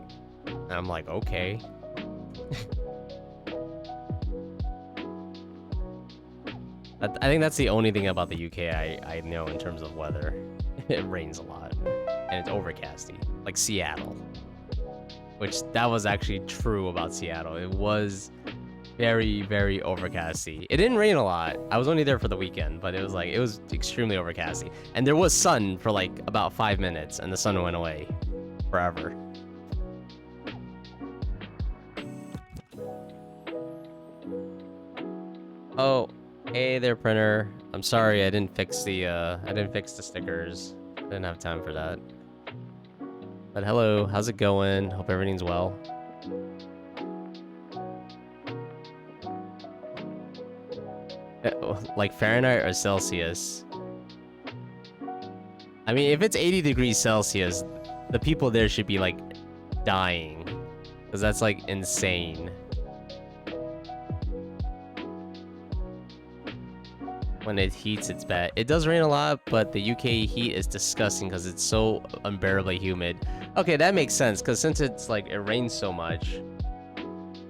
And I'm like, okay. I think that's the only thing about the UK I know in terms of weather. It rains a lot. And it's overcasty. Like Seattle. Which, that was actually true about Seattle. It was very, very overcasty. It didn't rain a lot. I was only there for the weekend, but it was extremely overcasty. And there was sun for like about 5 minutes, and the sun went away forever. Oh, hey there, printer. I'm sorry I didn't fix the stickers. I didn't have time for that. But hello, how's it going? Hope everything's well. Like Fahrenheit or Celsius? I mean, if it's 80 degrees Celsius, the people there should be like dying. Because that's like insane. When it heats, it's bad. It does rain a lot, but the UK heat is disgusting because it's so unbearably humid. Okay, that makes sense, because since it's like, it rains so much,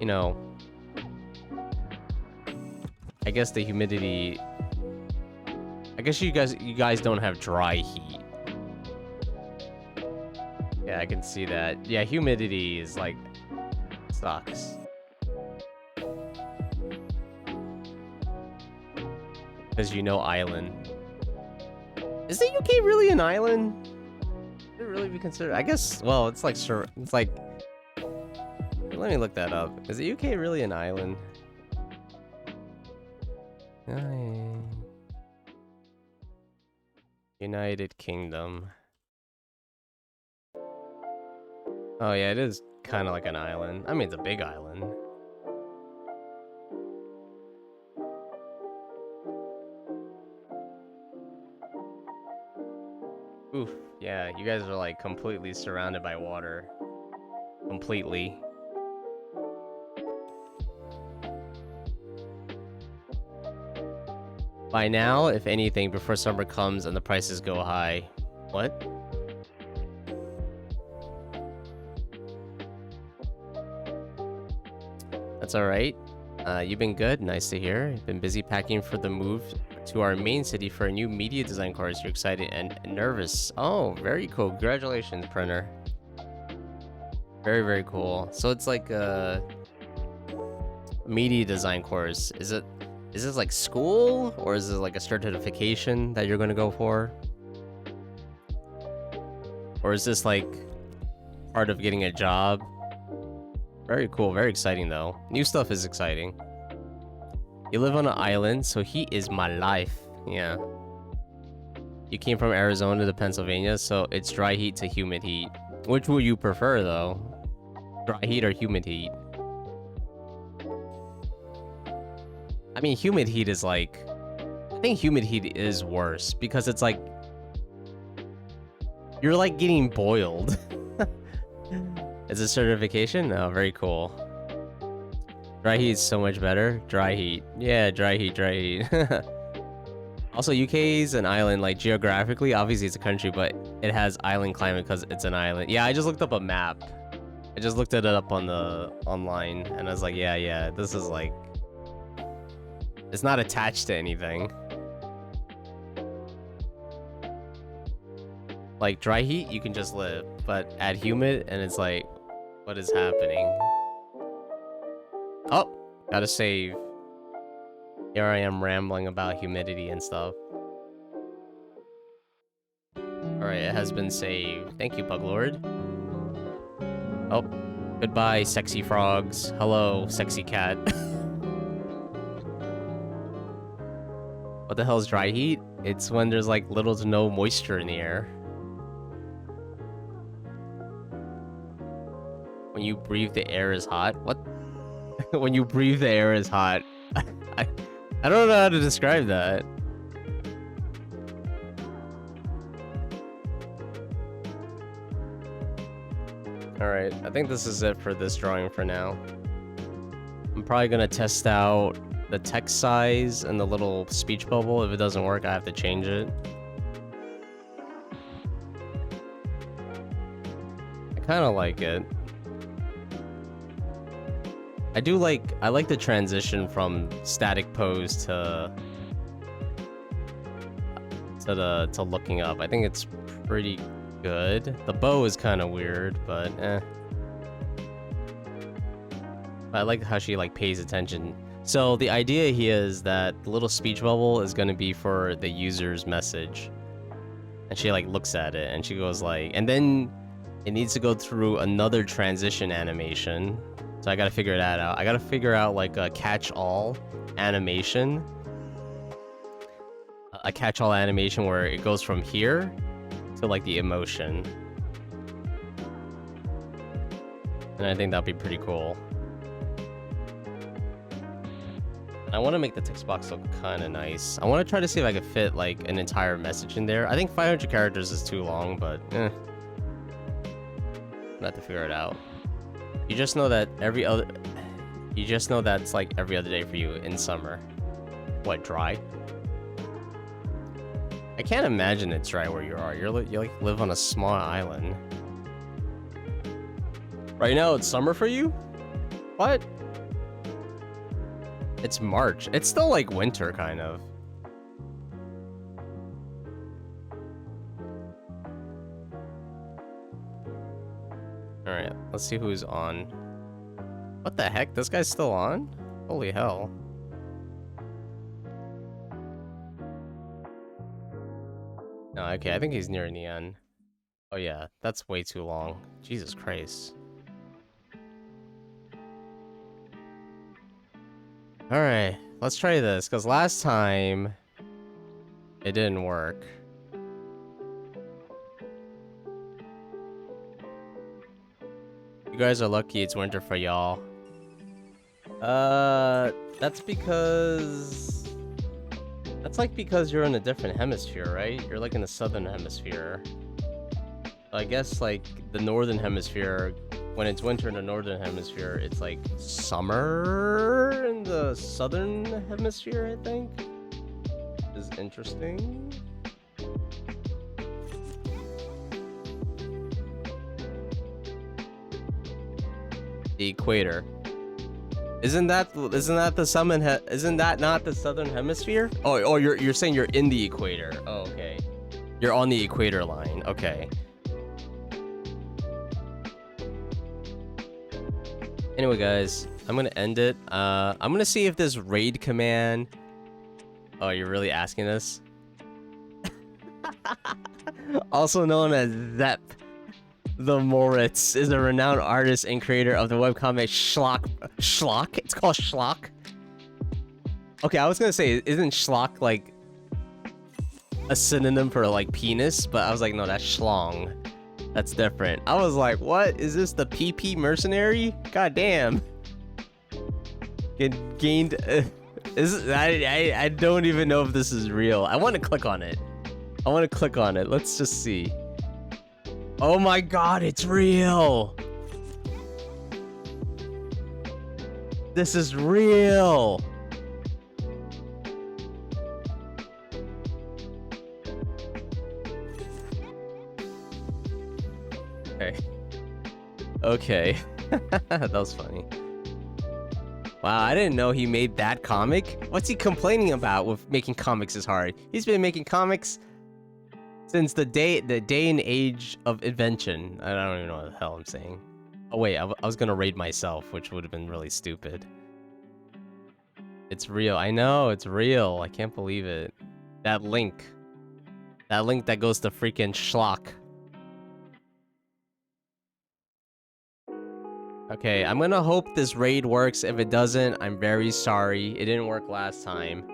you know, I guess the humidity, I guess you guys don't have dry heat. Yeah, I can see that. Yeah, humidity is like, sucks. Because you know island. Is the UK really an island? Should it really be considered? I guess, well, it's like, let me look that up. Is the UK really an island? United Kingdom. Oh yeah, it is kind of like an island. I mean, it's a big island. Oof, yeah, you guys are like completely surrounded by water. Completely. By now, if anything, before summer comes and the prices go high. What? That's alright. You've been good, nice to hear. Been busy packing for the move to our main city for a new media design course. You're excited and nervous. Oh, very cool. Congratulations, printer. Very, very cool. So it's like a media design course. Is this like school, or is it like a certification that you're gonna go for? Or is this like part of getting a job? Very cool, very exciting though. New stuff is exciting. You live on an island, so heat is my life. Yeah. You came from Arizona to Pennsylvania, so it's dry heat to humid heat. Which would you prefer though? Dry heat or humid heat? I mean, humid heat is like... I think humid heat is worse, because it's like... You're like getting boiled. Is it certification? No, very cool. Dry heat is so much better. Dry heat. Yeah, dry heat, dry heat. Also, UK is an island, like geographically. Obviously, it's a country, but it has island climate because it's an island. Yeah, I just looked up a map. I just looked it up on the online, and I was like, yeah, this is like... It's not attached to anything. Like, dry heat, you can just live. But add humid, and it's like... What is happening? Oh! Gotta save. Here I am rambling about humidity and stuff. Alright, it has been saved. Thank you, Puglord. Oh, goodbye, sexy frogs. Hello, sexy cat. What the hell is dry heat? It's when there's like little to no moisture in the air. When you breathe, the air is hot. What? When you breathe, the air is hot. I don't know how to describe that. Alright, I think this is it for this drawing for now. I'm probably gonna test out the text size and the little speech bubble. If it doesn't work, I have to change it. I kind of like it. I like the transition from static pose to looking up. I think it's pretty good. The bow is kind of weird, but eh. I like how she like pays attention. So the idea here is that the little speech bubble is going to be for the user's message. And she like looks at it and she goes like, and then it needs to go through another transition animation. So I got to figure that out. I got to figure out like a catch-all animation. A catch-all animation where it goes from here to like the emotion. And I think that'd be pretty cool. I want to make the text box look kind of nice. I want to try to see if I could fit like an entire message in there. I think 500 characters is too long, but eh. I'll have to figure it out. You just know that you just know that's like every other day for you in summer. What, dry? I can't imagine it's dry where you are. You like live on a small island. Right now it's summer for you? What? It's March. It's still like winter, kind of. Alright, let's see who's on. What the heck? This guy's still on? Holy hell. No, okay, I think he's nearing the end. Oh yeah, that's way too long. Jesus Christ. Alright, let's try this, because last time it didn't work. You guys are lucky it's winter for y'all. That's because... That's like because you're in a different hemisphere, right? You're like in the southern hemisphere. I guess like the northern hemisphere, when it's winter in the northern hemisphere, it's like summer in the southern hemisphere, I think. Is interesting. The equator. Isn't that the summon? Isn't that not the southern hemisphere? Oh, you're saying you're in the equator. Oh, okay. You're on the equator line. Okay. Anyway, guys, I'm gonna end it. I'm gonna see if this raid command. Oh, you're really asking this? Also known as Zep. The Moritz is a renowned artist and creator of the webcomic Schlock. Schlock? It's called Schlock? Okay, I was gonna say, isn't Schlock like a synonym for like penis? But I was like, no, that's Schlong. That's different. I was like, what? Is this the PP mercenary? God damn. Gained... I don't even know if this is real. I want to click on it. Let's just see. Oh my god, it's real! This is real! Okay. Okay. That was funny. Wow, I didn't know he made that comic. What's he complaining about with making comics is hard? He's been making comics since the day and age of invention. I don't even know what the hell I'm saying. Oh wait, I was gonna raid myself, which would have been really stupid. It's real. I know, it's real. I can't believe it. That link. That link that goes to freaking schlock. Okay, I'm gonna hope this raid works. If it doesn't, I'm very sorry. It didn't work last time.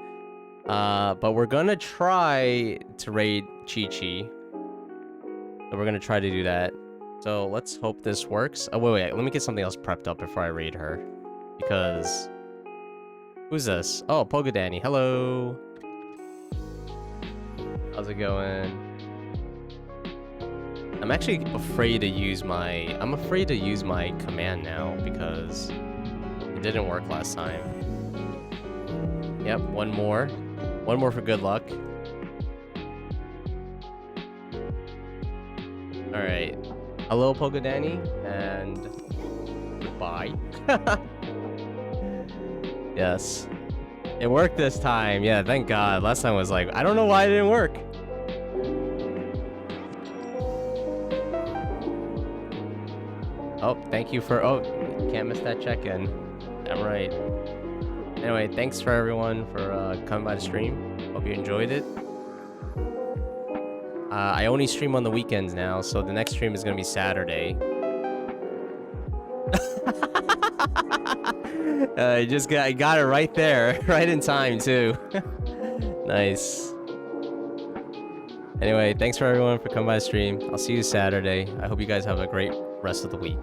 But we're gonna try to raid Chi-Chi. So we're gonna try to do that. So let's hope this works. Oh, wait. Let me get something else prepped up before I raid her. Because... Who's this? Oh, Pogo Danny. Hello. How's it going? I'm actually afraid to use my... I'm afraid to use my command now because it didn't work last time. Yep, one more. One more for good luck. Alright. Hello, Pogo Danny, and goodbye. Yes. It worked this time. Yeah, thank God. Last time was like, I don't know why it didn't work. Oh, thank you for... Oh, can't miss that check-in. I'm right. Anyway, thanks for everyone for coming by the stream. Hope you enjoyed it. I only stream on the weekends now, so the next stream is going to be Saturday. I got it right there. Right in time, too. Nice. Anyway, thanks for everyone for coming by the stream. I'll see you Saturday. I hope you guys have a great rest of the week.